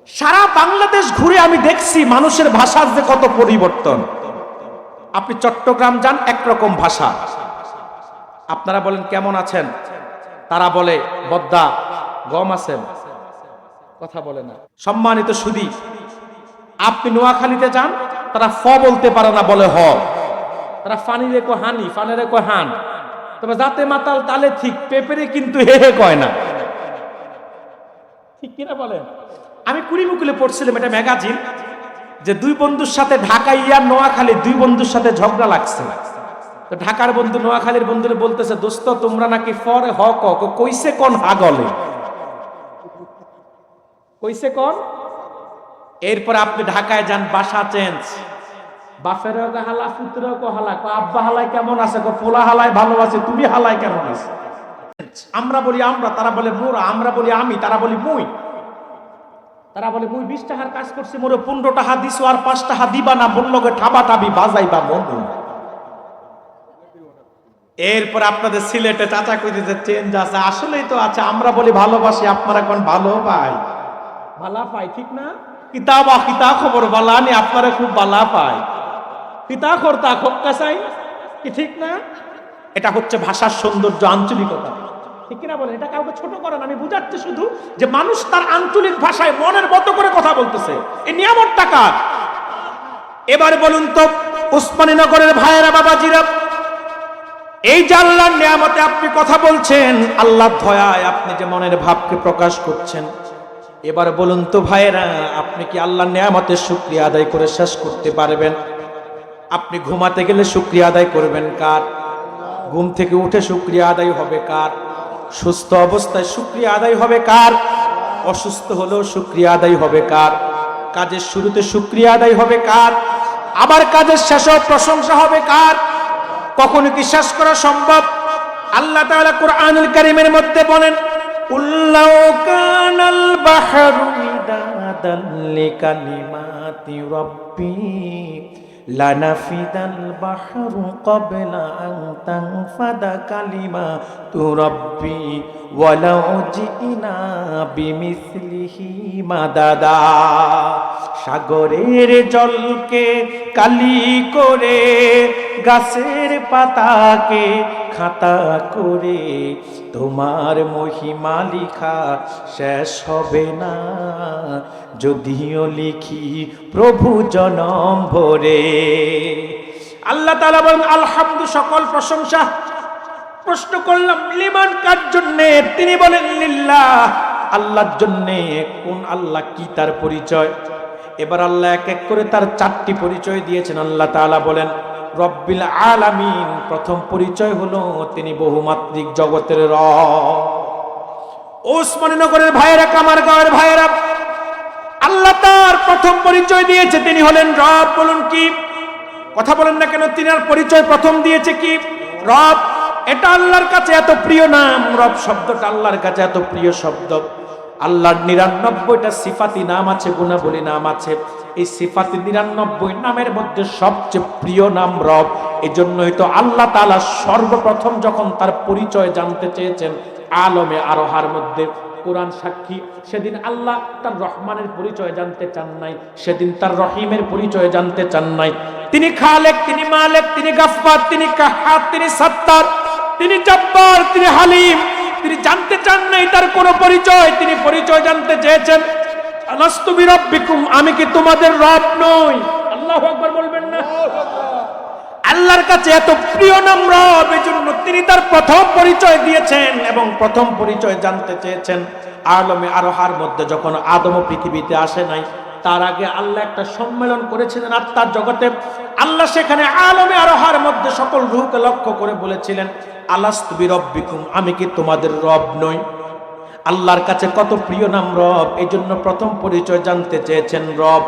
সারা বাংলাদেশ ঘুরে আমি দেখছি মানুষের ভাষার যে কত পরিবর্তন। আপনি চট্টগ্রাম যান, একরকম ভাষা। আপনারা বলেন কেমন আছেন, তারা বলে বদ্দা গম আছেন, কথা বলে না। সম্মানিত সুধী, আপনি নোয়াখালীতে যান, তারা ফ বলতে পারে না, বলে হ। তারা ফানি রেখো হানি, ফানে রেখো হান। তবে যাতে মাতাল তালে ঠিক, পেপেরে কিন্তু হে হে কয় না, ঠিক কিনা বলেন? আমি কুড়িমুকুলে পড়ছিলাম এটা ম্যাগাজিন, যে দুই বন্ধুর সাথে ঢাকা ইয়ার নোয়াখালী দুই বন্ধুর সাথে ঝগড়া লাগছে। তো ঢাকার বন্ধু নোয়াখালীর বন্ধুরে বলতেছে, দোস্ত তোমরা নাকি ফরে হ কইছে কোন হাগলে, কইছে কোন। এরপর আপনি ঢাকায় যান, বাসা চেঞ্জ, বাপের হালা পুত্র হালা, আব্বা হালাই কেমন আছে, পোলা হালাই ভালো আছে, তুমি হালাই কেমন আছে। আমরা বলি আমরা, তারা বলে মোরা, আমরা বলি আমি, তারা বলি মুই। তারা বলে মুই 20 টাকার কাজ করছি, মোরে 15 টাকা দিছো আর 5 টাকা দিবা না, বললগে ঠাবা টাবি বাজাইবা মন। এরপর আপনাদের সিলেটে চাচা কইতে চেঞ্জ আছে, আসলেই তো আছে। আমরা বলি ভালোবাসি, আপনারা এখন ভালো পাই, ভালা পাই, ঠিক না? কিতাবা কিতা খবর বালানি, আপনারা খুব বালা পায়, কিতা করতা খোকা চাই, কি ঠিক না? এটা হচ্ছে ভাষার সৌন্দর্য, আঞ্চলিকতা, ঠিক কিনা বলেন? এটা কাউকে ছোট করেন, আমি বুঝাচ্ছি শুধু যে মানুষ তার আঞ্চলিক ভাষায় মনের মতো করে কথা বলতেছে। এই নিয়ামত টাকা। এবার বলুন তো উসমানীনগরের ভাইয়েরা, বাবাজিরা, এই যে আল্লাহর নিয়ামতে আপনি কথা বলছেন, আল্লাহর দয়ায় আপনি যে মনের ভাবকে প্রকাশ করছেন, এবার বলুন তো ভাইয়েরা, আপনি কি আল্লাহর নিয়ামতের শুকরিয়া আদায় করে শেষ করতে পারবেন? আপনি ঘুমাতে গেলে শুকরিয়া আদায় করবেন কার? ঘুম থেকে উঠে শুকরিয়া আদায় হবে কার? সুস্থ অবস্থায় শুকরিয়া আদায় হবে কার? অসুস্থ হলেও শুকরিয়া আদায় হবে কার? কাজের শুরুতে শুকরিয়া আদায় হবে কার? আবার কাজের শেষেও প্রশংসা হবে কার? কখনো কি শেষ করা সম্ভব? আল্লাহ তাআলা কুরআনুল কারীমের মধ্যে বলেন, উল্লাউ কানাল বাহরু মিদাদান লিকালিমাতি রাব্বি লানাফিদাল বাহরু ক্বাবলা আন তানফাদা কালিমাতু রাব্বি ওয়ালাউ জিনা বিমিসলিহি মাদাদা। সাগরের জলকে কালি করে, গাছের পাতাকে খাতা করে, তোমার মহিমা লিখা শেষ হবে না, যদিও লিখি প্রভু জনম ভরে। আল্লাহ তাআলা বলেন আলহামদু, সকল প্রশংসা। প্রশ্ন করলাম লিমান, কার জন্যে? তিনি বলেন লিল্লাহ, আল্লাহর জন্যে। কোন আল্লাহ, কি তার পরিচয়? এবার আল্লাহ এক এক করে তার 4টি পরিচয় দিয়েছেন। আল্লাহ তাআলা বলেন রব্বিল আলামিন, প্রথম পরিচয় হলো তিনি বহুমাত্রিক জগতের রব। ওসমানীনগরের ভাইয়েরা, কামারগাঁওয়ের ভাইয়েরা, আল্লাহ তার প্রথম পরিচয় দিয়েছে, তিনি হলেন রব। বলুন কি? কথা বলেন না কেন? তিনার পরিচয় প্রথম দিয়েছে কি? রব। এটা আল্লাহর কাছে এত প্রিয় নাম, রব শব্দটা আল্লাহর কাছে এত প্রিয় শব্দ। আল্লাহর 99টা সিফাতি নাম আছে, গুণাবলী নাম আছে। এই সিফাতি 99 নামের মধ্যে সবচেয়ে প্রিয় নাম রব। এজন্যই তো আল্লাহ তাআলা সর্বপ্রথম যখন তার পরিচয় জানতে চেয়েছেন আলমে আরোহার মধ্যে, কোরআন সাক্ষী, সেদিন আল্লাহ তার রহমানের পরিচয় জানতে চান নাই, সেদিন তার রহিমের পরিচয় জানতে চান নাই। তিনি খালেক, তিনি মালেক, তিনি গাফফার, তিনি কাহ্হার, তিনি সাত্তার, তিনি জব্বার, তিনি হালিম। তিনি জানতে চান নাই তার কোন পরিচয়, তিনি পরিচয় জানতে চেয়েছেন আলাস্তু বিরাব্বিকুম, আমি কি তোমাদের রব নই? আল্লাহু আকবার বলবেন না? আল্লাহর কাছে এত প্রিয় নাম রব, এজন্য তিনি তার প্রথম পরিচয় দিয়েছেন এবং প্রথম পরিচয় জানতে চেয়েছেন আলমে আরোহার মধ্যে। যখন আদম পৃথিবীতে আসে নাই, তার আগে আল্লাহ একটা সম্মেলন করেছিলেন আত্মার জগতে। আল্লাহ সেখানে আলমে আরোহার মধ্যে সকল রূহকে লক্ষ্য করে বলেছিলেন আলাস্তু বিরাব্বিকুম, আমি কি তোমাদের রব নই? আল্লাহর কাছে কত প্রিয় নাম রব, এই জন্য প্রথম পরিচয় জানতে চেয়েছেন রব।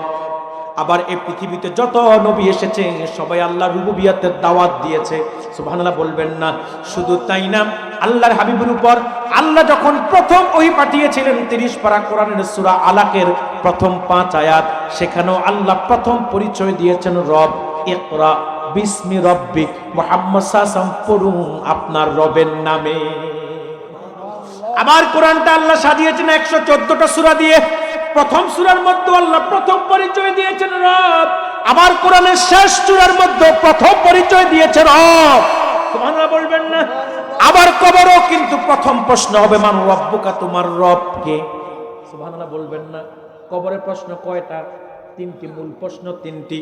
আবার এই পৃথিবীতে যত নবী এসেছে সবাই আল্লাহর রুবুবিয়তের দাওয়াত দিয়েছে, সুবহানাল্লাহ বলবেন না? শুধু তাই না, আল্লাহর হাবিবের উপর আল্লাহ যখন প্রথম ওহী পাঠিয়েছিলেন 30 পারা কোরআনের সূরা আলাকের প্রথম 5 আয়াত, সেখানেও আল্লাহ প্রথম পরিচয় দিয়েছেন রব। ইকরা বিসমি রব্বিক, মুহাম্মদ সাল্লাল্লাহু আলাইহি ওয়াসাল্লাম পড়ুন আপনার রবের নামে। আবার কোরআনটা আল্লাহ সাজিয়েছেন 114টা সূরা দিয়ে। প্রথম সূরার মধ্যে আল্লাহ প্রথম পরিচয় দিয়েছেন রব, আবার কোরআনের শেষ সূরার মধ্যে প্রথম পরিচয় দিয়েছেন রব। সুবহানাল্লাহ বলবেন না? আবার কবরও কিন্তু প্রথম প্রশ্ন হবে মান রব্বুকা, তোমার রব কে? সুবহানাল্লাহ বলবেন না? কবরে প্রশ্ন কয়টা? তিনটি মূল প্রশ্ন, তিনটি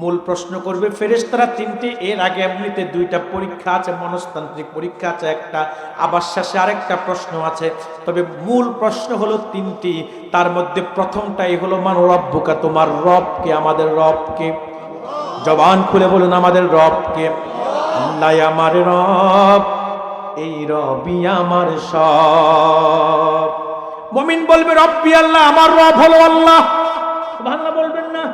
মূল প্রশ্ন করবে ফেরেশতারা, তিনটি। এর আগে এমনিতে দুইটা পরীক্ষা আছে, মনস্তান্ত্রিক পরীক্ষা আছে একটা, আবার শেষে আরেকটা প্রশ্ন আছে। তবে মূল প্রশ্ন হলো তিনটি, তার মধ্যে প্রথমটাই হলো মান রব্বুকা, তোমার রব কে? আমাদের রব কে? জবান খুলে বলুন আমাদের রব কে? আল্লাহ আমার রব, এই রবই আমার সব। মুমিন বলবে রব্বি আল্লাহ, আমার রব হলো আল্লাহ। সুবহানাল্লাহ বলবেন না?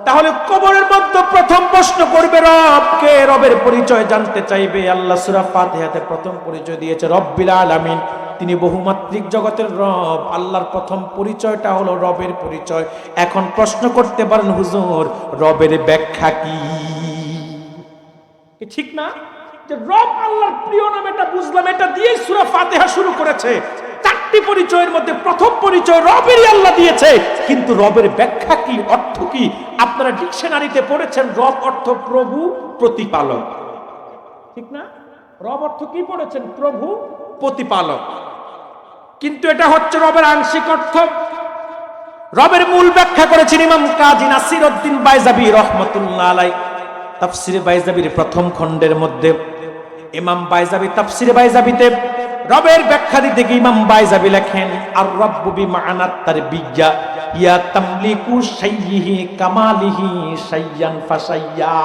তাহলে কবরের মধ্যে প্রথম প্রশ্ন করবে রবকে, রবের পরিচয় জানতে চাইবে। আল্লাহ সূরা ফাতিহাতে প্রথম পরিচয় দিয়েছে রব্বিল আলামিন, তিনি বহুমাত্রিক জগতের রব। আল্লাহর প্রথম পরিচয়টা হলো রবের পরিচয়। এখন প্রশ্ন করতে পারেন হুজুর, রবের ব্যাখ্যা কি? ঠিক না যে রব আল্লাহর প্রিয় নাম, এটা বুঝলাম, এটা দিয়ে সূরা ফাতিহা শুরু করেছে। চারটি পরিচয়ের মধ্যে প্রথম পরিচয় রবেরই আল্লাহ দিয়েছে, কিন্তু রবের ব্যাখ্যা কি, অর্থ কি? আপনারা ডিকশনারিতে পড়েছেন রব অর্থ প্রভু, প্রতিপালক, ঠিক না? রব অর্থ কি পড়েছেন? প্রভু, প্রতিপালক। কিন্তু এটা হচ্ছে রবের আংশিক অর্থ। রবের মূল ব্যাখ্যা করেছেন ইমাম কাজী নাসির উদ্দিন বাইজাবি রাহমাতুল্লাহ আলাইহি তাফসিরে বাইজাবির প্রথম খণ্ডের মধ্যে। ইমাম বাইজাবি তাফসিরে বাইজাবিতে রবের ব্যাখ্যা দিতে গিয়ে ইমাম বাইজাবি লেখেন আর রব্বু বিমানাত তারবিয়া ইয়া তামলিকু শাইয়িহি কামালিহি শাইয়ান ফাশাইয়া।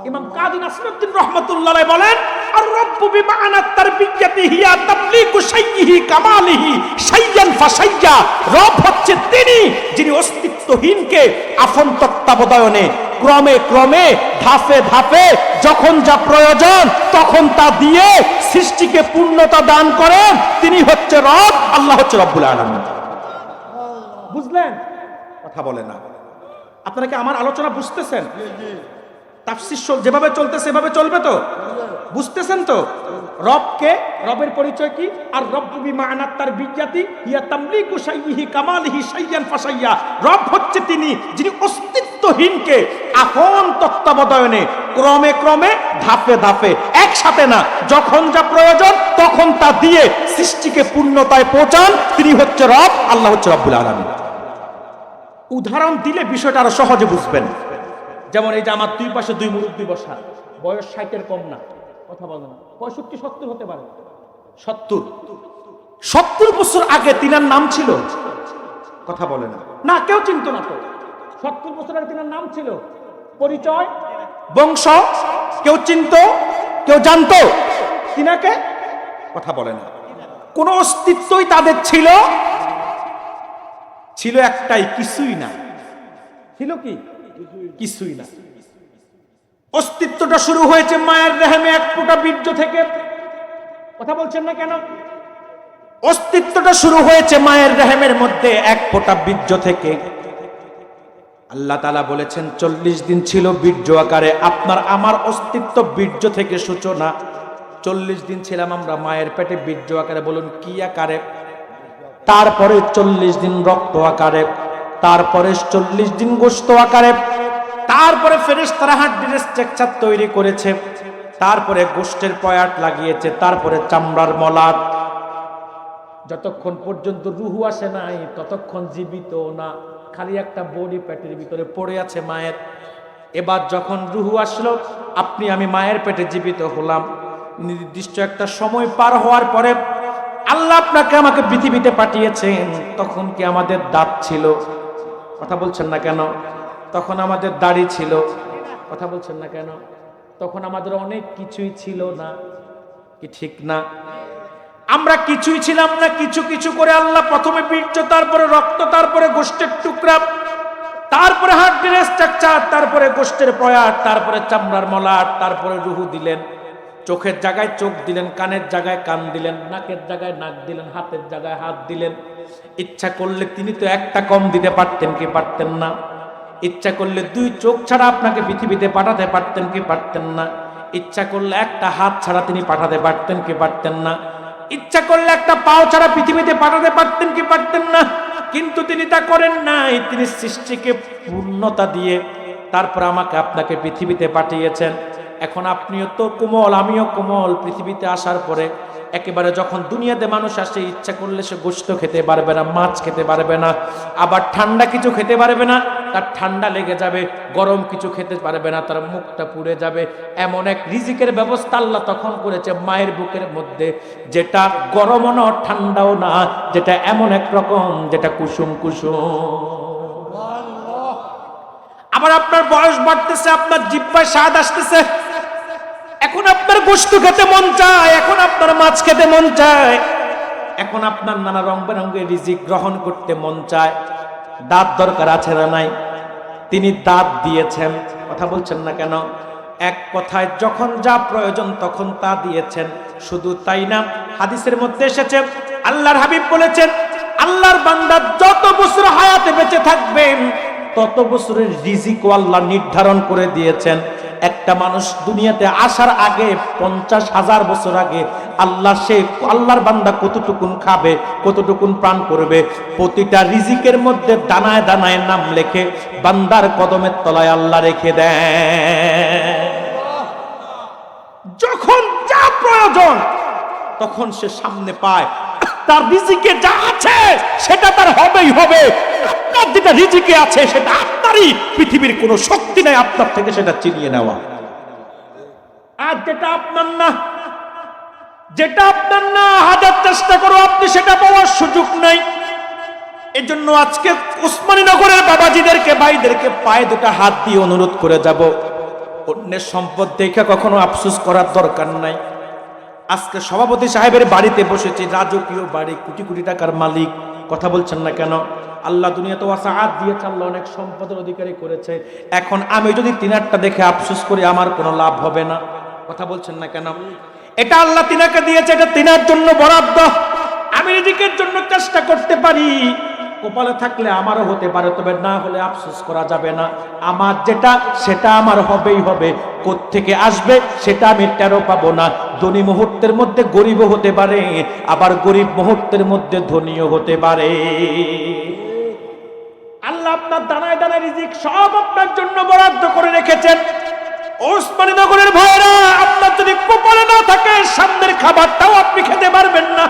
ইমাম কাজী নাসিরউদ্দিন রাহমাতুল্লাহ আলাইহি বলেন আর রব্বু বিমানাত তারবিয়াতি হিয়া তামলিকু শাইয়িহি কামালিহি শাইয়ান ফাশাইয়া। রব হচ্ছে তিনি যিনি অস্তিত্বহীনকে আপন তত্ত্বাবধানে ক্রমে ক্রমে ধাপে ধাপে যখন যা প্রয়োজন তখন তা দিয়ে সৃষ্টিকে পূর্ণতা দান করেন। তিনি হচ্ছে রব, আল্লাহ হচ্ছে রব্বুল আলামিন। বুঝলেন? কথা বলে না। আপনারা কি আমার আলোচনা বুঝতেছেন? তাফসীর যেভাবে চলতেছে সেভাবে চলবে তো? বুঝতেছেন তো? রবকে, রবের পরিচয় কি? আর রব্বু বিমানাত তারবিয়াতি হিয়া তামলিকু শাইয়িহি কামালিহি শাইয়ান ফাশাইয়া। রব হচ্ছে তিনি যিনি অস্তিত্বহীনকে আপন তত্ত্বাবধানে ক্রমে ক্রমে ধাপে ধাপে, একসাথে না, যখন যা প্রয়োজন তখন তা দিয়ে সৃষ্টিকে পূর্ণতায় পৌঁছান। তিনি হচ্ছে রব, আল্লাহ হচ্ছে রব্বুল আলামিন। উদাহরণ দিলে বিষয়টা আরো সহজে বুঝবেন। যেমন এই যে আমার দুই পাশে দুই মুরব্বী বসা, বয়স 60-এর কম না, কথা বলে না, 65-70 হতে পারে। 70 বছর আগে তিনার নাম ছিল, কথা বলে না, না কেউ চিনত না তো। 70 বছর আগে তিনার নাম ছিল, পরিচয়, বংশ, কেউ চিনত, কেউ জানতো তিনাকে, কথা বলে না। কোন অস্তিত্বই তাদের ছিল একটাই, কিছুই না। ছিল কি? কিছুই না। অস্তিত্বটা শুরু হয়েছে মায়ের রেহেমে এক ফোঁটা বীর্য থেকে। কথা বলছেন না কেন? অস্তিত্বটা শুরু হয়েছে মায়ের রেহেমের মধ্যে এক ফোঁটা বীর্য থেকে। আল্লাহ তাআলা বলেছেন 40 দিন ছিল বীর্য আকারে। আপনার আমার অস্তিত্ব বীর্য থেকে সূচনা। 40 দিন ছিলাম আমরা মায়ের পেটে বীর্য আকারে। বলুন কি আকারে? তারপরে 40 দিন রক্ত আকারে, তারপরে 40 দিন গোশত আকারে, তারপরে ফেরেশতারা হাড্ডির স্ট্রাকচার তৈরি করেছে, তারপরে গোশতের পয়াট লাগিয়েছে, তারপরে চামড়ার মলাট। যতক্ষণ পর্যন্ত রুহু আসে নাই ততক্ষণ জীবিত না, খালি একটা বডি পেটের ভিতরে পড়ে আছে মায়ের। এবার যখন রুহু আসলো, আপনি আমি মায়ের পেটে জীবিত হলাম। নির্দিষ্ট একটা সময় পার হওয়ার পরে আল্লাহ আপনাকে আমাকে পৃথিবীতে পাঠিয়েছেন। তখন কি আমাদের দাঁত ছিল? কথা বলছেন না কেন? তখন আমাদের দাড়ি ছিল? কথা বলছেন না কেন? তখন আমাদের অনেক কিছুই ছিল না, কি ঠিক না? আমরা কিছুই ছিলাম না। কিছু কিছু করে আল্লাহ প্রথমে বীর্য, তারপরে রক্ত, তারপরে গোশতের টুকরা, তারপরে হাড্ডির স্ট্রাকচার, তারপরে গোশতের পয়াট, তারপরে চামড়ার মলাট, তারপরে রুহু দিলেন। চোখের জায়গায় চোখ দিলেন, কানের জায়গায় কান দিলেন, নাকের জায়গায় নাক দিলেন, হাতের জায়গায় হাত দিলেন। ইচ্ছা করলে তিনি তো একটা কম দিতে পারতেন কি পারতেন না? ইচ্ছা করলে 2 চোখ ছাড়া আপনাকে পৃথিবীতে পাঠাতে পারতেন কি পারতেন না? ইচ্ছা করলে একটা হাত ছাড়া তিনি পাঠাতে পারতেন কি পারতেন না? ইচ্ছা করলে একটা পাও ছাড়া পৃথিবীতে পাঠাতে পারতেন কি পারতেন না? কিন্তু তিনি তা করেন নাই। তিনি সৃষ্টিকে পূর্ণতা দিয়ে তারপর আমাকে আপনাকে পৃথিবীতে পাঠিয়েছেন। এখন আপনিও তো কোমল, আমিও কোমল। পৃথিবীতে আসার পরে একেবারে যখন দুনিয়াতে মানুষ আসে, ইচ্ছা করলে সে গোশত খেতে পারবে না, মাছ খেতে পারবে না, আবার ঠান্ডা কিছু খেতে পারবে না, তার ঠান্ডা লেগে যাবে। গরম কিছু খেতে পারবে না, তার মুখটা পুড়ে যাবে। এমন এক রিজিকের ব্যবস্থা আল্লাহ তখন করেছে মায়ের বুকের মধ্যে, যেটা গরমও না ঠান্ডাও না, যেটা এমন এক রকম যেটা কুসুম কুসুম। আবার আপনার বয়স বাড়তেছে, আপনার জিহ্বায় স্বাদ আসতেছে, এখন আপনার গোশত খেতে মন চায়, এখন আপনার মাছ খেতে মন চায়, এখন আপনার নানা রং বেরঙের রিজিক গ্রহণ করতে মন চায়। দাঁত দরকার আছে না নাই? তিনি দাঁত দিয়েছেন। কথা বলছেন না কেন? এক কথায় যখন যা প্রয়োজন তখন তা দিয়েছেন। শুধু তাই না, হাদিসের মধ্যে এসেছে আল্লাহর হাবিব বলেছেন, আল্লাহর বান্দা যত বছর হায়াতে বেঁচে থাকবেন তত বছরের রিজিকও আল্লাহ নির্ধারণ করে দিয়েছেন। একটা মানুষ দুনিয়াতে আসার আগে 50,000 বছর আগে আল্লাহর বান্দা কতটুকুন খাবে, কতটুকুন প্রাণ করবে, প্রতিটা রিজিকের মধ্যে দানায় দানায় নাম লেখে বান্দার কদমের তলায় আল্লাহ রেখে দেয়। যখন যা প্রয়োজন তখন সে সামনে পায়। তার রিজিকে যা আছে সেটা তার হবেই হবে। আপনার যেটা রিজিকে আছে সেটা আপনারই, পৃথিবীর কোনো শক্তি নাই আপনার থেকে সেটা চিনিয়ে নেওয়া। আর যেটা আপনার না, যেটা আপনার না, হাজার চেষ্টা করো আপনি সেটা পাওয়ার সুযোগ নাই। এজন্য আজকে উসমানীনগরের বাবাজিদেরকে, ভাইদেরকে পায়ে দুটা হাত দিয়ে অনুরোধ করে যাব, অন্যের সম্পদ দেখে কখনো আফসোস করার দরকার নাই। আজকে সভাপতি সাহেবের বাড়িতে বসেছি, রাজকীয় বাড়ি, কোটি কোটি টাকার মালিক। কথা বলছেন না কেন? আল্লাহ দুনিয়াতে ওয়াসাআত দিয়েছে, আল্লাহ অনেক সম্পদের অধিকারী করেছে। এখন আমি যদি তিনারটা দেখে আফসোস করি আমার কোনো লাভ হবে না। কথা বলছেন না কেন? এটা আল্লাহ তিনাকে দিয়েছে, এটা তিনার জন্য বরাদ্দ। আমি রিজিকের জন্য চেষ্টা করতে পারি, কপালে থাকলে আমারও হতে পারে, তবে না হলে আফসোস করা যাবে না। আমার যেটা সেটা আমার হবেই হবে। কোত্থেকে আসবে সেটা আমি টেরও পাবো না। ধনী মুহূর্তের মধ্যে গরিবও হতে পারে, আবার গরিব মুহূর্তের মধ্যে ধনীও হতে পারে। আল্লাহ আপনার দানায় দানায় রিজিক সব আপনার জন্য বরাদ্দ করে রেখেছেন। ওসমানীনগরের ভাইরা, আপনার যদি কপালে না থাকে সামনের খাবারটাও আপনি খেতে পারবেন না।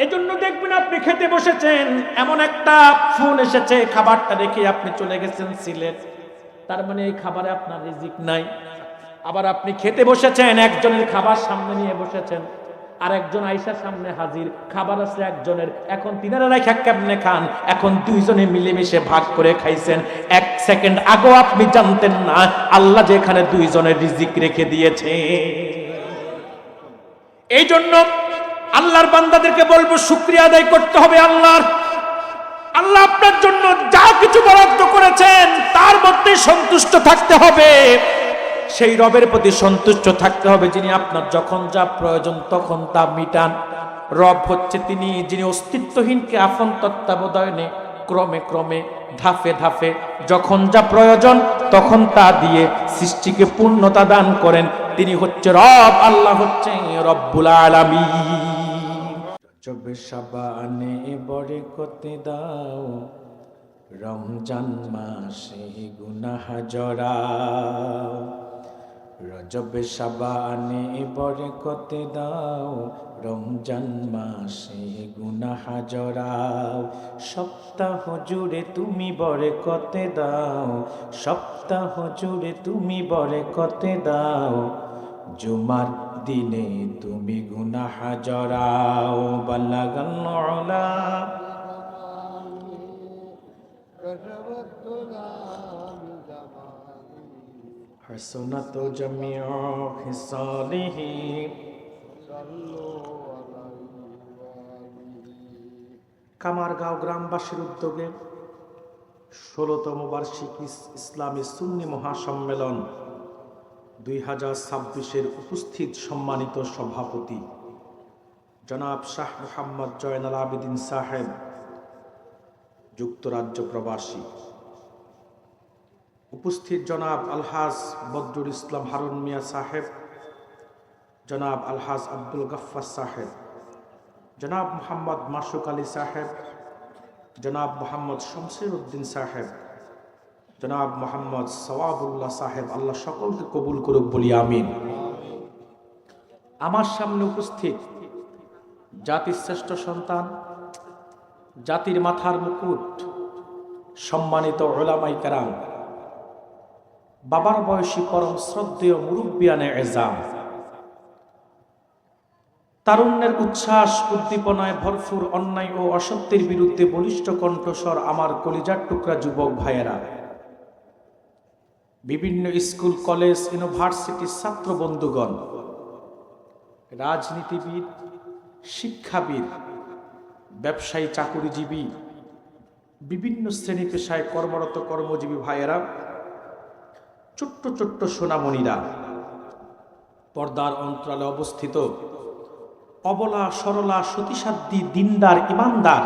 এজন্য দেখবেন আপনি খেতে বসেছেন, এমন একটা ফোন এসেছে, খাবারটা রেখে আপনি চলে গেছেন সিলেট, তার মানে এই খাবারে আপনার রিজিক নাই। আবার আপনি খেতে বসেছেন, একজনের খাবার সামনে নিয়ে বসেছেন, আর একজন আয়েশার সামনে হাজির, খাবার আছে একজনের, এখন তিনারা রাখা কেমনে খান? এখন দুইজনে মিলেমিশে ভাগ করে খাইছেন। এক সেকেন্ড আগেও আপনি জানতেন না আল্লাহ যেখানে দুইজনের রিজিক রেখে দিয়েছে। এই জন্য আল্লাহর বান্দাদেরকে বলবো শুকরিয়া আদায় করতে হবে আল্লাহর। আল্লাহ আপনার জন্য যা কিছু বরাদ্দ করেছেন তার মধ্যে সন্তুষ্ট থাকতে হবে। সেই রবের প্রতি সন্তুষ্ট থাকতে হবে যিনি আপনার যখন যা প্রয়োজন তখন তা মিটান। রব হচ্ছে তিনি, যিনি অস্তিত্বহীনকে আপন তত্ত্বাবধানে ক্রমে ক্রমে ধাপে ধাপে যখন যা প্রয়োজন তখন তা দিয়ে সৃষ্টিকে পূর্ণতা দান করেন। তিনি হচ্ছে রব, আল্লাহ হচ্ছে রব্বুল আলামিন। রজব শাবানে বরকতে দাও, রমজান মাসে গুনাহ জড়াও। রজব শাবানে বরকতে দাও, রমজান মাসে গুনাহ জড়াও। সপ্তাহ জুড়ে তুমি বরকতে দাও, সপ্তাহ জুড়ে তুমি বরকতে দাও। জুমার দিনে তুমি গুনাহ জড়াও। বালাগাল উলা হাসনাত জামিউ খিসালিহি। কামারগাঁও গ্রামবাসীর উদ্যোগে 16তম বার্ষিক ইসলামী সুন্নি মহাসম্মেলন 2026-এর উপস্থিত সম্মানিত সভাপতি জনাব শাহ মোহাম্মদ জয়নাল আবেদিন সাহেব, যুক্তরাজ্য প্রবাসী, উপস্থিত জনাব আলহাজ বদরুল ইসলাম হারুন মিয়া সাহেব, জনাব আলহাজ আব্দুল গফফার সাহেব, জনাব মোহাম্মদ মাসুক আলী সাহেব, জনাব মোহাম্মদ শমসের উদ্দিন সাহেব, জনাব মোহাম্মদ সওয়াবুল্লাহ সাহেব, আল্লাহ সকলকে কবুল করুক বলি আমিন। আমার সামনে উপস্থিত জাতির শ্রেষ্ঠ সন্তান, জাতির মাথার মুকুট, সম্মানিত উলামায়ে কেরাম, বাবার বয়সী পরম শ্রদ্ধেয় মুরব্বিয়ানে এজাম, তারুণ্যের উচ্ছ্বাস উদ্দীপনায় ভরপুর অন্যায় ও অসত্যের বিরুদ্ধে বলিষ্ঠ কণ্ঠস্বর আমার কলিজার টুকরা যুবক ভাইয়েরা, বিভিন্ন স্কুল কলেজ ইউনিভার্সিটির ছাত্র বন্ধুগণ, রাজনীতিবিদ, শিক্ষাবিদ, ব্যবসায়ী, চাকুরিজীবী, বিভিন্ন শ্রেণী পেশায় কর্মরত কর্মজীবী ভাইয়েরা, ছোট্ট ছোট্ট সোনামণিরা, পর্দার অন্তরালে অবস্থিত অবলা সরলা সতীসাধ্যী দিনদার ইমানদার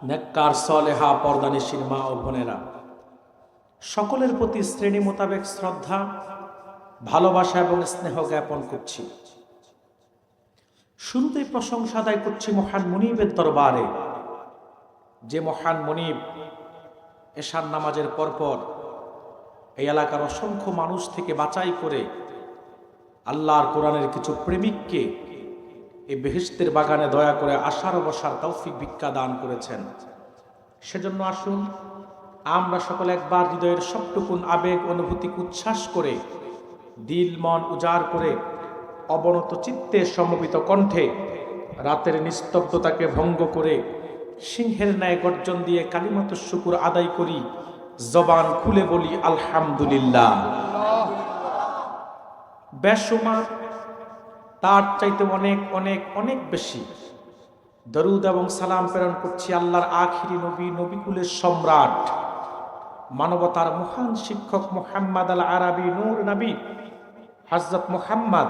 নেককার সলেহা পর্দানিশীল মা ও বোনেরা, সকলের প্রতি শ্রেণী মোতাবেক শ্রদ্ধা, ভালোবাসা এবং স্নেহ জ্ঞাপন করছি। শুরুতেই প্রশংসা আদায় করছি মহান মুনিবের দরবারে, যে মহান মুনিব এশার নামাজের পরপর এই এলাকার অসংখ্য মানুষ থেকে বাছাই করে আল্লাহর কোরআনের কিছু প্রেমিককে এই বেহেশতের বাগানে দয়া করে আশার বসার তৌফিক ভিক্ষা দান করেছেন। সেজন্য আসুন আমরা সকলে একবার হৃদয়ের সবটুকুন আবেগ অনুভূতিকে উচ্ছ্বাস করে, দিল মন উজাড় করে, অবনত চিত্তে সমবেত কণ্ঠে রাতের নিস্তব্ধতাকে ভঙ্গ করে সিংহের ন্যায় গর্জন দিয়ে কালিমাতুশ শুকুর আদায় করি, জবান খুলে বলি আলহামদুলিল্লাহ। বেশুমার, তার চাইতে অনেক অনেক অনেক বেশি দরুদ এবং সালাম প্রেরণ করছি আল্লাহর আখিরি নবী, নবীকুলের সম্রাট, মানবতার মহান শিক্ষক মুহাম্মদ আল আরবি নূর নবী হযরত মুহাম্মদ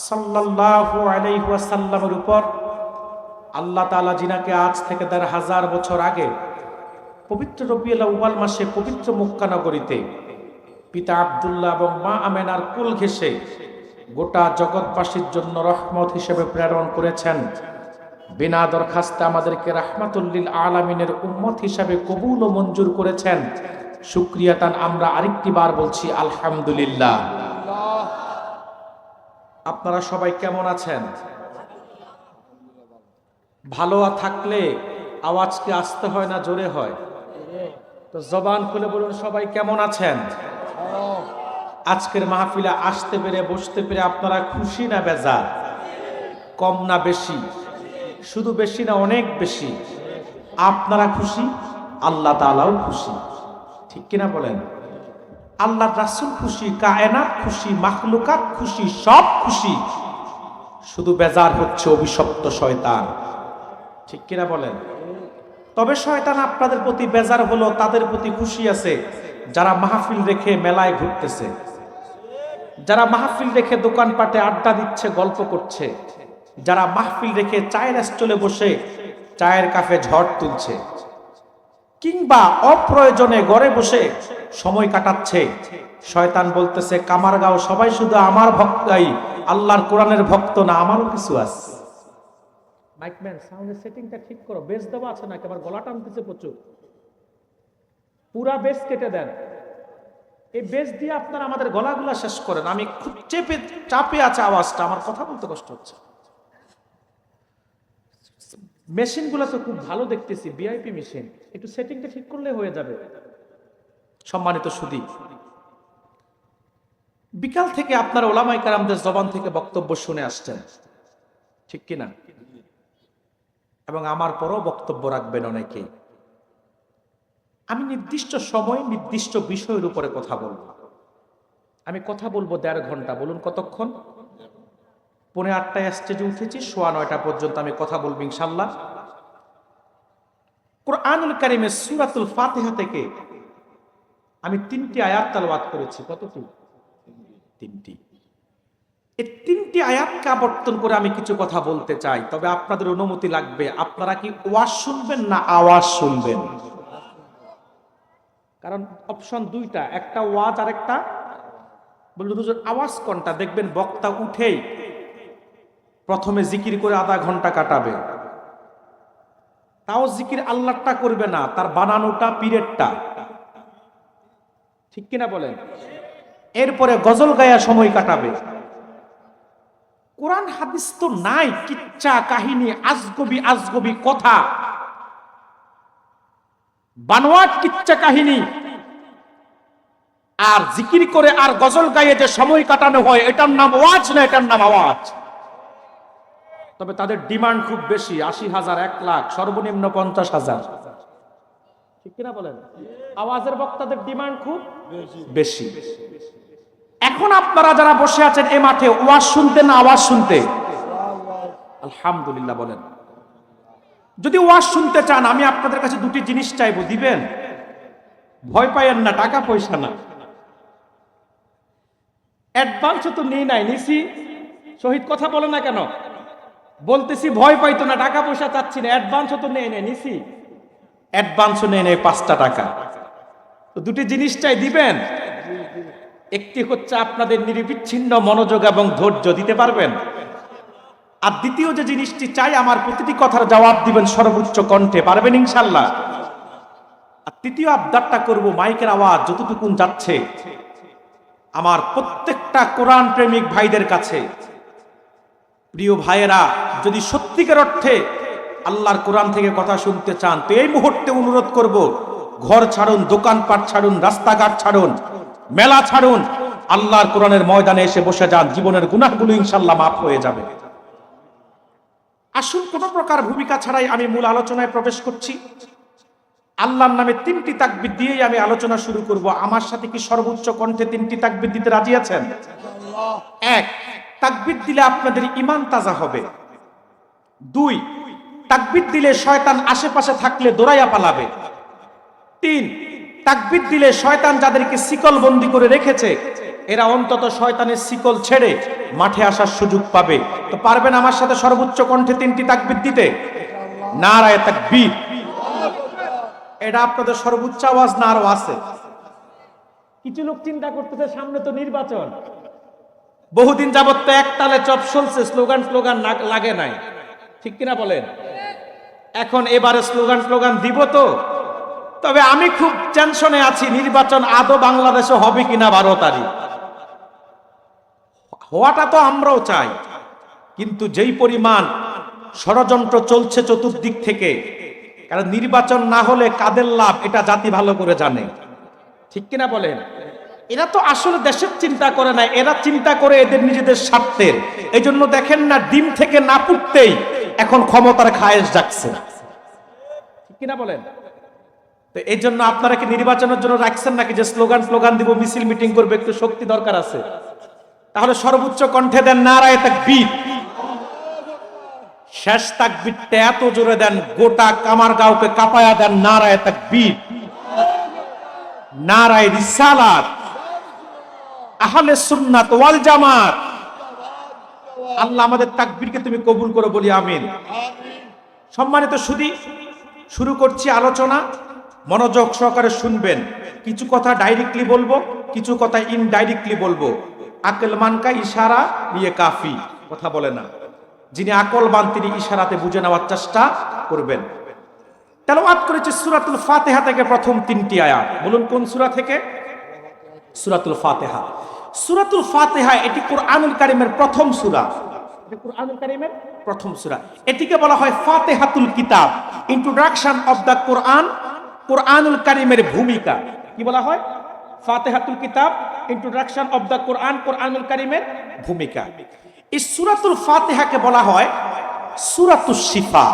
সাল্লাল্লাহু আলাইহি ওয়াসাল্লামের উপর আল্লাহ তাআলা যিনাকে আজ থেকে ১৫০০ বছর আগে পবিত্র রবিউল আউয়াল মাসে পবিত্র মক্কা নগরীতে পিতা আব্দুল্লাহ এবং মা আমেনার কুল ঘেঁষে গোটা জগৎবাসীর জন্য রহমত হিসেবে প্রেরণ করেছেন, বিনা দরখাস্তে আমাদেরকে রাহমাতুল লিল আলামিনের উম্মত হিসেবে কবুল ও মঞ্জুর করেছেন। শুকরিয়া তান আমরা আরেকটি বার বলছি আলহামদুলিল্লাহ। আপনারা সবাই কেমন আছেন? ভালো থাকলে আওয়াজ কি আসতে হয় না জোরে হয়? তো জবান খুলে বলুন সবাই কেমন আছেন? আজকের মাহফিলে আসতে পেরে বসতে পেরে আপনারা খুশি না বেজার? কম না বেশি? শুধু বেশি না অনেক বেশি? আপনারা খুশি, আল্লাহ তাআলাও খুশি, ঠিক কিনা বলেন? আল্লাহর রাসূল খুশি, কায়নাত খুশি, মাখলুকাত খুশি, সব খুশি, শুধু বেজার হচ্ছে অভিশপ্ত শয়তান, ঠিক কিনা বলেন? তবে শয়তান আপনাদের প্রতি বেজার হলো তাদের প্রতি খুশি আছে যারা মাহফিল রেখে মেলায় ঘুরতেছে, যারা মাহফিল রেখে দোকানপাটে আড্ডা দিচ্ছে, গল্প করছে, যারা মাহফিল রেখে চায়ের স্টলে বসে চায়ের কাপে ঝড় তুলছে, কিংবা অপ্রয়োজনে ঘরে বসে সময় কাটাচ্ছে। শয়তান বলতেছে কামারগাঁও সবাই শুধু আমার ভক্তই, আল্লাহর কোরআনের ভক্ত না, আমারও কিছু আছে। মাইকম্যান সাউন্ডের সেটিংটা ঠিক করো, বেস দেওয়া আছে নাকি? আমার গলা টানতেছে প্রচুর, পুরা বেস কেটে দেন। এই বেস দিয়ে আপনারা আমাদের গলাগুলা শেষ করেন। আমি খুব চাপে আছে আওয়াজটা, আমার কথা বলতে কষ্ট হচ্ছে। মেশিনগুলো তো খুব ভালো দেখতেছি, ভিআইপি মেশিন, একটু সেটিংটা ঠিক করলে হয়ে যাবে। সম্মানিত সুধী, বিকাল থেকে আপনারা উলামায়ে কেরামদের জবান থেকে বক্তব্য শুনে আসছেন, ঠিক কিনা? এবং আমার পরও বক্তব্য রাখবেন অনেকেই। আমি নির্দিষ্ট সময় নির্দিষ্ট বিষয়ের উপরে কথা বলবো। আমি কথা বলবো ১.৫ ঘন্টা। বলুন কতক্ষণ? 8:45 স্টেজে উঠেছি, 9:15 পর্যন্ত আমি কথা বলবো ইনশাআল্লাহ। কুরআনুল কারীমের সূরাতুল ফাতিহা থেকে আমি 3টি আয়াত তেলাওয়াত করেছি। কতটি? 3টি। এই 3টি আয়াতকে আবর্তন করে আমি কিছু কথা বলতে চাই, তবে আপনাদের অনুমতি লাগবে। আপনারা কি ওয়াজ শুনবেন না আওয়াজ শুনবেন? কারণ অপশন 2টা, একটা ওয়াজ আর একটা বলুন হুজুর আওয়াজ কোনটা? দেখবেন বক্তা উঠেই প্রথমে জিকির করে আধা ঘন্টা কাটাবে, তাও জিকির আল্লাহটা করবে না, তার বানানোটা পীরেরটা। ঠিক কিনা বলেন? এরপরে গজল গায়া সময় কাটাবে। কোরআন হাদিস তো নাই, কিচ্ছা কাহিনী, আজগবি আজগবি কথা, বানোয়াট কিচ্ছা কাহিনী, আর জিকির করে আর গজল গায়ে যে সময় কাটানো হয়, এটার নাম ওয়াজ না, এটার নাম আওয়াজ। তবে তাদের ডিমান্ড খুব বেশি, ৮০,০০০, ১,০০,০০০, সর্বনিম্ন ৫০,০০০। ঠিক কিনা বলেন? আওয়াজের বক্তাদের ডিমান্ড খুব বেশি। এখন আপনারা যারা বসে আছেন এ মাঠে, ওয়াজ শুনতে না আওয়াজ শুনতে? আলহামদুলিল্লাহ বলেন। যদি ওয়াজ শুনতে চান, আমি আপনাদের কাছে দুটি জিনিস চাইবো, দিবেন? ভয় পাইয়েন না, টাকা পয়সা না। অ্যাডভান্সও তো নেই নাই, নিছি। শহীদ কথা বলে না কেন? বলতেছি ভয় পাইতো না, টাকা পয়সা চাচ্ছি না, অ্যাডভান্সও তো নেই নাই, নিছি। অ্যাডভান্সও নেই নাই ৫টা টাকা। তো দুটি জিনিস চাই, দিবেন? একটি হচ্ছে আপনাদের নিরবিচ্ছিন্ন মনোযোগ এবং ধৈর্য, দিতে পারবেন? আর দ্বিতীয় যে জিনিসটি চাই, আমার প্রতিটি কথার জবাব দিবেন সর্বোচ্চ কণ্ঠে, পারবেন ইনশাল্লাহ? আর তৃতীয় আবদারটা করব, মাইকের আওয়াজ যতটুকুন যাচ্ছে আমার প্রত্যেকটা কোরআন প্রেমিক ভাইদের কাছে, প্রিয় ভাইয়েরা, যদি সত্যিকার অর্থে আল্লাহর কোরআন থেকে কথা শুনতে চান, তো এই মুহূর্তে অনুরোধ করব, ঘর ছাড়ুন, দোকানপাট ছাড়ুন, রাস্তাঘাট ছাড়ুন, মেলা ছাড়ুন, আল্লাহর কোরআনের ময়দানে এসে বসে যান, জীবনের গুনাহগুলো ইনশাল্লাহ মাফ হয়ে যাবে। আসুন, কোন প্রকার ভূমিকা ছাড়াই আমি মূল আলোচনায় প্রবেশ করছি। আল্লাহর নামে ৩টি তাকবীর দিয়েই আমি আলোচনা শুরু করব। আমার সাথে কি সর্বোচ্চ কণ্ঠে ৩টি তাকবীর দিতে রাজি আছেন? ১, তাকবীর দিলে আপনাদের ঈমান তাজা হবে। ২, তাকবীর দিলে শয়তান আশেপাশে থাকলে দৌড়াইয়া পালাবে। ৩, তাকবীর দিলে শয়তান যাদেরকে শিকল বন্দী করে রেখেছে, এরা অন্তত শয়তানের শিকল ছেড়ে মাঠে আসার সুযোগ পাবে। তো পারবেন আমার সাথে সর্বোচ্চ কণ্ঠে ৩টি তাকবীর দিতে? নারায়ে তাকবীর। এটা আপনাদের সর্বোচ্চ আওয়াজ না আরো আছে? কিছু লোক চিন্তা করতেছে সামনে তো নির্বাচন, বহুদিন যাবত তো একতালে চপ চলছে, স্লোগান লাগে নাই। ঠিক কিনা বলেন? এখন এবারে স্লোগান দিব তো। তবে আমি খুব টেনশনে আছি, নির্বাচন আদৌ বাংলাদেশে হবে কিনা ১২ তারিখ। হওয়াটা তো আমরাও চাই, কিন্তু যেই পরিমাণ ষড়যন্ত্র চলছে চতুর্দিক থেকে, কারণ নির্বাচন না হলে কাদের লাভ এটা জাতি ভালো করে জানে। ঠিক কিনা বলেন? এরা তো আসলে দেশের চিন্তা করে না, এরা চিন্তা করে এদের নিজেদের স্বার্থের। এই জন্য দেখেন না, ডিম থেকে না ফুটতেই এখন ক্ষমতার খায়েশ জাগছে। ঠিক কিনা বলেন? তো এই জন্য আপনারা কি নির্বাচনের জন্য রাখছেন নাকি যে স্লোগান দিব, মিছিল মিটিং করবে, একটু শক্তি দরকার আছে? তাহলে সর্বোচ্চ কণ্ঠে দেন নারায়ে তাকবীর। শেষ তাকবীরটা এত জোরে দেন, গোটা কামারগাঁওকে কাঁপায়া দেন, নারায়ে তাকবীর, নারায়ে রিসালাত, আহলে সুন্নাত ওয়াল জামাত। আল্লাহ আমাদের তাকবীরকে তুমি কবুল করো, বলি আমিন। সম্মানিত সুধী, শুরু করছি আলোচনা, মনোযোগ সহকারে শুনবেন। কিছু কথা ডাইরেক্টলি বলবো, কিছু কথা ইনডাইরেক্টলি বলবো। আকলমান কা ইশারা নিয়ে কাফি, কথা বলে না। যিনি আকলবান তিনি ইশারাতে বুঝে নেওয়ার চেষ্টা করবেন। তেলাওয়াত করেছে সূরাতুল ফাতিহা থেকে প্রথম 3টি আয়াত। বলুন কোন সূরা থেকে? সূরাতুল ফাতিহা। সূরাতুল ফাতিহা এটি কোরআনুল কারীমের প্রথম সূরা। এটি কোরআনুল কারীমের প্রথম সূরা। এটিকে বলা হয় ফাতিহাতুল কিতাব, ইন্ট্রোডাকশন অফ দা কোরআন। কোরআনুল কারীমের ভূমিকা কি বলা হয়? ফাতিহাতুল কিতাব, ইন্ট্রোডাকশন অফ দা কোরআন, কোরআনুল কারীমের ভূমিকা। এই সূরাতুল ফাতিহাকে বলা হয় সূরাতুশ শিফা,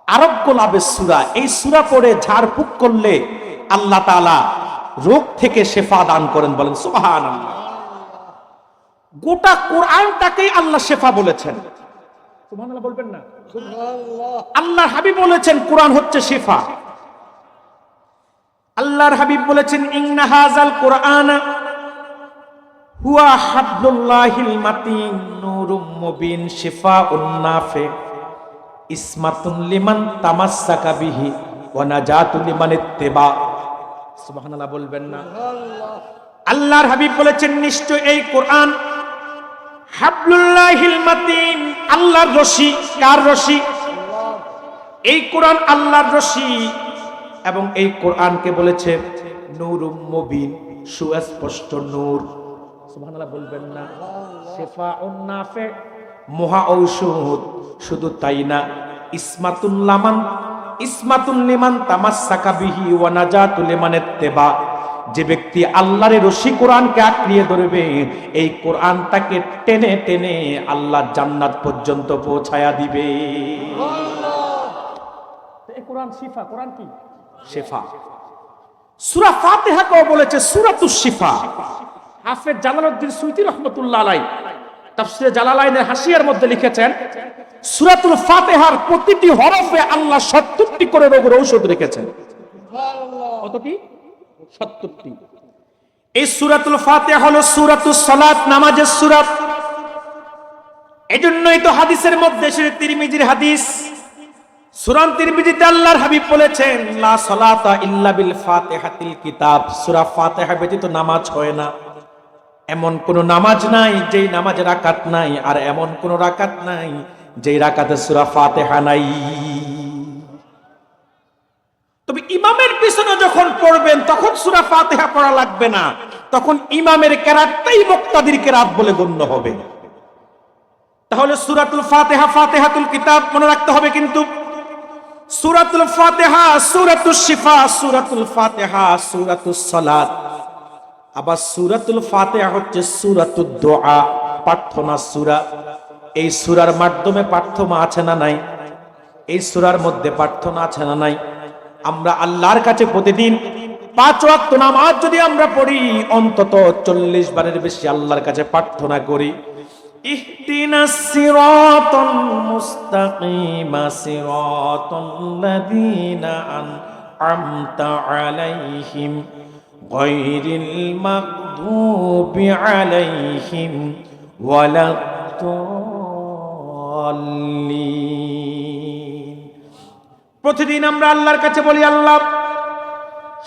আরোগ্য লাভের সূরা। এই সূরা পড়ে ঝাড়ফুঁক করলে আল্লাহ তাআলা রোগ থেকে শেফা দান করেন, বলেন সুবহানাল্লাহ। গোটা কোরআনটাকেই আল্লাহ শেফা বলেছেন, সুবহানাল্লাহ বলবেন না? আল্লাহর হাবিব বলেছেন কোরআন হচ্ছে শেফা। আল্লাহর হাবিব বলেছেন ইন্না হাযাল কোরআন হুয়া হাবলুল্লাহিল মাতিন নূরুম মুবিন শিফাউন নাফি ইসমাতুন লিমান তামাসসাকা বিহি ওয়া নাজাতুন লিমান ইত্তিবা। সুবহানাল্লাহ বলবেন না? আল্লাহর হাবিব বলেছেন নিশ্চয় এই কোরআন হাবলুল্লাহিল মাতিন, আল্লাহর রশি। কার রশি? এই কোরআন আল্লাহর রশি, এবং এই কোরআনকে বলেছে নূরুম মুবিন, সুস্পষ্ট নূর। সুবহানাল্লাহ বলবেন না? শিফাউন নাফি, মহা ঔষধ। শুধু তাই না, ইসমাতুল লিমান তামাসসাকা বিহি ওয়া নাজাতুল লিমান ইত্তিবা। যে ব্যক্তি আল্লাহর রশি কোরআনকে আঁকড়িয়ে ধরবে, এই কোরআন তাকে টেনে টেনে আল্লাহ জান্নাত পর্যন্ত পৌঁছায়া দিবে। এই কোরআন শিফা, কোরআন কি? শিফা। সূরা ফাতিহাকেও বলেছে সূরাতুশ শিফা। হাফেজ জালালউদ্দিন সুয়ুতী রাহমাতুল্লাহ আলাইহি তাফসীরে জালালাইনের হাসিয়ার মধ্যে লিখেছেন, সূরাতুল ফাতিহার প্রতিটি হরফে আল্লাহ ৭০টি করে রোগের ঔষধ রেখেছেন। কতটি? ৭০টি। এই সূরাতুল ফাতিহা হলো সূরাতুস সালাত, নামাজের সূরা। এজন্যই তো হাদিসের মধ্যে এসেছে, তিরমিজির হাদিস, সূরা তিরমিজিতে আল্লাহর হাবিব বলেছেন, লা সালাতা ইল্লা বিল ফাতিহাতিল কিতাব। সূরা ফাতিহা ব্যতীত নামাজ হয় না। এমন কোন নামাজ নাই যেই নামাজে রাকাত নাই, আর এমন কোন রাকাত নাই যেই রাকাতে সূরা ফাতিহা নাই। তবে ইমামের পিছনে যখন পড়বেন তখন সূরা ফাতিহা পড়া লাগবে না, তখন ইমামের কেরাতটাই মুক্তাদির কেরাত বলে গণ্য হবে। তাহলে সূরাতুল ফাতিহা, ফাতিহাতুল কিতাব মনে রাখতে হবে। কিন্তু সূরাতুল ফাতিহা, সূরাতুশ শিফা, সূরাতুল ফাতিহা, সূরাতুস সালাত। আবার সূরাতুল ফাতিহা হচ্ছে সূরাতুদ দুআ, প্রার্থনা সূরা। এই সূরার মাধ্যমে প্রার্থনা আছে না নাই? এই সূরার মধ্যে প্রার্থনা আছে না নাই? আমরা আল্লাহর কাছে প্রতিদিন 5 ওয়াক্ত নামাজ যদি আমরা পড়ি, অন্তত 40 বারের বেশি আল্লাহর কাছে প্রার্থনা করি, ইহদিনাস সিরাতাল মুস্তাকিম সিরাতাল লাযীনা আন'আমতা আলাইহিম গায়রিল মাগদুবি আলাইহিম ওয়ালাদ-দাল্লিন। প্রতিদিন আমরা আল্লাহর কাছে বলি, আল্লাহ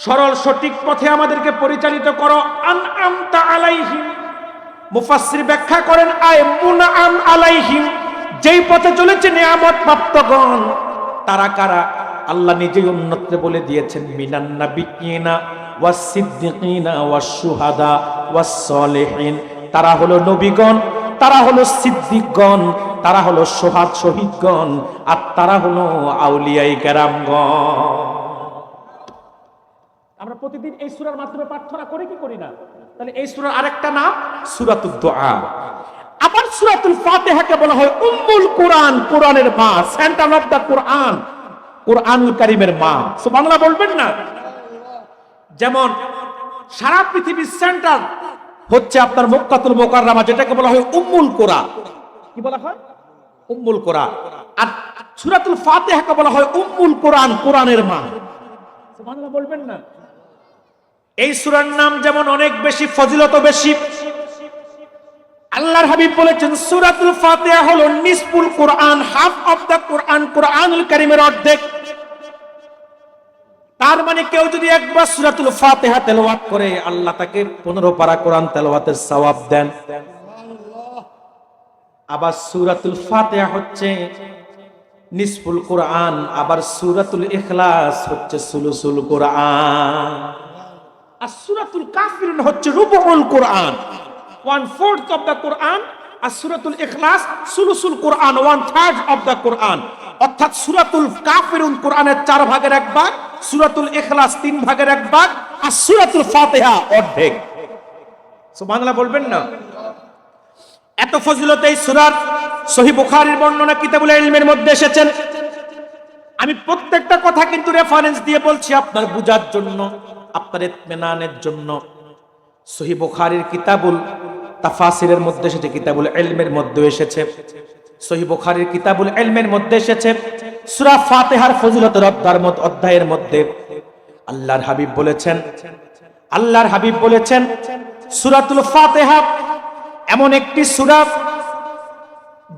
সরল সঠিক পথে আমাদেরকে পরিচালিত করো। আন'আমতা আলাইহিম, মুফাসসির ব্যাখ্যা করেন আয় মুনআম আলাইহিম, যেই পথে চলেছে নিয়ামত প্রাপ্তগণ। তারা কারা? আল্লাহ নিজেই অন্যত্রে বলে দিয়েছেন, মিনান নাবিয়িনা ওয়াস সিদ্দিকিনা ওয়াস শুহাদা ওয়াস সালিহিন। তারা হলো নবীগণ, তারা হলো সিদ্দিকগণ, তারা হলো শহীদগণ, আর তারা হলো আউলিয়ায়ে কেরামগণ। আমরা প্রতিদিন এই সূরার মাধ্যমে প্রার্থনা করি কি করি না? তাহলে এই সূরার আরেকটা নাম সূরাতুদ দুআ। আবার সূরাতুল ফাতিহাকে বলা হয় উম্মুল কুরআন, কোরআনের মা, সেন্টার অফ দা কোরআন, কোরআনুল কারীমের মা। সুবহানাল্লাহ বলবেন না? যেমন সারা পৃথিবীর সেন্টার হচ্ছে আপনার মক্কাতুল মুকাররমা, যেটাকে বলা হয় উম্মুল কুরআন। কি বলা হয়? উম্মুল কুরআন। আর সূরাতুল ফাতিহাকে বলা হয় উম্মুল কুরআন, কোরআনের মা। সুবহানাল্লাহ বলবেন না? এই সূরার নাম যেমন অনেক বেশি, ফজিলত বেশি। আল্লাহর হাবিব বলেছেন সূরাতুল ফাতিহা হলো নিসফুল কোরআন, হাফ অফ দা কোরআন, কোরআনুল কারীমের অর্ধেক। তার মানে কেউ যদি একবার সূরাতুল ফাতিহা তেলাওয়াত করে, আল্লাহ তাকে 15 পারা কোরআন তেলাওয়াতের সওয়াব দেন। আবার সূরাতুল ফাতিহা হচ্ছে নিসফুল কোরআন, আবার সূরাতুল ইখলাস হচ্ছে সুলুসুল কোরআন, আর সূরাতুল কাফিরুন হচ্ছে রুবুল কোরআন, 1/4 অফ দা কোরআন, আর সূরাতুল ইখলাস সুলুসুল কোরআন, 1/3 অফ দা কোরআন। অর্থাৎ সূরাতুল কাফিরুন কোরআনের 4 ভাগের 1 ভাগ, সূরাতুল ইখলাস 3 ভাগের 1 ভাগ, আর সূরাতুল ফাতিহা অর্ধেক। সুবহানাল্লাহ বলবেন না? এত ফজিলত এই সূরার সহিহ বুখারীর বর্ণনা কিতাবুল ইলমের মধ্যে এসেছেন। আমি প্রত্যেকটা কথা কিন্তু রেফারেন্স দিয়ে বলছি আপনার বুঝার জন্য, আপনার ইতমিনানের জন্য। সহিহ বুখারীর কিতাবুল তাফাসিরের মধ্যে এসেছে, কিতাবুল ইলমের মধ্যে এসেছে, সহিহ বুখারীর কিতাবুল ইলমের মধ্যে এসেছে। সূরা ফাতিহার ফজিলতের অধ্যায়ের মধ্যে আল্লাহর হাবিব বলেছেন সূরাতুল ফাতিহা এমন একটি সূরা,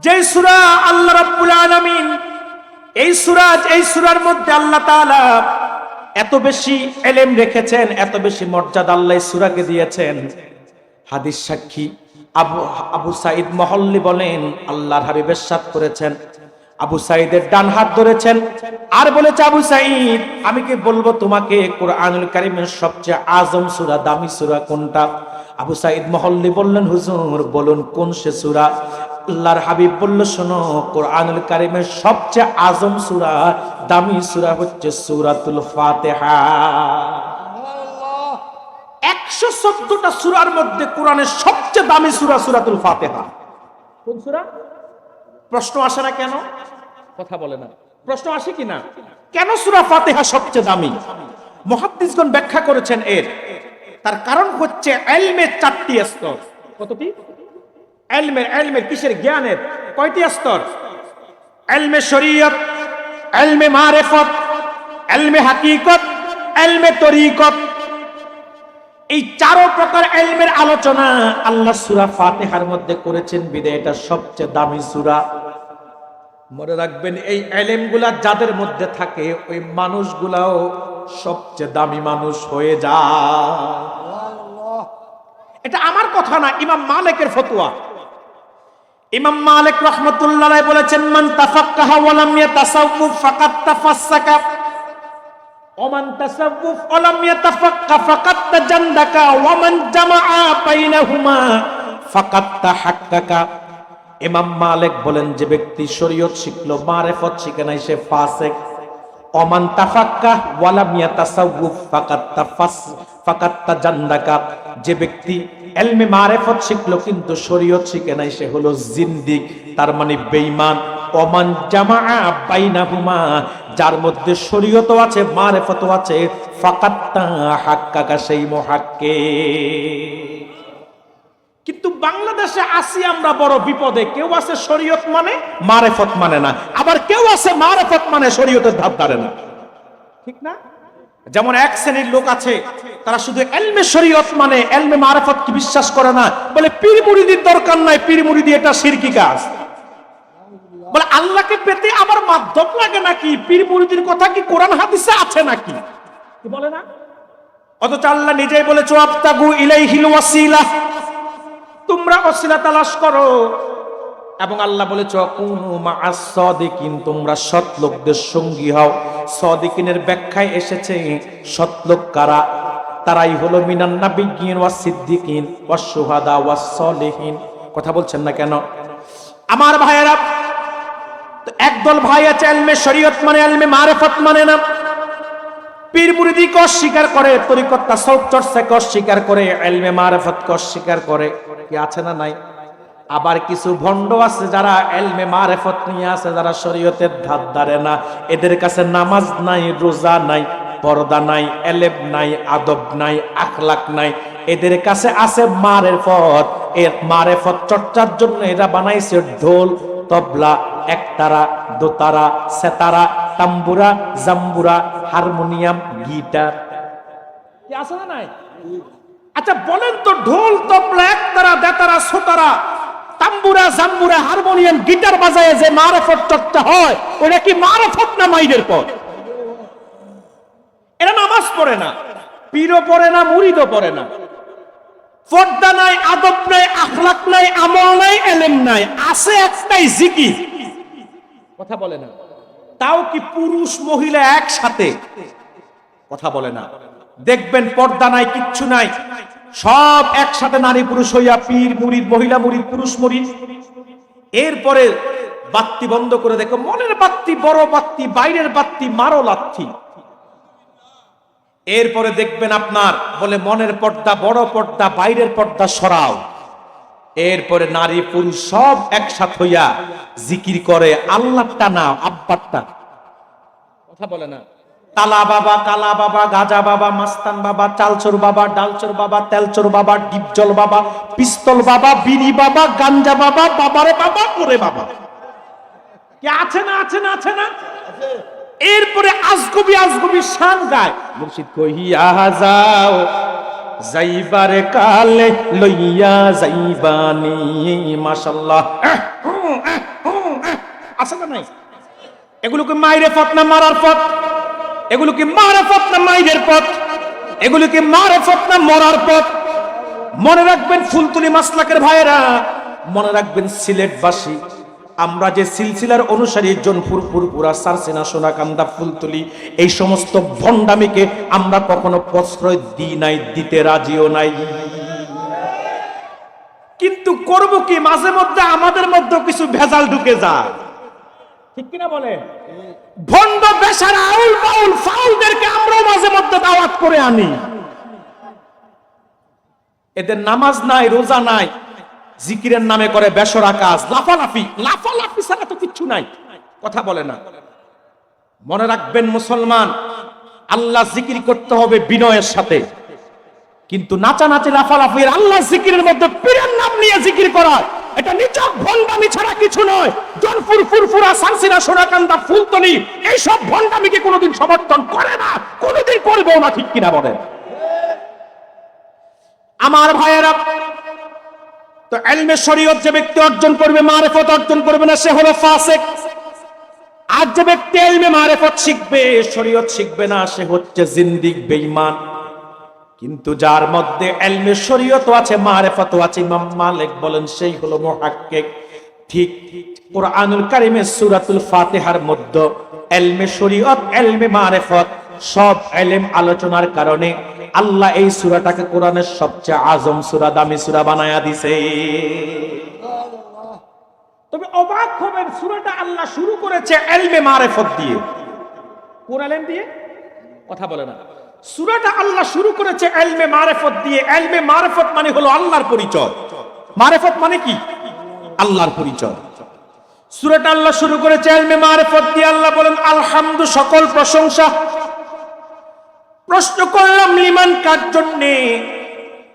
যে সূরা আল্লাহ রাব্বুল আলামিন এই সূরার মধ্যে আল্লাহ তাআলা এত বেশি ইলম রেখেছেন, এত বেশি মর্যাদা আল্লাহ এই সূরাকে দিয়েছেন। হাদিস সাক্ষী আবু সাঈদ মহল্লি বলেন, আল্লাহর হাবিব ইরশাদ করেছেন, আবু সাঈদের ডান হাত ধরেছেন আর বলেছে, আবু সাঈদ আমি কি বলবো তোমাকে কোরআনুল কারীমের সবচেয়ে আজম সূরা, দামি সূরা কোনটা? আবু সাঈদ মহল্লি বললেন, হুজুর বলুন কোন সে সূরা? আল্লাহর হাবিব বলল, শোনো, কোরআনুল কারীমের সবচেয়ে আজম সূরা, দামি সূরা হচ্ছে সূরাতুল ফাতিহা। 114টা সূরার মধ্যে কোরআনের সবচেয়ে দামি সূরা সূরাতুল ফাতিহা। কোন সূরা? প্রশ্ন আসে না কেন? কথা বলে না। প্রশ্ন আসে কি না? কেন সূরা ফাতিহা সবচেয়ে দামি? মুহাদ্দিসগণ ব্যাখ্যা করেছেন তার কারণ হচ্ছে ইলমের 4টি স্তর। কতটি? ইলমের কিসের? জ্ঞানের। কয়টি স্তর? ইলমে শরীয়ত, ইলমে মারিফত, ইলমে হাকিকত, ইলমে তরিকত। এই 4 প্রকার ইলমের আলোচনা আল্লাহ সূরা ফাতিহার মধ্যে করেছেন, বিধায় এটা সবচেয়ে দামি সূরা। মনে রাখবেন, এই ইলমগুলা যাদের মধ্যে থাকে ওই মানুষগুলাও সবচেয়ে দামি মানুষ হয়ে যায়। এটা আমার কথা না, ইমাম মালিকের ফতোয়া। ইমাম মালিক রাহমাতুল্লাহ আলাইহি বলেছেন, মান তাফাক্কাহা ওয়া লাম ইয়াতাসাওয়াফ ফাকাদ তাফাসসাকা ওয়া মান তাসাওয়াফ ওয়া লাম ইয়াতাফাক্কা ফাকাদ তাজান্দাকা ওয়া মান জামাআ বাইনাহুমা ফাকাদ তাহাক্কাকা। ইমাম মালিক বলেন, যে ব্যক্তি শরীয়ত শিখলো, মারিফত শিখে নাই, সে ফাসিক। ওমান তাফাক্কাহ ওয়া লাম ইয়াতাসাওয়াফ ফাকাত তাজান্দাকা। যে ব্যক্তি ইলমে মারিফত শিখলো কিন্তু শরীয়ত শিখে নাই, সে হলো জিন্দিক, তার মানে বেঈমান। ওমান জামাআ বাইনাহুমা, যার মধ্যে শরীয়তও আছে মারিফতও আছে, ফাকাত তাহাক্কাকা, সেই মুহাক্কিক। কিন্তু বাংলাদেশে আসি আমরা বড় বিপদে। কেউ আছে শরীয়ত মানে মারিফত মানে না, আবার কেউ আছে মারিফত মানে শরীয়তের ধার ধারে না। ঠিক না? যেমন এক শ্রেণীর লোক আছে, তারা শুধু ইলমে শরীয়ত মানে, ইলমে মারিফত কি বিশ্বাস করে না। বলে পীর মুরিদির দরকার নাই, পীর মুরিদি এটা শিরকি কাজ। বলে আল্লাহকে পেতে আবার মাধ্যম লাগে নাকি? পীর মুরিদির কথা কি কোরআন হাদিসে আছে নাকি? কি বলে না? অথচ আল্লাহ নিজেই বলেছে, আবতাগু ইলাইহিল ওয়াসিলা, তোমরা ওসিলা তালাশ করো। এবং আল্লাহ বলেছে, কুনু মা'আস সাদিকিন, তোমরা সৎ লোকদের সঙ্গী হও। সাদিকিনের ব্যাখ্যায় এসেছে সৎ লোক কারা? তারাই হলো মিনান নাবিয়্যিন ওয়াস সিদ্দিকিন ওয়াস শুহাদা ওয়াস সলিহিন। কথা বলছেন না কেন? আমার ভাইয়েরা, তো একদল ভাই আছে ইলমে শরীয়ত মানে, ইলমে মারিফত মানে না, পীর মুরিদি কে অস্বীকার করে, তরিকত তাসাউফ চর্চাকে অস্বীকার করে, ইলমে মারিফত কে অস্বীকার করে। কি আছে না নাই? আবার কিছু ভণ্ড আছে যারা ইলমে মারিফত নিয়ে আছে, যারা শরীয়তের ধার ধারে না। এদের কাছে নামাজ নাই, রোজা নাই, পর্দা নাই, এলেব নাই, আদব নাই, আখলাক নাই। এদের কাছে আছে মারিফত। এর মারিফত চর্চার জন্য এরা বানাইছে ঢোল, তবলা, একতারা, দোতারা, সেতারা, তাম্বুরা, জাম্বুরা, হারমোনিয়াম, গিটার। কি আছে না নাই? আচ্ছা বলেন তো, ঢোল, তবলা, একতারা, দেতারা, সোতারা, তাম্বুরা, জাম্বুরা, হারমোনিয়াম, গিটার বাজায় যে মারিফত চর্চা হয়, ওটা কি মারিফত না মাইদের পথ? এরা নামাজ পড়ে না, পীরও পড়ে না, মুরিদও পড়ে না, পর্দা নাই, আদব নাই, আখলাক নাই, আমল নাই, এলেম নাই, আছে একটাই জিকির। কথা বলে না। তাও কি পুরুষ মহিলা একসাথে? কথা বলে না। দেখবেন পর্দা নাই, কিচ্ছু নাই, সব একসাথে নারী পুরুষ হইয়া পীর মুরিদ, মহিলা মুরিদ, পুরুষ মুরিদ। এরপরে বাতি বন্ধ করে দেখো, মনের বাতি, বড় বাতি, বাইরের বাতি, মারো লাথি। এরপরে দেখবেন আপনার বলে মনের পর্দা, বড় পর্দা, বাইরের পর্দা সরাও। এরপরে নারী পুরুষ সব একসাথে হইয়া জিকির করে, আল্লাহটা না আব্বারটা। কথা বলে না। তালা বাবা, কালা বাবা, গাজা বাবা, মাস্তান বাবা, চালচোর বাবা, ডালচোর বাবা, তেলচোর বাবা, ডিপজল বাবা, পিস্তল বাবা, বিড়ি বাবা, গাঞ্জা বাবা, বাবারে বাবা, ওরে বাবা। কি আছে না? আছে না? আছে না? এরপরে আজগবি আজগবি শান গায়, মুর্শিদ কহিয়া যাও যাইবারে কালে লইয়া যাইবানি। মাশাআল্লাহ। আছে না নাই? এগুলো কি মাইরিফত না মারার পথ? এগুলো কি মারিফত না মাইরের পথ? এগুলো কি মারিফত না মরার পথ? মনে রাখবেন ফুলতুলি মাসলাকের ভাইয়েরা, মনে রাখবেন সিলেটবাসী, আমরা যে সিলসিলার অনুসারী জোনপুর পুরপুরা সারসিনা সোনাকান্দা ফুলতলি এই সমস্ত ভণ্ডামিকে আমরা কখনো প্রশ্রয় দিই নাই, দিতে রাজিও নাই। কিন্তু করব কি, মাঝে মধ্যে আমাদের মধ্যে কিছু ভেজাল ঢুকে যায়, ঠিক কিনা বলে? ভণ্ড বেশারা আউল বাউল ফাউলদেরকে আমরাও মাঝে মধ্যে দাওয়াত করে আনি। এদের নামাজ নাই, রোজা নাই, জিকিরের নামে করে বেসরা কাজ, লাফালাফি। লাফালাফি ছাড়া তো কিচ্ছু নাই, কথা বলে না। মনে রাখবেন মুসলমান, আল্লাহ জিকির করতে হবে বিনয়ের সাথে, কিন্তু নাচানাচি লাফালাফির আল্লাহ জিকিরের মধ্যে পীরের নাম নিয়ে জিকির করা, এটা নিছক ভণ্ডামি ছাড়া কিছু নয়। জোনপুর ফুরফুরা সারসিনা সোনাকান্দা ফুলতলি এইসব ভণ্ডামিকে কোনোদিন সমর্থন করে না, কোনোদিন করবেও না, ঠিক কিনা বলেন? আমার ভাইয়েরা, তো ইলমে শরীয়ত যে ব্যক্তি অর্জন করবে, মারিফত অর্জন করবে না, সে হলো ফাসিক। আর যে ব্যক্তি ইলমে মারিফত শিখবে, শরীয়ত শিখবে না, সে হচ্ছে জিন্দিক, বেঈমান। কিন্তু যার মধ্যে ইলমে শরীয়তও আছে, মারিফতও আছে, ইমাম মালিক বলেন সেই হলো মুহাক্কিক। ঠিক কোরআনুল কারীমের সূরাতুল ফাতিহার মধ্যে ইলমে শরীয়ত, ইলমে মারিফত সব ইলম আলোচনার কারণে আল্লাহ এই সূরাটাকে কোরআনের সবচেয়ে আজম সূরা, দামি সূরা বানায়া দিয়েছে। তবে অবাক হবেন, সূরাটা আল্লাহ শুরু করেছে ইলমে মারিফত দিয়ে। কোন ইলম দিয়ে? কথা বলে না। সূরাটা আল্লাহ শুরু করেছে ইলমে মারিফত দিয়ে। ইলমে মারিফত মানে হলো আল্লাহর পরিচয়। মারিফত মানে কি? আল্লাহর পরিচয়। সূরাটা আল্লাহ শুরু করেছে ইলমে মারিফত দিয়ে। আল্লাহ বলেন আলহামদু, সকল প্রশংসা। প্রশ্ন করলাম লিমান, কার জন্য?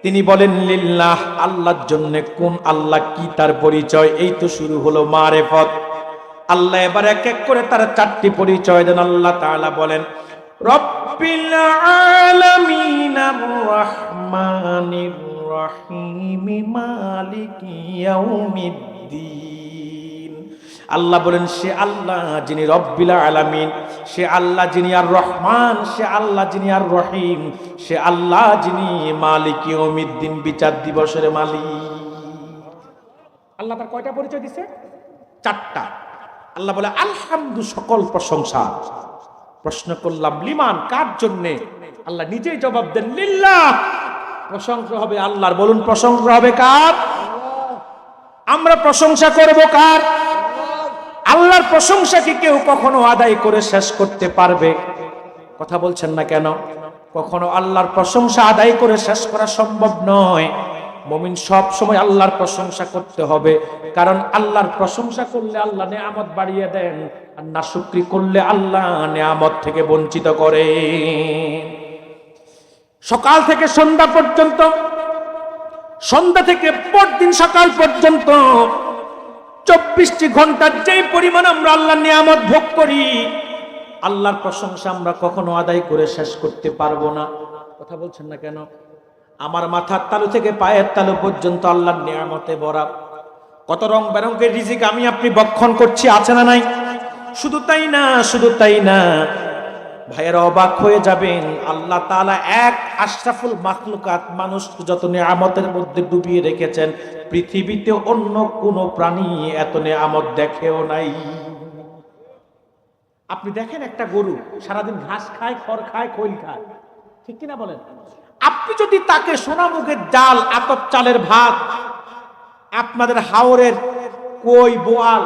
তিনি বলেন লিল্লাহ, আল্লাহর জন্য। কোন আল্লাহ, কি তার পরিচয়? এই তো শুরু হলো মারিফত। আল্লাহ এবার এক এক করে তার চারটি পরিচয় দেন। আল্লাহ তাআলা বলেন রব্বিল আলামিন আর রহমানির রহিম মালিকি ইয়াউমিদ্দিন। আল্লাহ বলেন সে আল্লাহ যিনি রব্বিল আলামিন, সে আল্লাহ যিনি আর রহমান, সে আল্লাহ যিনি আর রহিম, সে আল্লাহ যিনি মালিক ইয়াউমিদ্দিন, বিচার দিবসের মালিক। আল্লাহ তার কয়টা পরিচয় দিছে? চারটা। আল্লাহ বলে আলহামদু, সকল প্রশংসা। প্রশ্ন করলাম লিমান, কার জন্য? আল্লাহ নিজেই জবাব দেন লিল্লাহ, প্রশংসা হবে আল্লাহর। বলুন প্রশংসা হবে কার? আমরা প্রশংসা করব কার? আল্লাহর প্রশংসা কি কেউ কখনো আদায় করে শেষ করতে পারবে? কথা বলছেন না কেন? কখনো আল্লাহর প্রশংসা আদায় করে শেষ করা সম্ভব নয়। মুমিন সব সময় আল্লাহর প্রশংসা করতে হবে, কারণ আল্লাহর প্রশংসা করলে আল্লাহ নেয়ামত বাড়িয়ে দেন, আর নাশুকরি করলে আল্লাহ নেয়ামত থেকে বঞ্চিত করে। সকাল থেকে সন্ধ্যা পর্যন্ত, সন্ধ্যা থেকে পরদিন সকাল পর্যন্ত 24টি ঘন্টার যেই পরিমাণ আমরা আল্লাহর নিয়ামত ভোগ করি, আল্লাহর প্রশংসা আমরা কখনো আদায় করে শেষ করতে পারবো না। কথা বলছেন না কেন? আমার মাথার তালু থেকে পায়ের তালু পর্যন্ত আল্লাহর নিয়ামতে ভরা। কত রং বেরঙের রিজিক আমি আপনি ভক্ষণ করছি, আছে না নাই? শুধু তাই না, শুধু তাই না, ভাইয়েরা অবাক হয়ে যাবেন, আল্লাহ তাআলা এক আশরাফুল মাখলুকাত, মানুষ যত নিয়ামতের মধ্যে ডুবিয়ে রেখেছেন, পৃথিবীতে অন্য কোন প্রাণী এত নিয়ামত দেখেও নাই। আপনি দেখেন একটা গরু সারাদিন ঘাস খায়, খড় খায়, খৈল খায়, ঠিক কিনা বলেন? আপনি যদি তাকে সোনামুখের ডাল, আতপ চালের ভাত, আপনাদের হাওরের কই, বোয়াল,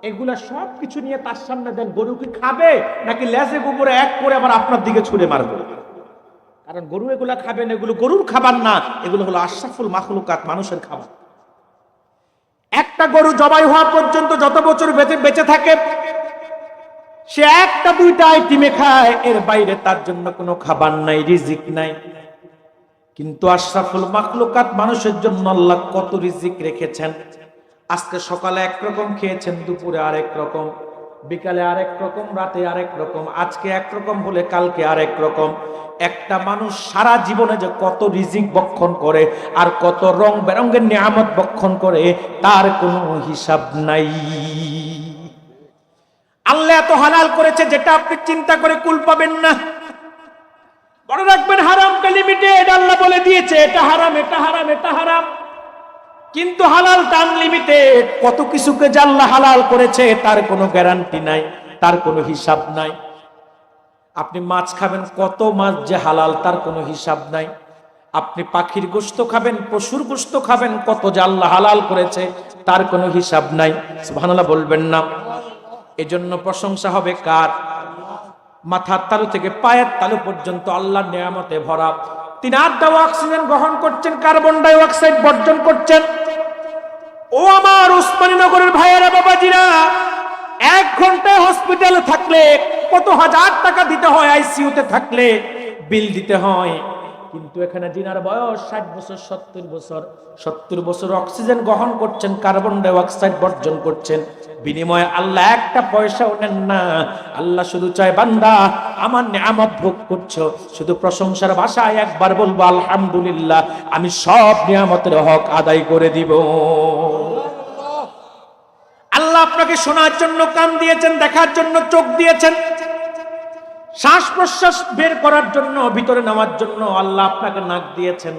এগুলা সব কিছু নিয়ে তার সামনে দেন, গরু কি খাবে? নাকি লেজে গোবরে এক করে আবার আপনার দিকে ছুঁড়ে মারবে? কারণ গরু এগুলা খাবেন, এগুলো গরুর খাবার না, এগুলো হলো আশরাফুল মাখলুকাত, মানুষের খাবার। একটা গরু জবাই হওয়া পর্যন্ত যত বছর বেঁচে থাকে, সে একটা দুইটা আইটেমে খায়, এর বাইরে তার জন্য কোনো খাবার নাই, রিজিক নাই। কিন্তু আশরাফুল মাখলুকাত মানুষের জন্য আল্লাহ কত রিজিক রেখেছেন। আজকে সকালে একরকম খেয়েছেন, দুপুরে আরেক রকম, বিকালে আরেক রকম, রাতে আরেক রকম, আজকে একরকম হলে কালকে আরেক রকম। একটা মানুষ সারা জীবনে যে কত রিজিক ভক্ষণ করে আর কত রং বেরঙের নিয়ামত ভক্ষণ করে, তার কোনো হিসাব নাই। আল্লাহ এত হালাল করেছে যেটা আপনি চিন্তা করে কুল পাবেন না। মনে রাখবেন হারামটা লিমিটেড, আল্লাহ বলে দিয়েছে এটা হারাম, এটা হারাম, এটা হারাম। কিন্তু হালালটা আনলিমিটেড। কত কিছুকে যে আল্লাহ হালাল করেছে তার কোনো গ্যারান্টি নাই, তার কোনো হিসাব নাই। আপনি মাছ খাবেন, কত মাছ যে হালাল তার কোনো হিসাব নাই। আপনি পাখির গোশত খাবেন, পশুর গোশত খাবেন, কত যে আল্লাহ হালাল করেছে তার কোনো হিসাব নাই। সুবহানাল্লাহ বলবেন না? এজন্য প্রশংসা হবে কার? মাথার তালু থেকে পায়ের তালু পর্যন্ত আল্লাহর নিয়ামতে ভরা। তিনি আদ্যাও অক্সিজেন গ্রহণ করছেন, কার্বন ডাই অক্সাইড বর্জন করছেন। ও আমার উসমানীনগরের ভাইয়েরা, বাবাজিরা, 1 ঘন্টায় হসপিটালে থাকলে কত হাজার টাকা দিতে হয়, আইসিইউতে থাকলে বিল দিতে হয়। কিন্তু এখানে জিনার বয়স 60 বছর, 70 বছর অক্সিজেন গ্রহণ করছেন, কার্বন ডাই অক্সাইড বর্জন করছেন, বিনিময়ে আল্লাহ একটা পয়সাও নেন না। আল্লাহ শুধু চায়, বান্দা আমার নিয়ামত ভোগ করছো, শুধু প্রশংসার ভাষায় একবার বলবো আলহামদুলিল্লাহ, আমি সব নিয়ামতের হক আদায় করে দিব। আল্লাহ আপনাকে শোনার জন্য কান দিয়েছেন, দেখার জন্য চোখ দিয়েছেন, শ্বাস প্রশ্বাস বের করার জন্য, ভিতরে নেওয়ার জন্য আল্লাহ আপনাকে নাক দিয়েছেন,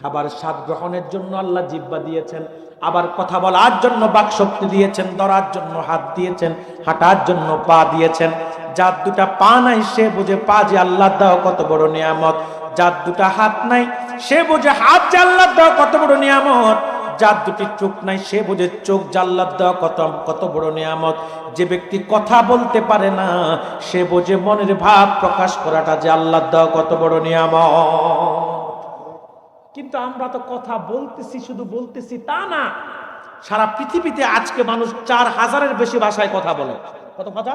খাবার স্বাদ গ্রহণের জন্য আল্লাহ জিহ্বা দিয়েছেন, আবার কথা বলার জন্য বাক শক্তি দিয়েছেন, ধরার জন্য হাত দিয়েছেন, হাঁটার জন্য পা দিয়েছেন। যার 2টা পা নাই সে বুঝে পা যে আল্লাহ দাও কত বড় নিয়ামত। যার 2টা হাত নাই সে বুঝে হাত যে আল্লাহ দাও কত বড় নিয়ামত। যার 2টি চোখ নাই সে বুঝে চোখ জাল্লাত দেওয়া কত বড় নিয়ামত। যে ব্যক্তি কথা বলতে পারে না সে বোঝে মনের ভাব প্রকাশ করাটা যে আল্লাহ দেওয়া কত বড় নিয়ামত। কিন্তু আমরা তো কথা বলতেছি, শুধু বলতেছি তা না, সারা পৃথিবীতে আজকে মানুষ 4000-এর বেশি ভাষায় কথা বলে। কত ভাষা?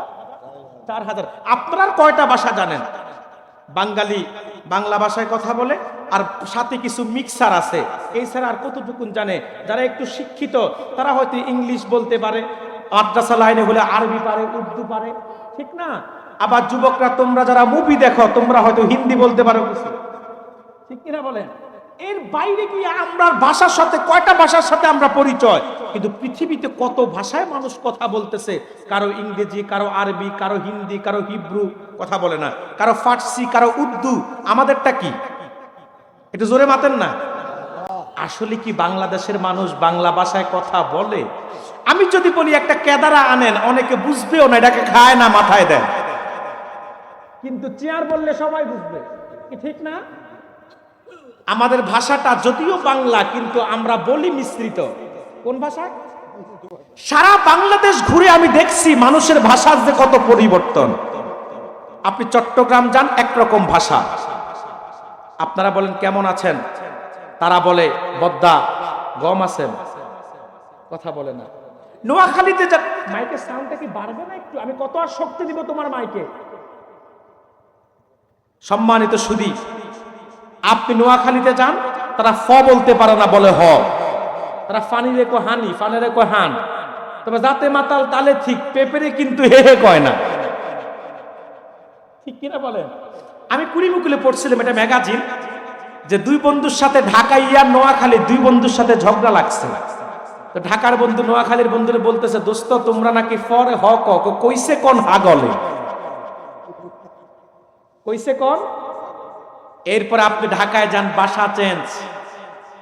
4000। আপনারা কয়টা ভাষা জানেন? বাঙালি বাংলা ভাষায় কথা বলে, আর সাথে কিছু মিক্সার আছে, এই ছাড়া আর কতটুকুন জানে? যারা একটু শিক্ষিত তারা হয়তো ইংলিশ বলতে পারে, মাদ্রাসা লাইনে হলে আরবি পারে, উর্দু পারে, ঠিক না? আবার যুবকরা তোমরা যারা মুভি দেখো তোমরা হয়তো হিন্দি বলতে পারো কিছু, ঠিক কিনা বলেন? এর বাইরে কি আমরা ভাষার সাথে, কয়টা ভাষার সাথে আমরা পরিচয়? কিন্তু পৃথিবীতে কত ভাষায় মানুষ কথা বলতেছে, কারো ইংরেজি, কারো আরবি, কারো হিন্দি, কারো হিব্রু, কথা বলে না, কারো ফার্সি, কারো উর্দু। আমাদেরটা কি? একটু জোরে মাতেন না। আসলে কি বাংলাদেশের মানুষ বাংলা ভাষায় কথা বলে? আমি যদি বলি একটা কেদারা আনেন, অনেকে বুঝবেও না, এটাকে খায় না, মাথায় দেন। কিন্তু চেয়ার বললে সবাই বুঝবে, কি ঠিক না? আমাদের ভাষাটা যদিও বাংলা কিন্তু আমরা বলি মিশ্রিত। কোন ভাষা? সারা বাংলাদেশ ঘুরে আমি দেখছি মানুষের ভাষার যে কত পরিবর্তন। আপনি চট্টগ্রাম যান, একরকম ভাষা। আপনারা বলেন কেমন আছেন, তারা বলে বদ্দা গম আছেন, কথা বলে না। নোয়াখালীতে যান, মাইকের সাউন্ডটা কি বাড়বে না একটু? আমি কত আর শক্তি দিব তোমার মাইকে? সম্মানিত সুধী, আপনি নোয়াখালীতে যান, তারা ফ বলতে পারে না, বলে হ। তারা ফানি রেখো হানি, ফানে রেখো হান। তবে যাতে মাতাল তালে ঠিক, পেপেরে কিন্তু হে হে কয় না, ঠিক কিনা বলেন? আমি কুড়িমুকুলে পড়ছিলাম এটা ম্যাগাজিন, যে 2 বন্ধুর সাথে ঢাকা ইয়ার নোয়াখালী 2 বন্ধুর সাথে ঝগড়া লাগছে। তো ঢাকার বন্ধু নোয়াখালীর বন্ধুরে বলতেছে, দোস্ত তোমরা নাকি ফরে হ কইছে কোন হাগলে, কইছে কোন। এরপর আপনি ঢাকায় যান, বাসা চেঞ্জ,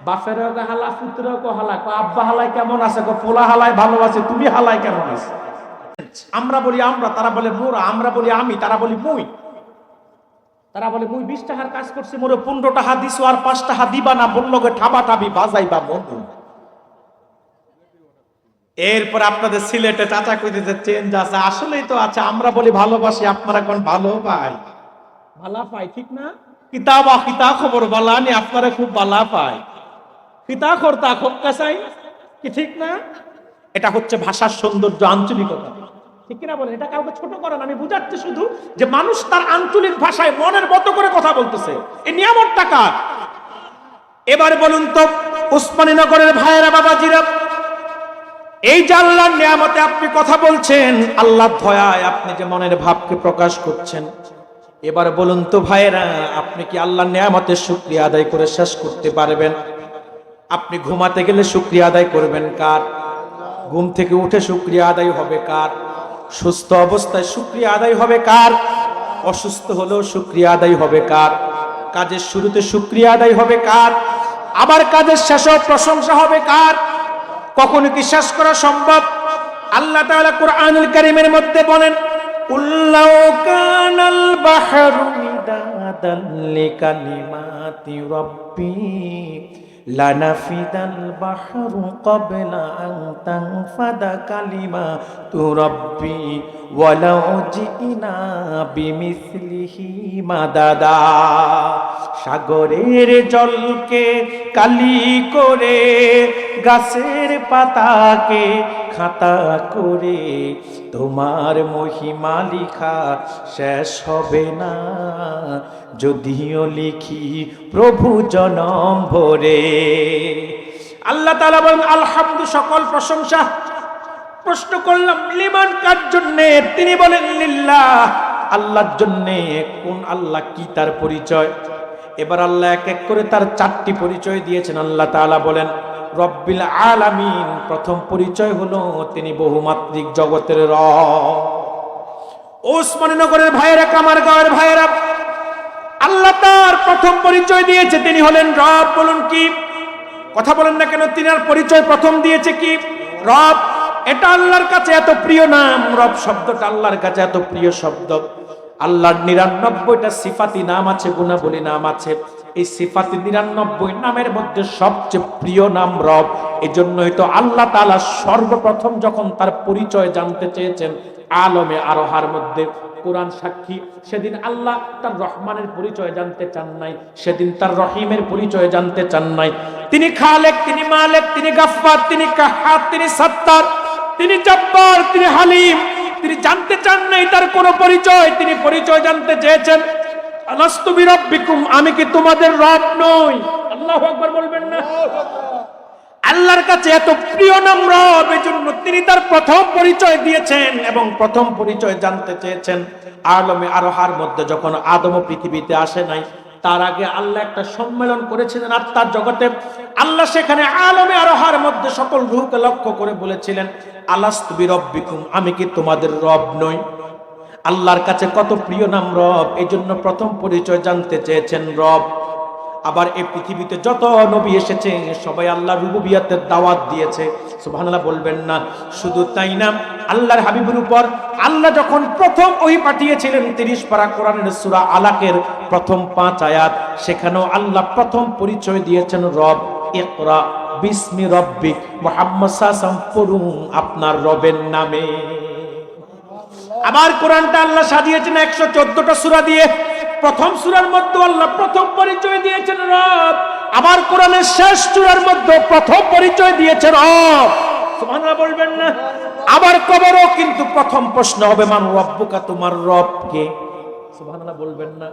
বাপের হালা, পুত্র হালা, আব্বা হালাই কেমন আছে, পোলা হালাই ভালো আছে, তুমি হালাই কেমন আছে। আমরা বলি আমরা, তারা বলে মোরা, আমরা বলি আমি, তারা বলি মুই। তারা বলে মুই 20 টাকার কাজ করছি, মোরে 15 টাকা দিছো, আর 5 টাকা দিবা না, বললো গে ঠাবা ঠাবি বাজাইবা বন্ধু। এরপর আপনাদের সিলেটে চাচা কইতে চেঞ্জ আছে, আসলেই তো আছে। আমরা বলি ভালোবাসি, আপনারা কোন ভালো পাই, ভালা পাই, ঠিক না? কিতাবা কিতা খবর বালানি, আপনারা খুব বালা পায়, কিতা করতা খুব কাছাই, কি ঠিক না? এটা হচ্ছে ভাষার সৌন্দর্য, আঞ্চলিকতা, ঠিক কিনা বলেন? এটা কাউকে ছোট করেন, আমি বুঝাচ্ছি শুধু যে মানুষ তার আঞ্চলিক ভাষায় মনের মতো করে কথা বলতেছে। এই নিয়ামতটা কার? এবারে বলুন তো উসমানীনগরের ভাইয়েরা, বাবাজিরা, এই যে আল্লাহর নিয়ামতে আপনি কথা বলছেন, আল্লাহর দয়ায় আপনি যে মনের ভাবকে প্রকাশ করছেন, এবার বলুন তো ভাইয়েরা, আপনি কি আল্লাহর নিয়ামতের শুকরিয়া আদায় করে শেষ করতে পারবেন? আপনি ঘুমাতে গেলে শুকরিয়া আদায় করবেন কার? ঘুম থেকে উঠে শুকরিয়া আদায় হবে কার? সুস্থ অবস্থায় শুকরিয়া আদায় হবে কার? অসুস্থ হলেও শুকরিয়া আদায় হবে কার? কাজের শুরুতে শুকরিয়া আদায় হবে কার? আবার কাজের শেষেও প্রশংসা হবে কার? কখনো কি শেষ করা সম্ভব? আল্লাহ তাআলা কুরআনুল কারীমের মধ্যে বলেন, কুল্লাউ কানাল বাহরু মিদাদাল লিকালিমাতি রাব্বি লানাফিদাল বাহরু ক্বাবলা আন তানফাদা কালিমাতু রাব্বি ওয়ালাউ জিনা বিমিসলিহি মাদাদা। সাগরের জলকে কালি করে, গাছের পাতাকে খাতা করে, তোমার মহিমা লিখা শেষ হবে না, যদিও লিখি প্রভু জনম ভরে। আল্লাহ তাআলা বলেন, আলহামদু, সকল প্রশংসা। প্রশ্ন করলাম লিমান, কার জন্যে? তিনি বলেন লিল্লাহ, আল্লাহর জন্যে। কোন আল্লাহ? কি তার পরিচয়? এবার আল্লাহ এক এক করে তার 4টি পরিচয় দিয়েছেন। আল্লাহ তাআলা বলেন রব্বিল আলামিন, প্রথম পরিচয় হলো তিনি বহুমাত্রিক জগতের রব। ওসমানীনগরের ভাইয়েরা, কামারগাঁওয়ের ভাইয়েরা, আল্লাহ তার প্রথম পরিচয় দিয়েছে, তিনি হলেন রব। বলুন কি? কথা বলেন না কেন? তিনার পরিচয় প্রথম দিয়েছে কি? রব। এটা আল্লাহর কাছে এত প্রিয় নাম। রব শব্দটা আল্লাহর কাছে এত প্রিয় শব্দ। আল্লাহর 99টা সিফাতি নাম আছে, গুণাবলী নাম আছে। এই সিফাতি 99 নামের মধ্যে সবচেয়ে প্রিয় নাম রব। এজন্যই তো আল্লাহ তাআলা সর্বপ্রথম যখন তার পরিচয় জানতে চেয়েছেন আলমে আরোহার মধ্যে, কোরআন সাক্ষী, সেদিন আল্লাহ তার রহমানের পরিচয় জানতে চান নাই, সেদিন তার রহিমের পরিচয় জানতে চান নাই। তিনি খালেক, তিনি মালেক, তিনি গাফফার, তিনি কাহ্হার, তিনি সত্তার, তিনি জব্বার, তিনি হালিম। তিনি জানতে চান নাই তার কোন পরিচয়। তিনি পরিচয় জানতে চেয়েছেন আলাস্তু বিরাব্বিকুম, আমি কি তোমাদের রব নই? আল্লাহু আকবার বলবেন না? আল্লাহর কাছে এত প্রিয় নাম রব, এজন্য তিনি তার প্রথম পরিচয় দিয়েছেন এবং প্রথম পরিচয় জানতে চেয়েছেন আলমে আরোহার মধ্যে। যখন আদম পৃথিবীতে আসে নাই, তার আগে আল্লাহ একটা সম্মেলন করেছিলেন আত্মার জগতে। আল্লাহ সেখানে আলমে আরোহার মধ্যে সকল রূহকে লক্ষ্য করে বলেছিলেন আলাস্তু বিরাব্বিকুম, আমি কি তোমাদের রব নই? আল্লাহর কাছে কত প্রিয় নাম রব, এজন্য প্রথম পরিচয় জানতে চেয়েছেন রব। আবার এই পৃথিবীতে যত নবী এসেছে সবাই আল্লাহর রুবুবিয়তের দাওয়াত দিয়েছে। সুবহানাল্লাহ বলবেন না? শুধু তাই না, আল্লাহর হাবিবের উপর আল্লাহ যখন প্রথম ওহী পাঠিয়েছিলেন 30 পারা কোরআনের সূরা আলাকের প্রথম 5 আয়াত, সেখানেও আল্লাহ প্রথম পরিচয় দিয়েছেন রব। ইকরা বিসমি রব্বিক, মুহাম্মদ সাল্লাল্লাহু আলাইহি ওয়াসাল্লাম পড়ুন আপনার রবের নামে। আবার কোরআনটা আল্লাহ সাজিয়েছেন 114টা সূরা দিয়ে। প্রথম সূরার মধ্যে আল্লাহ প্রথম পরিচয় দিয়েছেন রব। আবার কোরআনের শেষ সূরার মধ্যে প্রথম পরিচয় দিয়েছেন রব। সুবহানাল্লাহ বলবেন না? আবার কবরও কিন্তু প্রথম প্রশ্ন হবে মান রব্বুকা, তোমার রব কে? সুবহানাল্লাহ বলবেন না?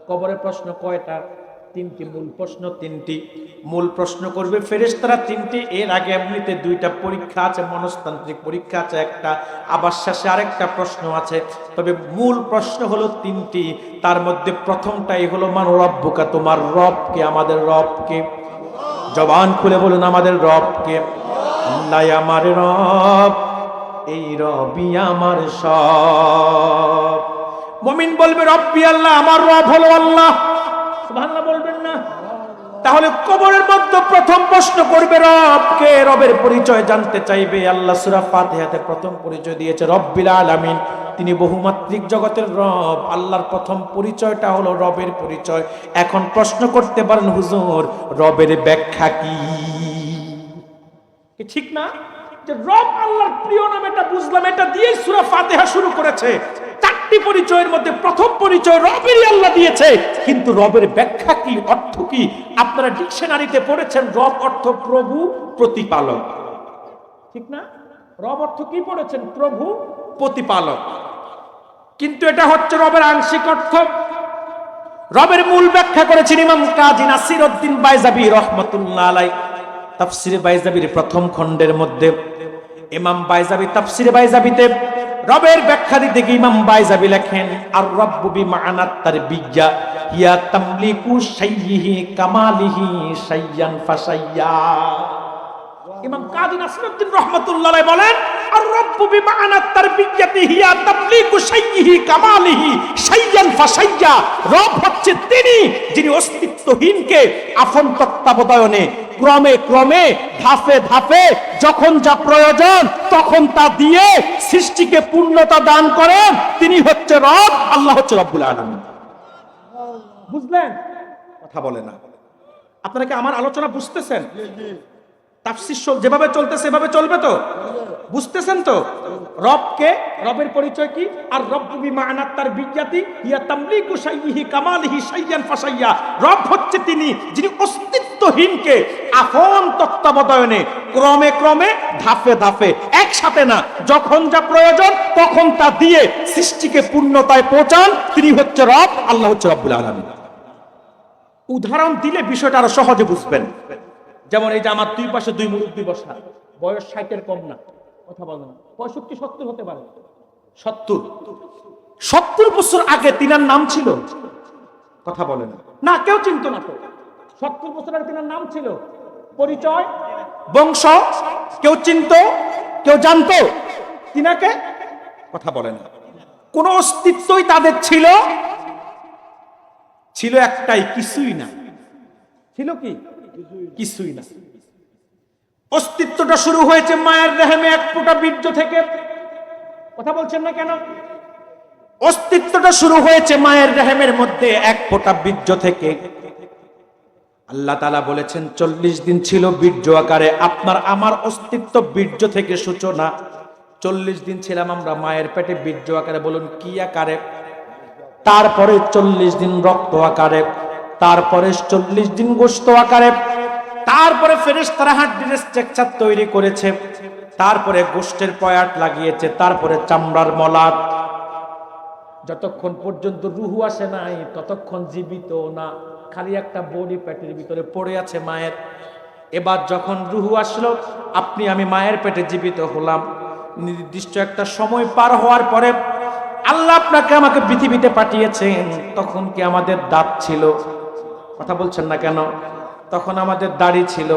কবরের প্রশ্ন কয়টা? 3টি মূল প্রশ্ন। 3টি মূল প্রশ্ন করবে ফেরেশতারা 3টি। এর আগে এমনিতে 2টা পরীক্ষা আছে, মনস্তান্ত্রিক পরীক্ষা আছে একটা, আবার শেষে আরেকটা প্রশ্ন আছে। তবে মূল প্রশ্ন হলো 3টি। তার মধ্যে প্রথমটাই হলো মান রব্বুকা, তোমার রব কে? আমাদের রব কে? জবান খুলে বলুন আমাদের রব কে? আল্লাহ আমার রব, এই রবই আমার সব। মুমিন বলবে রব্বি আল্লাহ, আমার রব হলো আল্লাহ। সুবহানাল্লাহ বলবেন না? তাহলে কবরের মধ্যে প্রথম প্রশ্ন করবে রব কে? রবের পরিচয় জানতে চাইবে। আল্লাহ সূরা ফাতিহাতে প্রথম পরিচয় দিয়েছে রব্বিল আলামিন, তিনি বহুমাত্রিক জগতের রব। আল্লাহর প্রথম পরিচয়টা হলো রবের পরিচয়। এখন প্রশ্ন করতে পারেন হুজুর, রবের ব্যাখ্যা কি? ঠিক না? যে রব আল্লাহর প্রিয় নাম, এটা বুঝলাম, এটা দিয়ে সূরা ফাতিহা শুরু করেছে। 4টি পরিচয়ের মধ্যে প্রথম পরিচয় রবেরই আল্লাহ দিয়েছে, কিন্তু রবের ব্যাখ্যা কি, অর্থ কি? আপনারা ডিকশনারিতে পড়েছেন রব অর্থ প্রভু, প্রতিপালক, ঠিক না? রব অর্থ কি পড়েছেন? প্রভু, প্রতিপালক। কিন্তু এটা হচ্ছে রবের আংশিক অর্থ। রবের মূল ব্যাখ্যা করেছেন ইমাম কাজী নাসিরউদ্দিন বাইজাবি রাহমাতুল্লাহ আলাইহি তাফসীরে বাইজাবির প্রথম খণ্ডের মধ্যে। ইমাম বাইজাবি তাফসীরে বাইজাবিতে রবের ব্যাখ্যা দিতে গিয়ে ইমাম বাইজাবি লেখেন আর রব্বু বিমা'নাত তারবিয়া ইয়া তামলিকু শাইয়িহি কামালিহি শাইয়ান ফাশাইয়া। ইমাম কাজী নাসিরউদ্দিন রাহমাতুল্লাহ আলাইহি বলেন, আর রাব্বু বিমা'না তারবিয়াতি হিয়া তাবলীগু শাইইহি কামালিহি শাইয়ান ফাশাইয়া। রব হচ্ছে তিনি যিনি অস্তিত্বহীনকে আপন তত্ত্বাবধানে ক্রমে ক্রমে ধাপে ধাপে যখন যা প্রয়োজন তখন তা দিয়ে সৃষ্টিকে পূর্ণতা দান করেন। তিনি হচ্ছে রব, আল্লাহ হচ্ছে রব্বুল আলামিন। বুঝলেন? কথা বলে না। আপনারা কি আমার আলোচনা বুঝতেছেন? তাফসীর যেভাবে চলতেছে সেভাবে চলবে তো? বুঝতেছেন তো? রবকে, রবের পরিচয় কি? আর রব্বু বিমা'না তারবিয়াতি হিয়া তামলিকু শাইইহি কামালিহি শাইয়ান ফাশাইয়া। রব হচ্ছে তিনি যিনি অস্তিত্বহীনকে আপন তত্ত্বাবধানে ক্রমে ক্রমে ধাপে ধাপে, একসাথে না, যখন যা প্রয়োজন তখন তা দিয়ে সৃষ্টিকে পূর্ণতায় পৌঁছান। তিনি হচ্ছে রব, আল্লাহ হচ্ছে রব্বুল আলামিন। উদাহরণ দিলে বিষয়টা আরো সহজে বুঝবেন। যেমন এই যে আমার দুই পাশে দুই মুরব্বী বসা, বয়স 60-এর কম না, কথা বলেন, 65-70 হতে পারে। 70 বছর আগে তিনার নাম ছিল? কথা বলেন না, কেউ চিনতো না তো। 70 বছর আগে তিনার নাম ছিল, পরিচয়, বংশ, কেউ চিনতো, কেউ জানতো তিনাকে? কথা বলেন না। কোন অস্তিত্বই তাদের ছিল? ছিল একটাই, কিছুই না। ছিল কি? কিছুই না। অস্তিত্বটা শুরু হয়েছে মায়ের রেহেমে এক ফোঁটা বীর্য থেকে। কথা বলছেন না কেন? অস্তিত্বটা শুরু হয়েছে মায়ের রেহেমের মধ্যে এক ফোঁটা বীর্য থেকে। আল্লাহ তাআলা বলেছেন 40 দিন ছিল বীর্য আকারে। আপনার আমার অস্তিত্ব বীর্য থেকে সূচনা। 40 দিন ছিলাম আমরা মায়ের পেটে বীর্য আকারে। বলুন কি আকারে? তারপরে 40 দিন রক্ত আকারে, তারপরে 40 দিন গোশত আকারে, তারপরে ফেরেশতারা হাড্ডির স্ট্রাকচার তৈরি করেছে, তারপরে গোশতের পয়াট লাগিয়েছে, তারপরে চামড়ার মলাট। যতক্ষণ পর্যন্ত রুহু আসে নাই ততক্ষণ জীবিত না, খালি একটা বডি পেটের ভিতরে পড়ে আছে মায়ের। এবার যখন রুহু আসলো, আপনি আমি মায়ের পেটে জীবিত হলাম। নির্দিষ্ট একটা সময় পার হওয়ার পরে আল্লাহ আপনাকে আমাকে পৃথিবীতে পাঠিয়েছেন। তখন কি আমাদের দাঁত ছিল? কথা বলছেন না কেন? তখন আমাদের দাড়ি ছিল?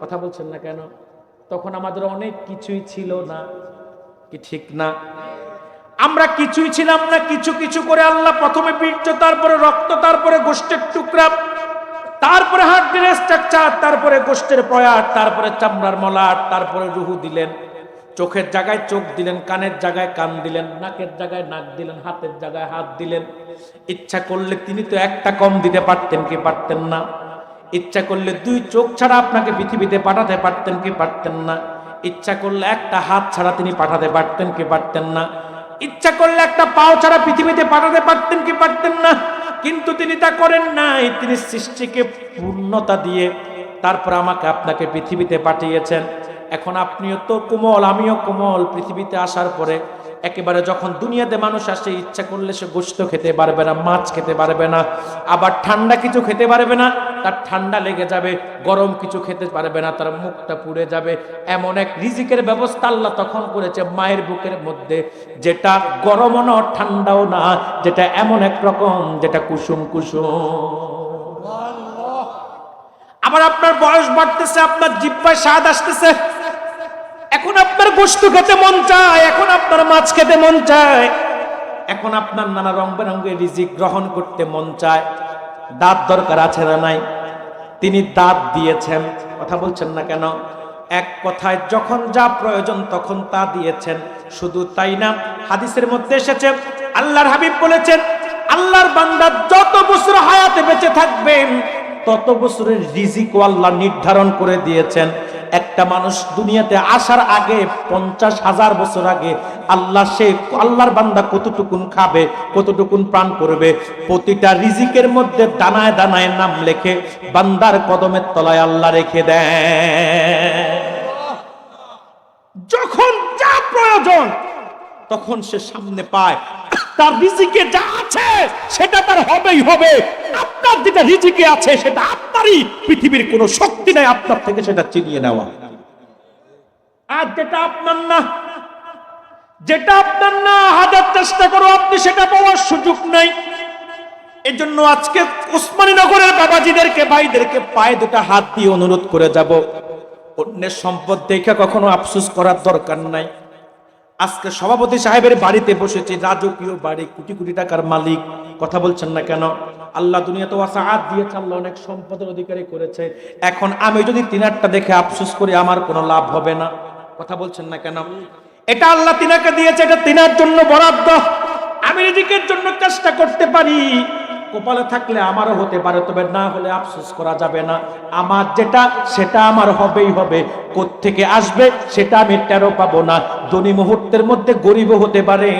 কথা বলছেন না কেন? তখন আমাদের অনেক কিছুই ছিল না, কি ঠিক না? আমরা কিছুই ছিলাম না। কিছু কিছু করে আল্লাহ প্রথমে বীর্য, তারপরে রক্ত, তারপরে গোশতের টুকরা, তারপরে হাড়ের স্ট্রাকচার, তারপরে গোশতের পয়াট, তারপরে চামড়ার মলাট, তারপরে রুহু দিলেন। চোখের জায়গায় চোখ দিলেন, কানের জায়গায় কান দিলেন, নাকের জায়গায় নাক দিলেন, হাতের জায়গায় হাত দিলেন। ইচ্ছা করলে তিনি তো একটা কম দিতে পারতেন, কি পারতেন না? ইচ্ছা করলে 2 চোখ ছাড়া আপনাকে পৃথিবীতে পাঠাতে পারতেন, কি পারতেন না? ইচ্ছা করলে একটা হাত ছাড়া তিনি পাঠাতে পারতেন, কি পারতেন না? ইচ্ছা করলে একটা পাও ছাড়া পৃথিবীতে পাঠাতে পারতেন, কি পারতেন না? কিন্তু তিনি তা করেন নাই। তিনি সৃষ্টিকে পূর্ণতা দিয়ে তারপর আমাকে আপনাকে পৃথিবীতে পাঠিয়েছেন। এখন আপনিও তো কোমল, আমিও কোমল। পৃথিবীতে আসার পরে একেবারে যখন দুনিয়াতে মানুষ আসে, ইচ্ছা করলে সে গোশত খেতে পারবে না, মাছ খেতে পারবে না, আবার ঠান্ডা কিছু খেতে পারবে না, তার ঠান্ডা লেগে যাবে। গরম কিছু খেতে পারবে না, তার মুখটা পুড়ে যাবে। এমন এক রিজিকের ব্যবস্থা আল্লাহ তখন করেছে মায়ের বুকের মধ্যে, যেটা গরমও না, ঠান্ডাও না, যেটা এমন এক রকম, যেটা কুসুম কুসুম। আবার আপনার বয়স বাড়তেছে, আপনার জিহ্বায় স্বাদ আসতেছে, এখন আপনার গোশত খেতে মন চায়, এখন আপনার মাছ খেতে মন চায়, এখন আপনার নানা রং বেরঙের রিজিক গ্রহণ করতে মন চায়। দাঁত দরকার আছে না নাই? তিনি দাঁত দিয়েছেন। কথা বলছেন না কেন? এক কথায় যখন যা প্রয়োজন তখন তা দিয়েছেন। শুধু তাই না, হাদিসের মধ্যে এসেছে, আল্লাহর হাবিব বলেছেন, আল্লাহর বান্দা যত বছর হায়াতে বেঁচে থাকবেন তত বছরের রিজিকও আল্লাহ নির্ধারণ করে দিয়েছেন। একটা মানুষ দুনিয়াতে আসার আগে 50,000 বছর আগে আল্লাহর বান্দা কতটুকুন খাবে, কতটুকুন প্রাণ করবে, প্রতিটা রিজিকের মধ্যে দানায় দানায় নাম লেখে বান্দার কদমের তলায় আল্লাহ রেখে দেয়। যখন যা প্রয়োজন তখন সে সামনে পায়। তার রিজিকে যা আছে সেটা তার হবেই হবে। আপনার যেটা রিজিকে আছে সেটা আপনারই, পৃথিবীর কোনো শক্তি নাই আপনার থেকে সেটা চিনিয়ে নেওয়া। আর যেটা আপনার না, যেটা আপনার না, হাজার চেষ্টা করো আপনি সেটা পাওয়ার সুযোগ নাই। এজন্য আজকে ওসমানীনগরের বাবাজিদেরকে, ভাইদেরকে পায়ে দুটো হাত দিয়ে অনুরোধ করে যাব, অন্যের সম্পদ দেখে কখনো আফসোস করার দরকার নাই। আজকে সভাপতি সাহেবের বাড়িতে বসেছে, রাজকীয় বাড়ি, কোটি কোটি টাকার মালিক, কথা বলছেন না কেন? আল্লাহ দুনিয়াতে ওয়াসাআত দিয়েছে, আল্লাহ অনেক সম্পদের অধিকারী করেছে। এখন আমি যদি তিনারটা দেখে আফসোস করি, আমার কোনো লাভ হবে না, কথা বলছেন না কেন? এটা আল্লাহ তিনাকে দিয়েছে, এটা তিনার জন্য বরাদ্দ। আমি নিজের জন্য চেষ্টা করতে পারি, কপালে থাকলে আমারও হতে পারে, তবে না হলে আফসোস করা যাবে না। আমার যেটা সেটা আমার হবেই হবে, কোত্থেকে আসবে সেটা আমি টেরও পাবো না। ধনী মুহূর্তের মধ্যে গরিবও হতে পারে,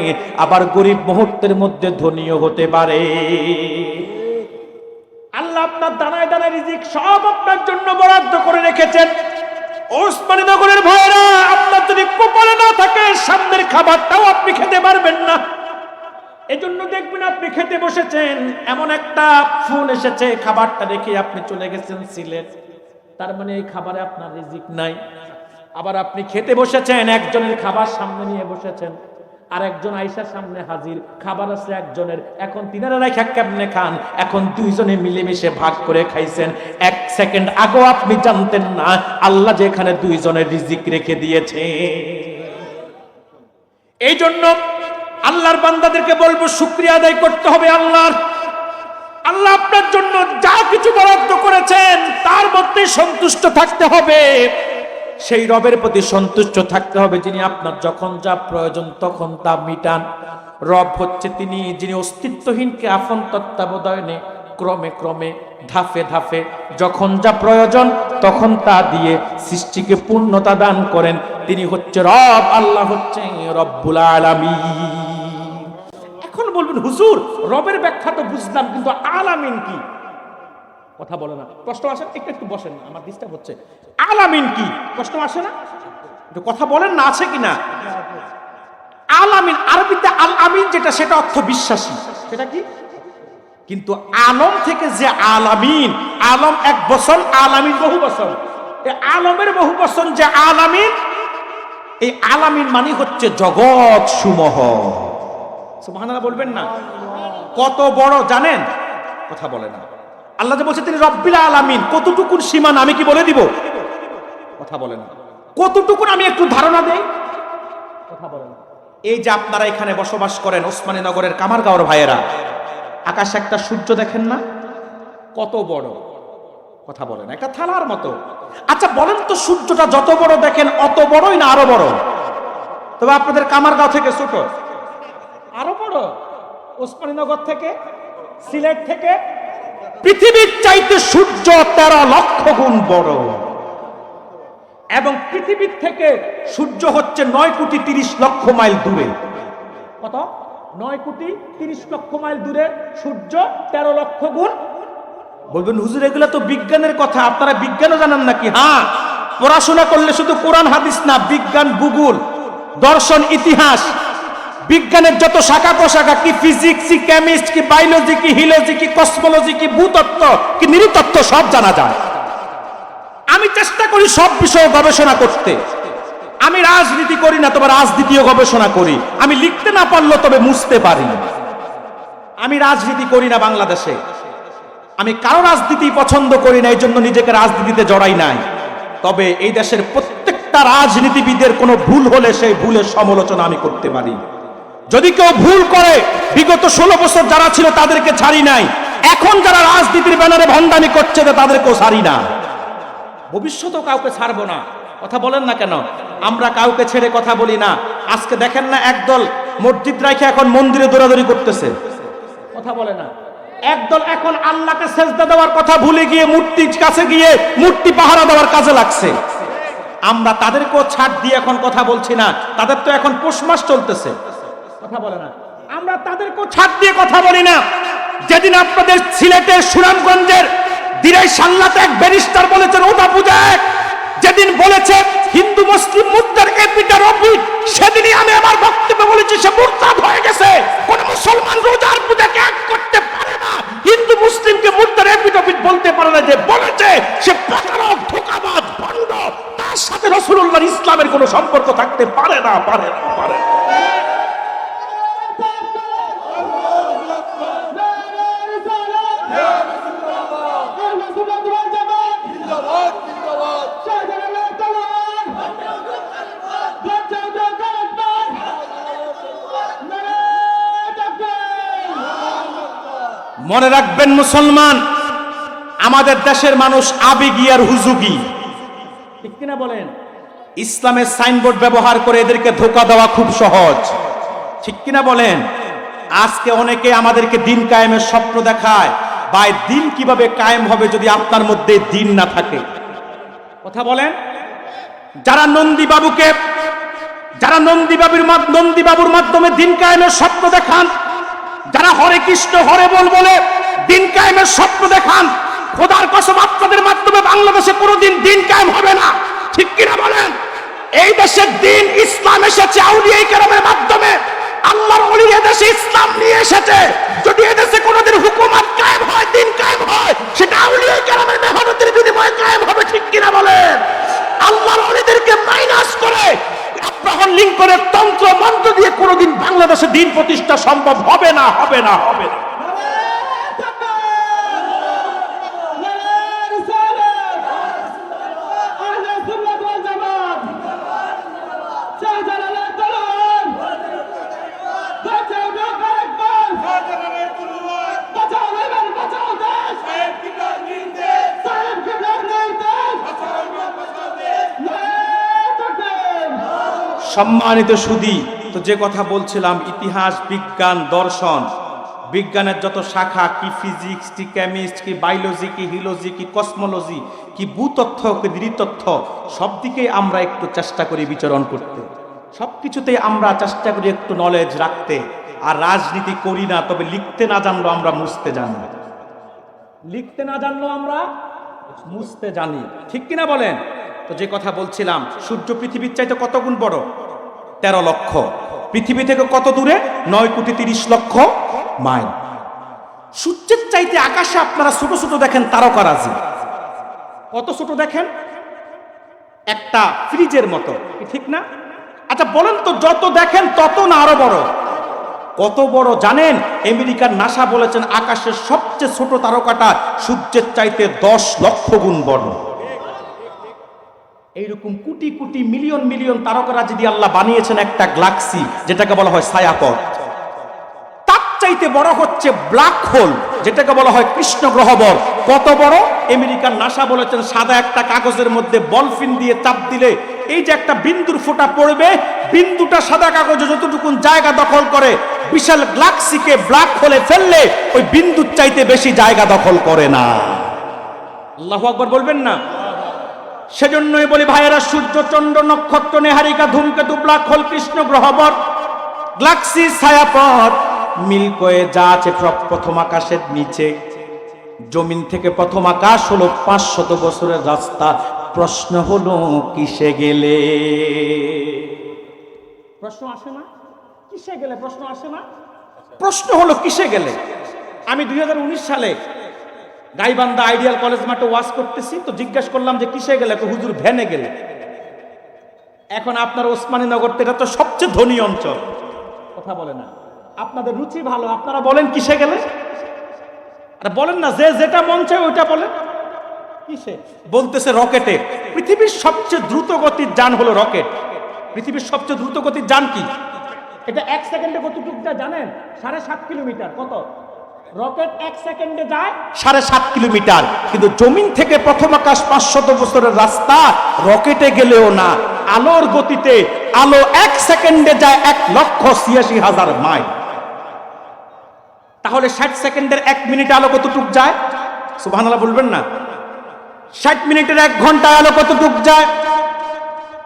আবার গরিব মুহূর্তের মধ্যে ধনীও হতে পারে। আল্লাহ আপনার দানায় দানায় রিজিক সব আপনার জন্য বরাদ্দ করে রেখেছেন। ওসমানীনগরের ভাইরা, আপনার যদি কপালে না থাকে, সামনের খাবারটাও আপনি খেতে পারবেন না। এজন্য দেখবেন আপনি খেতে বসেছেন, এমন একটা ফোন এসেছে, খাবারটা রেখে আপনি চলে গেছেন সিলেট, তার মানে এই খাবারে আপনার রিজিক নাই। আবার আপনি খেতে বসেছেন, একজনের খাবার সামনে নিয়ে বসেছেন, আর একজন আয়েশার সামনে হাজির, খাবার আছে একজনের, এখন তিনারা রাখা কেমনে খান? এখন দুইজনে মিলেমিশে ভাগ করে খাইছেন। এক সেকেন্ড আগেও আপনি জানতেন না আল্লাহ যে এখানে দুইজনের রিজিক রেখে দিয়েছে। এই জন্য আল্লাহর বান্দাদেরকে বলবো, শুকরিয়া আদায় করতে হবে আল্লাহর। আল্লাহ আপনার জন্য যা কিছু বরাদ্দ করেছেন তার মধ্যে সন্তুষ্ট থাকতে হবে। সেই রবের প্রতি সন্তুষ্ট থাকতে হবে যিনি আপনার যখন যা প্রয়োজন তখন তা মিটান। রব হচ্ছে তিনি যিনি অস্তিত্বহীনকে আপন তত্ত্বাবধানে ক্রমে ক্রমে ধাপে ধাপে যখন যা প্রয়োজন তখন তা দিয়ে সৃষ্টিকে পূর্ণতা দান করেন। তিনি হচ্ছে রব, আল্লাহ হচ্ছে রব্বুল আলামিন। এখন বলবেন হুজুর রবের ব্যাখ্যা তো বুঝলাম, কিন্তু আলামিন কি? কথা বলে না, প্রশ্ন আসে একটু একটু বসেন না, আমার ডিস্টার্ব হচ্ছে। আলামিন কি প্রশ্ন আসে না? একটু কথা বলেন না, আছে কিনা? আলামিন আরবিতে আল আমিন যেটা, সেটা অর্থ বিশ্বাসী, সেটা কি? কিন্তু আলম থেকে যে আলামিন, আলম এক বছর, আলামিন বহু বছর, এই আলমের বহু বছর যে আলামিন, এই আলামিন মানে হচ্ছে জগৎ সমূহ। সুবহানাল্লাহ বলবেন না? কত বড় জানেন? কথা বলে না। আল্লাহ যে বলছে তিনি রব্বিল আলামিন, কতটুকুন সীমানা আমি কি বলে দিব? কথা বলে না। কতটুকুন আমি একটু ধারণা দেই? কথা বলে না। এই যে আপনারা এখানে বসবাস করেন, ওসমানীনগরের কামারগাঁওর ভাইয়েরা, আকাশে একটা সূর্য দেখেন না? কত বড়, কথা বলেন, একটা থালার মতো। আচ্ছা বলেন তো, সূর্যটা যত বড় দেখেন অত বড়ই না আরো বড়? তবে আপনাদের কামারগাঁও থেকে ছোট, আরো বড়। ওসমানীনগর থেকে, সিলেট থেকে, পৃথিবীর চাইতে সূর্য 13 লক্ষ গুণ বড়। এবং পৃথিবীর থেকে সূর্য হচ্ছে 9 কোটি 30 লক্ষ মাইল দূরে। কত? 9 কোটি 30 লক্ষ মাইল দূরে সূর্য 13 লক্ষ গুণ। বলবেন হুজুর এগুলো তো বিজ্ঞানের কথা, আপনারা বিজ্ঞানও জানেন নাকি? হ্যাঁ, পড়াশোনা করলে শুধু কোরআন হাদিস না, বিজ্ঞান, ভূগোল, দর্শন, ইতিহাস, বিজ্ঞানের যত শাখা প্রশাখা, কি ফিজিক্স, কি কেমিস্ট, কি বায়োলজি, কি হিলোজি, কি কসমোলজি, কি ভূতত্ত্ব, কি নৃতত্ত্ব, সব জানা যায়। আমি চেষ্টা করি সব বিষয়ে গবেষণা করতে। আমি রাজনীতি করি না, তবে রাজনীতিও গবেষণা করি। আমি লিখতে না পারলেও তবে মুছতে পারি। আমি রাজনীতি করি না বাংলাদেশে, আমি কারো রাজনীতি পছন্দ করি না, এই জন্য নিজেকে রাজনীতিতে জড়াই নাই। তবে এই দেশের প্রত্যেকটা রাজনীতিবিদের কোনো ভুল হলে সেই ভুলের সমালোচনা আমি করতে পারি। যদি কেউ ভুল করে, বিগত 16 বছর যারা ছিল তাদেরকে ছাড়ি নাই, এখন যারা রাজনীতির ব্যানারে ভণ্ডামি করছে তাদেরকেও ছাড়ি না, ভবিষ্যতেও কাউকে ছাড়বো না। কথা বলেন না কেন? আমরা কাউকে ছেড়ে কথা বলি না। আজকে দেখেন না, একদল মসজিদ রাখে এখন মন্দিরে দৌড়াদৌড়ি করতেছে, কথা বলে না। একদল এখন আল্লাহকে সেজদা দেওয়ার কথা ভুলে গিয়ে মূর্তির কাছে গিয়ে মূর্তি পাহারা দেওয়ার কাজে লাগছে। আমরা তাদেরকেও ছাড় দিয়ে এখন কথা বলছি না, তাদের তো এখন পৌষ মাস চলতেছে, কথা বলে না। আমরা তাদেরকেও ছাড় দিয়ে কথা বলি না। যেদিন আপনাদের সিলেটের সুনামগঞ্জের দিরাই সাল্লাতে এক ব্যারিস্টার বলেছেন ওটা পূজা এক, যেদিন বলেছে হিন্দু মুসলিম মুদ্রার এপিটার অপিট, সেদিনই আমি আমার বক্তব্যে বলেছি সে মুরতাদ হয়ে গেছে। কোন মুসলমান রোজার পূজাকে এক করতে পারে না, হিন্দু মুসলিমকে মুদ্রার এপিট অপিট বলতে পারে না। যে বলেছে সে প্রতারক, ধোঁকাবাজ, ভণ্ড, তার সাথে রাসূলুল্লাহর ইসলামের কোনো সম্পর্ক থাকতে পারে না, পারে না, পারে না। মনে রাখবেন মুসলমান, আমাদের দেশের মানুষ আবেগী আর হুজুগি, ঠিক কিনা বলেন? ইসলামের সাইনবোর্ড ব্যবহার করে এদেরকে ধোঁকা দেওয়া খুব সহজ, ঠিক কিনা বলেন? আজকে অনেকে আমাদেরকে দিন কায়েমের স্বপ্ন দেখায়, ভাই দিন কিভাবে কায়েম হবে যদি আপনার মধ্যে দিন না থাকে? কথা বলেন। যারা নন্দীবাবুর মাধ্যমে দিন কায়েমের স্বপ্ন দেখান, যারা হরে কৃষ্ণ হরে বল বলে দিন কায়েমের স্বপ্ন দেখান, খোদার কসম আপনাদের মাধ্যমে বাংলাদেশে কোনোদিন দিন কায়েম হবে না, ঠিক কিনা বলেন? এই দেশের দিন ইসলাম এসেছে আউলিয়া কেরামের মাধ্যমে, আল্লাহর ওলি এদেশে ইসলাম নিয়ে এসেছে। যদি এদেশে কোনোদিন হুকুমত কায়েম হয়, দিন কায়েম হয়, সেটা আউলিয়া কেরামের মেহনতের বিনিময়ে কায়েম হবে, ঠিক কিনা বলেন? আল্লাহর ওলিদেরকে মাইনাস করে আব্রাহাম লিঙ্কনের তন্ত্র মন্ত্র দিয়ে কোনোদিন বাংলাদেশে দিন প্রতিষ্ঠা সম্ভব হবে না, হবে না, হবে না। সম্মানিত সুধী, তো যে কথা বলছিলাম, ইতিহাস, বিজ্ঞান, দর্শন, বিজ্ঞানের যত শাখা, কি ফিজিক্স, কি কেমিস্ট, কি বায়োলজি, কি হিলোজি, কি কসমোলজি, কি ভূতত্ত্ব, কি নৃতত্ত্ব, সব দিকেই আমরা একটু চেষ্টা করি বিচরণ করতে, সব কিছুতেই আমরা চেষ্টা করি একটু নলেজ রাখতে। আর রাজনীতি করি না, তবে লিখতে না জানলো আমরা মুছতে জানি, লিখতে না জানলো আমরা মুছতে জানি, ঠিক কিনা বলেন? তো যে কথা বলছিলাম, সূর্য পৃথিবীর চাইতে কত গুণ বড়? 13 লক্ষ। পৃথিবী থেকে কত দূরে? 9,30,00,000 মাইল। সূর্যের চাইতে আকাশে আপনারা ছোট ছোট দেখেন তারকারাজি, কত ছোট দেখেন? একটা ফ্রিজের মতো, ঠিক না? আচ্ছা বলেন তো, যত দেখেন তত না আরো বড়? কত বড় জানেন? আমেরিকার নাসা বলেছেন আকাশের সবচেয়ে ছোট তারকাটা সূর্যের চাইতে 10 লক্ষ গুণ বড়। এইরকম কোটি কোটি মিলিয়ন মিলিয়ন তারকারা যদি আল্লাহ বানিয়েছেন একটা গ্যালাক্সি, যেটাকে বলা হয় ছায়াপথ, তার চাইতে বড় হচ্ছে ব্ল্যাক হোল, যেটাকে বলা হয় কৃষ্ণ গ্রহবর। কত বড়? আমেরিকার নাসা বলেছেন সাদা একটা কাগজের মধ্যে বলফিন দিয়ে চাপ দিলে এই যে একটা বিন্দুর ফোঁটা পড়বে, বিন্দুটা সাদা কাগজে যতটুকু জায়গা দখল করে, বিশাল গ্যালাক্সিকে ব্ল্যাক হোলে ফেললে ওই বিন্দুর চাইতে বেশি জায়গা দখল করে না। আল্লাহু আকবার বলবেন না? সেজন্যই বলি ভাইয়েরা, সূর্য, চন্দ্র, নক্ষত্র, নেহারিকা, ধূমকেতু, ব্ল্যাক হোল, কৃষ্ণ গ্রহবর, গ্যালাক্সি, ছায়াপথ, মিল্কওয়ে যা আছে সব প্রথম আকাশের নিচে। জমিন থেকে প্রথম আকাশ হলো 500 বছরের রাস্তা। প্রশ্ন হলো কিসে গেলে? প্রশ্ন আসে না? কিসে গেলে প্রশ্ন আসে না? প্রশ্ন হলো কিসে গেলে? আমি 2019 সালে গাইবান্ধা আইডিয়াল কলেজ মাঠে ওয়াজ করতেছি, তো জিজ্ঞাসা করলাম যে কিসে গেলে? তো হুজুর ভ্যানে গেলে। এখন আপনার ওসমানীনগর, এটা তো সবচেয়ে ধনী অঞ্চল, কথা বলে না? আপনাদের রুচি ভালো, আপনারা বলেন কিসে গেলে? আর বলেন না, যে যেটা মন চায় ওইটা বলেন। কিসে? বলতেছে রকেটে। পৃথিবীর সবচেয়ে দ্রুত গতির যান হলো রকেট। পৃথিবীর সবচেয়ে দ্রুত গতির যান কি? এটা 1 সেকেন্ডে কতটুকু যায় জানেন? 7.5 কিলোমিটার। কত? রকেট 1 সেকেন্ডে যায় 7.5 কিলোমিটার। কিন্তু জমিন থেকে প্রথম আকাশ 500 বছরের রাস্তা, রকেটে গেলেও না, আলোর গতিতে। আলো 1 সেকেন্ডে যায় 1,86,000 মাইল। তাহলে 60 সেকেন্ডের 1 মিনিটে আলো কতটুক যায়? সুবহানাল্লাহ বলবেন না? 60 মিনিটের 1 ঘন্টায় আলো কতটুক যায়?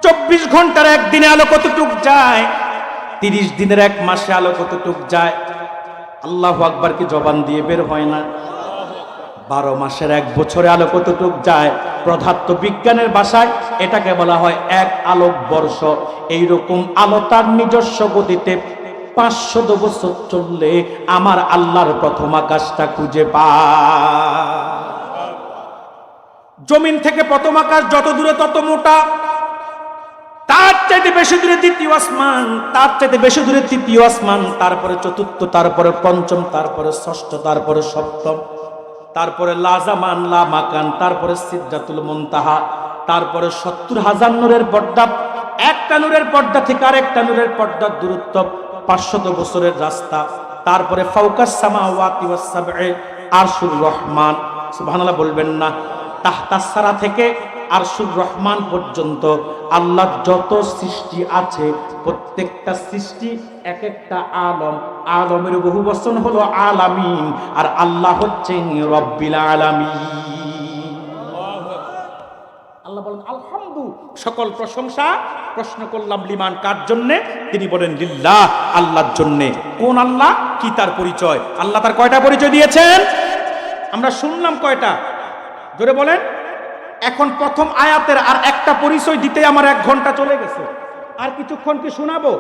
24 ঘন্টার 1 দিনে আলো কতটুক যায়? 30 দিনের 1 মাসে আলো কতটুক যায়? আল্লাহু আকবার কি জবান দিয়ে বের হয় না? 12 মাসের 1 বছরে আলো কতটুক যায়? পদার্থ বিজ্ঞানের ভাষায় এটাকে বলা হয় 1 আলোক বর্ষ। এইরকম আলো তার নিজস্ব গতিতে 500 বছর চললে আমার আল্লাহর প্রথম আকাশটা খুঁজে পায়। জমিন থেকে প্রথম আকাশ যত দূরে তত মোটা, তার চাইতে বেশি দূরে দ্বিতীয় আসমান, তার চাইতে বেশি দূরে তৃতীয় আসমান, তারপরে চতুর্থ, তারপরে পঞ্চম, তারপরে ষষ্ঠ, তারপরে সপ্তম, তারপরে লাজামান, লামাকান, তারপরে সিদরাতুল মুনতাহা, তারপরে 70,000 নূরের পর্দা। একটা নূরের পর্দা থেকে আরেকটা নূরের পর্দার দূরত্ব 500 বছরের রাস্তা। তারপরে ফাওকাস সামাওয়াতি ওয়াস সাবঈ আরশুর রহমান, সুবহানাল্লাহ বলবেন না। তাহতাস সারা থেকে আরশুর রহমান পর্যন্ত আল্লাহর যত সৃষ্টি আছে প্রত্যেকটা সৃষ্টি এক একটা আলম, আলমের বহু বচন হলো আলামিন, আর আল্লাহ হচ্ছেন রব্বিল আলামিন। আল্লাহ বলেন আলহামদু, সকল প্রশংসা। প্রশ্ন করলাম লিমান, কার জন্যে? তিনি বলেন লিল্লাহ, আল্লাহর জন্যে। কোন আল্লাহ? কি তার পরিচয়? আল্লাহ তার কয়টা পরিচয় দিয়েছেন আমরা শুনলাম? কয়টা? জোরে বলেন। এখন প্রথম আয়াতের আর একটা পরিচয় দিতে আমার 1 ঘন্টা চলে গেছে। আর কিছুক্ষণ কি শোনাবো?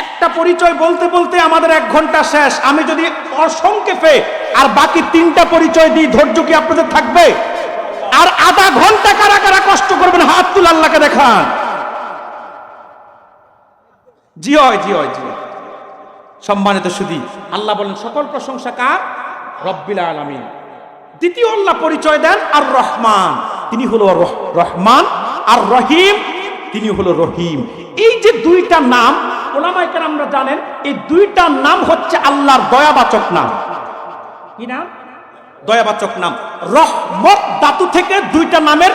একটা পরিচয় বলতে বলতে আমাদের 1 ঘন্টা শেষ। আমি যদি অসংক্ষেপে আর বাকি 3টা পরিচয় দিই, ধৈর্য কি আপনাদের থাকবে? আর আধা ঘন্টা কারা কারা কষ্ট করবেন? হাত তুলে আল্লাহকে দেখান। জি হয়, জি হয়, জি হয়। সম্মানিত সুধী, আল্লাহ বলেন সকল প্রশংসা কার? রব্বিল আলামিন। দ্বিতীয় আল্লাহ পরিচয় দেন আর রহমান, তিনি হলো রহমান। আর রহিম, তিনি হলো রহিম। এই যে 2টা নাম ওলামায়ে কেরামরা জানেন, এই 2টা নাম হচ্ছে আল্লাহর দয়াবাচক নাম। কি নাম? দয়াবাচক নাম। রহমত ধাতু থেকে 2টা নামের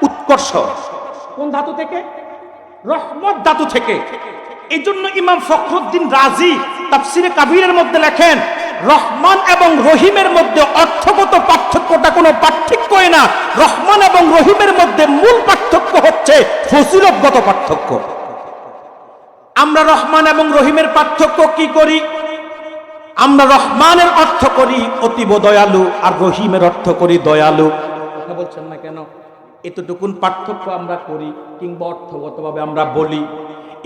উৎকর্ষ। কোন ধাতু থেকে? রহমত ধাতু থেকে। এই জন্য ইমাম ফখরুদ্দিন রাজি তাফসিরে কাবীরের মধ্যে লেখেন, রহমান এবং রহিমের মধ্যে অর্থগত পার্থক্যটা কোনো পার্থক্যই না। রহমান এবং রহিমের মধ্যে মূল পার্থক্য হচ্ছে ফজিলতগত পার্থক্য। আমরা রহমান এবং রহিমের পার্থক্য কি করি? আমরা রহমানের অর্থ করি অতীব দয়ালু, আর রহিমের অর্থ করি দয়ালু। কথা বলছেন না কেন? এতটুকুন পার্থক্য আমরা করি, কিংবা অর্থগতভাবে আমরা বলি।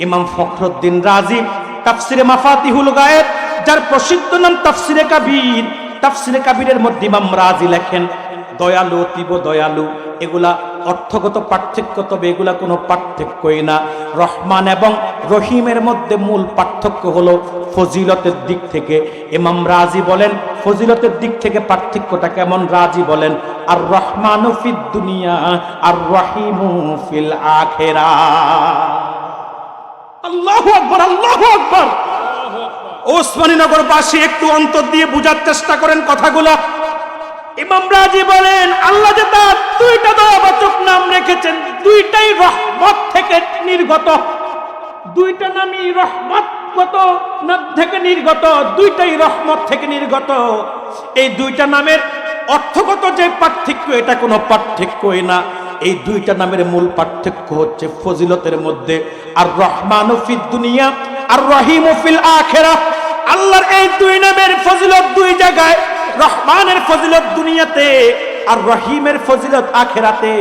ইমাম ফখরুদ্দিন রাজি তাফসিরে মাফাতিহুল গায়েব, যার প্রসিদ্ধ নাম তাফসিরে কাবীর, তাফসিরে কাবীরের মধ্যে ইমাম রাজি লেখেন দয়ালু, অতীব দয়ালু, এগুলা অর্থগত পার্থক্য, তবে এগুলা কোনো পার্থক্যই না। রহমান এবং রহিমের মধ্যে মূল পার্থক্য হলো ফজিলতের দিক থেকে। ইমাম রাজি বলেন ফজিলতের দিক থেকে পার্থক্যটা কেমন? রাজি বলেন আর রহমানু ফিদ দুনিয়া আর রহিমু ফিল আখিরাহ। আল্লাহু আকবার, আল্লাহু আকবার। ওসমানীনগরবাসী একটু অন্তর দিয়ে বোঝার চেষ্টা করেন কথাগুলো। ইমাম রাজি বলেন আল্লাহ যে তার 2টা দয়াবাচক নাম রেখেছেন, 2টাই রহমত থেকে নির্গত। 2টা নামই রহমতগত নাম থেকে নির্গত, 2টাই রহমত থেকে নির্গত। এই 2টা নামের অর্থগত যে পার্থক্য, এটা কোনো পার্থক্যই না। এই 2টা নামের মূল পার্থক্য হচ্ছে ফজিলতের মধ্যে। আর রহমানু ফিদ দুনিয়া আর রহিমু ফিল আখিরাহ। আল্লাহর এই 2 নামের ফজিলত 2 জায়গায়। রহমানের ফজিলত দুনিয়াতে, আর রহিমের ফজিলত আখিরাতে।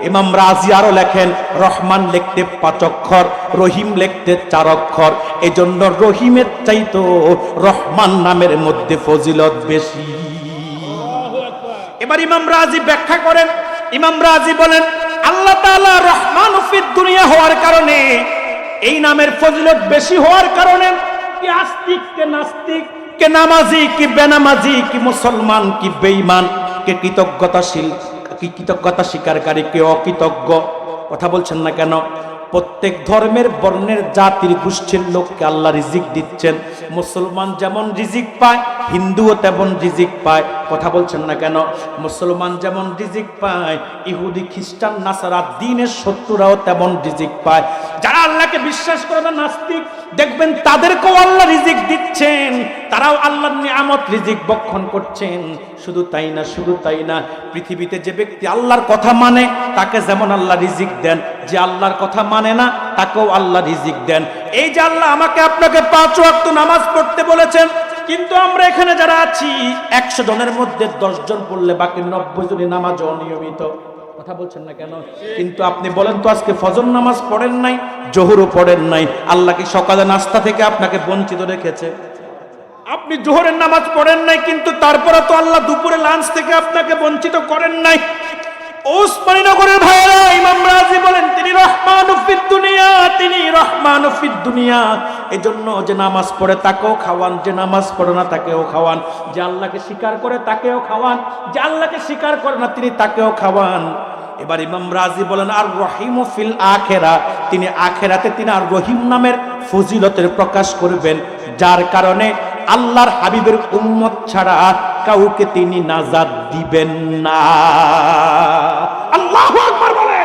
ইমাম রাজি আরো লেখেন রহমান লিখতে 5 অক্ষর, রহিম লিখতে 4 অক্ষর। এজন্য রহিমের চাইতো রহমান নামের মধ্যে ফজিলত বেশি। এবার ইমাম রাজি ব্যাখ্যা করেন। ইমাম রাজি বলেন আল্লাহ তাআলা রহমান ফিদ দুনিয়া হওয়ার কারণে, এই নামের ফজিলত বেশি হওয়ার কারণে, কি আস্তিক কে নাস্তিক, কে নামাজি কি বেনামাজি, কি মুসলমান কি বেঈমান, কে কৃতজ্ঞতাশীল কি কৃতজ্ঞতা স্বীকারকারী, কে অকৃতজ্ঞ। কথা বলছেন না কেন? প্রত্যেক ধর্মের বর্ণের জাতির গোষ্ঠীর লোককে আল্লাহ রিজিক দিচ্ছেন। মুসলমান যেমন রিজিক পায়, হিন্দুও তেমন রিজিক পায়। কথা বলছেন না কেন? মুসলমান যেমন রিজিক পায়, ইহুদি খ্রিস্টান নাসারা দ্বীনের শত্রুরাও তেমন রিজিক পায়। যারা আল্লাহকে বিশ্বাস করে না, নাস্তিক, দেখবেন তাদেরকেও আল্লাহ রিজিক দিচ্ছেন, তারাও আল্লাহর নিয়ামত রিজিক বক্ষণ করছেন। শুধু তাই না, শুধু তাই না, পৃথিবীতে যে ব্যক্তি আল্লাহর কথা মানে তাকে যেমন আল্লাহ রিজিক দেন, যে আল্লাহর কথা মানে না তাকেও আল্লাহ রিজিক দেন। এই যে আল্লাহ আমাকে আপনাকে 5 ওয়াক্ত নামাজ পড়তে বলেছেন, কিন্তু আমরা এখানে যারা আছি 100 জনের মধ্যে 10 জন পড়লে বাকি 90 জনই নামাজ অনিয়মিত। কথা বলছেন না কেন? কিন্তু আপনি বলেন তো আজকে ফজর নামাজ পড়েন নাই, জোহরও পড়েন নাই, আল্লাহ কি সকালে নাস্তা থেকে আপনাকে বঞ্চিত রেখেছে? আপনি জোহরের নামাজ পড়েন নাই, কিন্তু তারপরে তো আল্লাহ দুপুরে লাঞ্চ থেকে আপনাকে বঞ্চিত করেন নাই। ওসমানীনগরের ভাইরা, ইমাম রাজি বলেন তিনি রহমানু ফিদ দুনিয়া, তিনি রহমানু ফিদ দুনিয়া। এজন্য যে নামাজ পড়ে তাকেও খাওয়ান, যে নামাজ পড়ে না তাকেও খাওয়ান, যে আল্লাহকে স্বীকার করে তাকেও খাওয়ান, যে আল্লাহকে স্বীকার করে না তিনি তাকেও খাওয়ান। এবার ইমাম রাজি বলেন আর রহিমু ফিল আখিরা, তিনি আখিরাতে তিনি আর রহিম নামের ফজিলতের প্রকাশ করবেন, যার কারণে আল্লাহর হাবিবের উম্মত ছাড়া কাউকে তিনি নাজাত দিবেন না। আল্লাহু আকবার বলে।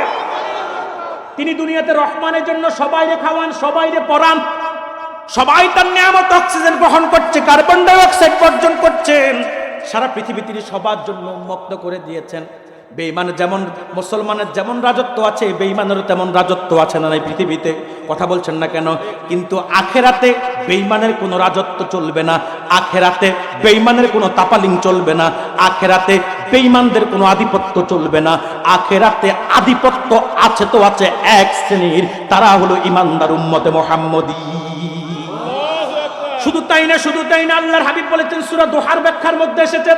তিনি দুনিয়াতে রহমানের জন্য সবাইরে খাওয়ান, সবাইরে পরান, সবাই তার নিয়ামত অক্সিজেন গ্রহণ করছে, কার্বন ডাই অক্সাইড বর্জন করছেন। সারা পৃথিবী তিনি সবার জন্য উন্মুক্ত করে দিয়েছেন। বেঈমানের যেমন, মুসলমানের যেমন রাজত্ব আছে, বেঈমানেরও তেমন রাজত্ব আছে না এই পৃথিবীতে? কথা বলছেন না কেন? কিন্তু আখেরাতে বেঈমানের কোনো রাজত্ব চলবে না, আখেরাতে বেঈমানের কোনো তাপালিং চলবে না, আখেরাতে বেঈমানদের কোনো আধিপত্য চলবে না। আখেরাতে আধিপত্য আছে তো আছে এক শ্রেণীর, তারা হলো ইমানদার উম্মতে মুহাম্মদী। শুধু তাই না, শুধু তাই না, আল্লাহর হাবিব বলেছেন, সূরা দুহার ব্যাখ্যার মধ্যে এসেছে,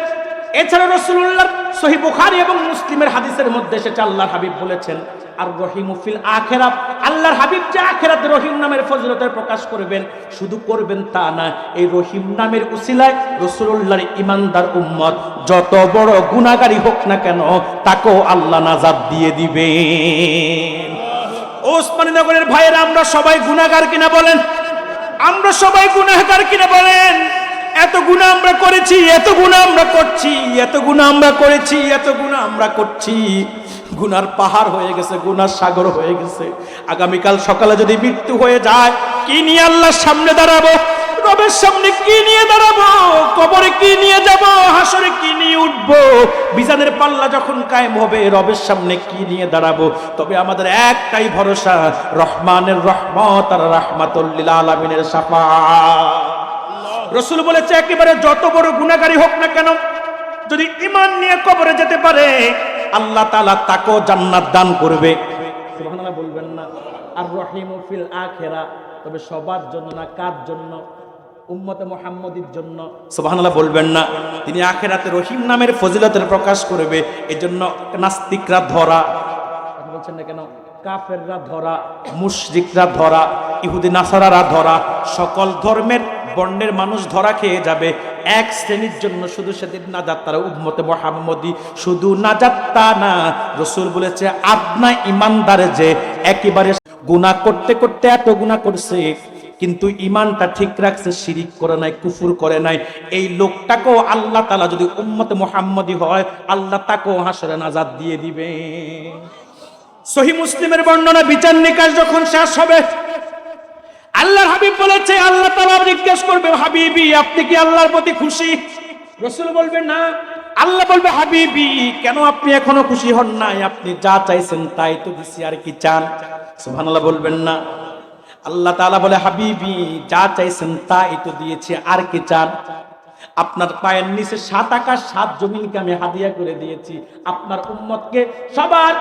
এছাড়া রাসূলুল্লাহর সহিহ বুখারী এবং মুসলিমের হাদিসের মধ্যে এসেছে, আল্লাহর হাবিব বলেছেন, আর রহিমু ফিল আখিরাত, আল্লাহর হাবিব যে আখিরাতে রহিম নামের ফজিলতের প্রকাশ করবেন, শুধু করবেন তা না, এই রহিম নামের উসিলায় রাসূলুল্লাহর ঈমানদার উম্মত যত বড় গুনাহগারী হোক না কেন, তাকেও আল্লাহ নাজাত দিয়ে দিবেন। ওসমানীনগরের ভাইয়েরা, আমরা সবাই গুনাহগার কিনা বলেন? আমরা সবাই গুনাহগার কিনা বলেন? এত গুনাহ আমরা করেছি, এত গুনাহ আমরা করছি, এত গুনাহ আমরা করেছি, এত গুনাহ আমরা করছি, গুনার পাহাড় হয়ে গেছে, গুনার সাগর হয়ে গেছে। আগামীকাল সকালে যদি মৃত্যু হয়ে যায়, কি নিয়ে আল্লাহর সামনে দাঁড়াবো? রবের সামনে কি নিয়ে দাঁড়াবো? কবরে কি নিয়ে যাব? হাসরে কি নিয়ে উঠবো? মিজানের পাল্লা যখন কায়েম হবে, রবের সামনে কি নিয়ে দাঁড়াবো? তবে আমাদের একটাই ভরসা, রহমানের রহমত আর রাহমাতুল লিল আলামিনের শাফাআত। রাসূল বলেছে, একেবারে যত বড় গুনাহগারী হোক না কেন, যদি ঈমান নিয়ে কবরে যেতে পারে, আল্লাহ তাআলা তাকেও জান্নাত দান করবে। সুবহানাল্লাহ বলবেন না? আর রহিমু ফিল আখিরা, তবে সবার জন্য না, কার জন্য? উম্মতে মুহাম্মদীর জন্য। সুবহানাল্লাহ বলবেন না? তিনি আখিরাতে রহিম নামের ফজিলতের প্রকাশ করবে। এজন্য নাস্তিকরা ধরা, কথা বলছেন না কেন? কাফেররা ধরা, মুশরিকরা ধরা, ইহুদি নাসারারা ধরা, সকল ধর্মের বর্ণের মানুষ ধরা খেয়ে যাবে। এক শ্রেণীর জন্য শুধু সেদিন নাজাত, তারা উম্মতে মুহাম্মদী। শুধু নাজাত তা না, রাসূল বলেছে, আপনা ঈমানদার যে একেবারে গুনাহ করতে করতে এত গুনাহ করছে, কিন্তু ঈমানটা ঠিক রাখছে, শিরিক করে নাই, কুফর করে নাই, এই লোকটাকেও আল্লাহ তাআলা যদি উম্মতে মুহাম্মদী হয়, আল্লাহ তাকেও হাসরে নাজাত দিয়ে দিবে। সহিহ মুসলিমের বর্ণনা, বিচার নিকাশ যখন শেষ হবে, আল্লাহর হাবিব বলেছে, আল্লাহ তাআলা জিজ্ঞেস করবে, হাবিবি আপনি কি আল্লাহর প্রতি খুশি? রাসূল বলবে না। আল্লাহ বলবে, হাবিবি কেন আপনি এখনো খুশি হন নাই? আপনি যা চাইছেন তাই তো দিছি, আর কি চান? সুবহানাল্লাহ বলবেন না? আল্লাহ তাআলা বলে, হাবিবি যা চাইছেন তাই তো দিয়েছি, আর কি চান? আপনার পায়ের নিচে 7 আকাশ 7 জমিনকে আমি হাদিয়া করে দিয়েছি। আপনার উম্মতকে সবার,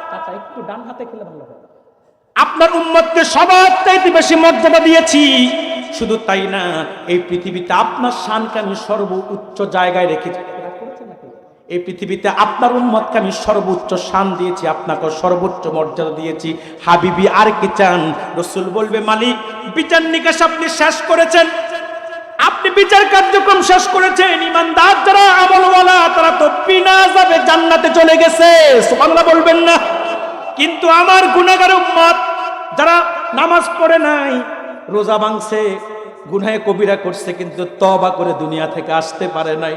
চাচা একটু ডান হাতে খেলে ভালো হবে, আপনার উম্মতকে সবার চাইতে বেশি মর্যাদা দিয়েছি। শুধু তাই না, এই পৃথিবীতে আপনার শানকে আমি সর্বোচ্চ জায়গায় রেখেছি। এই পৃথিবীতে আপনার উম্মতকে আমি সর্বোচ্চ শান দিয়েছি, আপনাকে সর্বোচ্চ মর্যাদা দিয়েছি। হাবিবি আর কি চান? রাসূল বলবে, মালিক বিচার নিকাশ আপনি শেষ করেছেন, আপনি বিচার কার্যক্রম শেষ করেছেন। ঈমানদার যারা, আমলওয়ালা, তারা তো বিনা যাবে জান্নাতে চলে গেছে। সুবহানাল্লাহ বলবেন না? কিন্তু আমার গুনাহগার উম্মত যারা নামাজ পড়ে নাই, রোজা ভাঙছে, গুনাহে কবিরা করছে, কিন্তু তওবা করে দুনিয়া থেকে আসতে পারে নাই,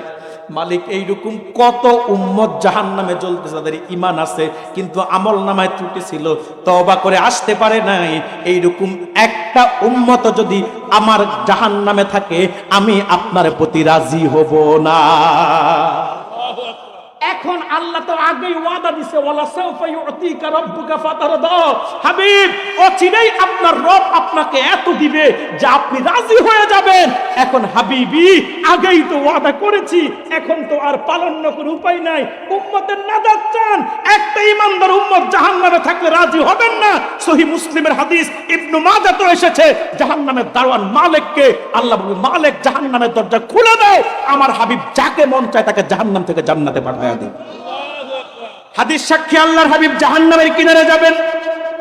মালিক এইরকম কত উম্মত জাহান্নামে জ্বলতেছে, যাদের ঈমান আছে কিন্তু আমল নামায় ত্রুটি ছিল, তওবা করে আসতে পারে নাই। এইরকম একটা উম্মত যদি আমার জাহান্নামে থাকে, আমি আপনার প্রতি রাজি হব না। এখন আল্লাহ তো আগেই ওয়াদা দিয়েছে, ওয়ালা সাউফা ইউতিকা রাব্বুকা ফাতারদা। হাবিব, অচিরেই আপনার রব আপনাকে এত দিবে যে আপনি রাজি হয়ে যাবেন। এখন হাবিবি আগেই তো ওয়াদা করেছি, এখন তো আর পালন না করে উপায় নাই। উম্মতের নাজাত চান, একটা ঈমানদার উম্মত জাহান্নামে থাকলে রাজি হবেন না। সহিহ মুসলিমের হাদিস, ইবনে মাজাহ তো এসেছে, জাহান্নামের দারওয়ান মালিককে আল্লাহ বলবে, মালিক জাহান্নামের দরজা খুলে দাও, আমার হাবিব যাকে মন চায় তাকে জাহান্নাম থেকে জান্নাতে পাঠায়। হাদিস সাক্ষী, আল্লাহর হাবিব জাহান্নামের কিনারে যাবেন,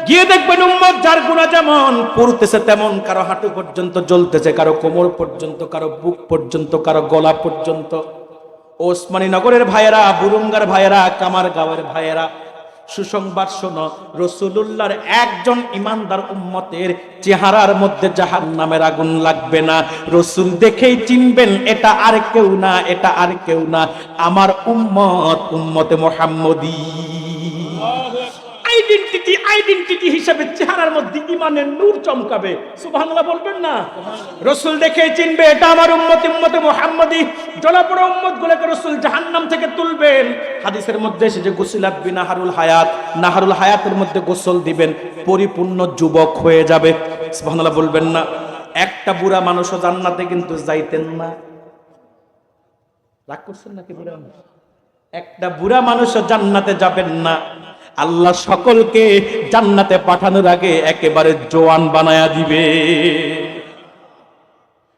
গিয়ে দেখবেন উম্মত যার গুনাহ যেমন পড়তেছে তেমন, কারো হাঁটু পর্যন্ত জ্বলতেছে, কারো কোমর পর্যন্ত, কারো বুক পর্যন্ত, কারো গলা পর্যন্ত। ওসমানী নগরের ভাইয়েরা, বুরুঙ্গার ভাইয়েরা, কামারগাঁওয়ের ভাইয়েরা, সুসংবাদ শোনো, রাসূলুল্লাহর একজন ইমানদার উম্মতের চেহারার মধ্যে জাহান্নামের আগুন লাগবে না। রাসূল দেখেই চিনবেন এটা আর কেউ না, এটা আর কেউ না, আমার উম্মত, উম্মতে মুহাম্মদী। আইডেন্টিটি হিসেবে চেহারার মধ্যে ঈমানের নূর চমকাবে। সুবহানাল্লাহ বলবেন না? রাসূল দেখেই চিনবে এটা আমার উম্মত, উম্মতে মুহাম্মদী। জলাপড়া উম্মতগুলোকে রাসূল জাহান্নাম থেকে তুলবেন। হাদিসের মধ্যে এসেছে গুসিলাত বিনাহারুল হায়াত, নাহারুল হায়াতের মধ্যে গোসল দিবেন, পরিপূর্ণ যুবক হয়ে যাবে। সুবহানাল্লাহ বলবেন না? একটা বুড়া মানুষও জান্নাতে কিন্তু যাইতেন না। রাগ করছেন নাকি বুড়া মানুষ? একটা বুড়া মানুষও জান্নাতে যাবেন না। আল্লাহ সকলকে জান্নাতে পাঠানোর আগে একেবারে জওয়ান বানায়া দিবে।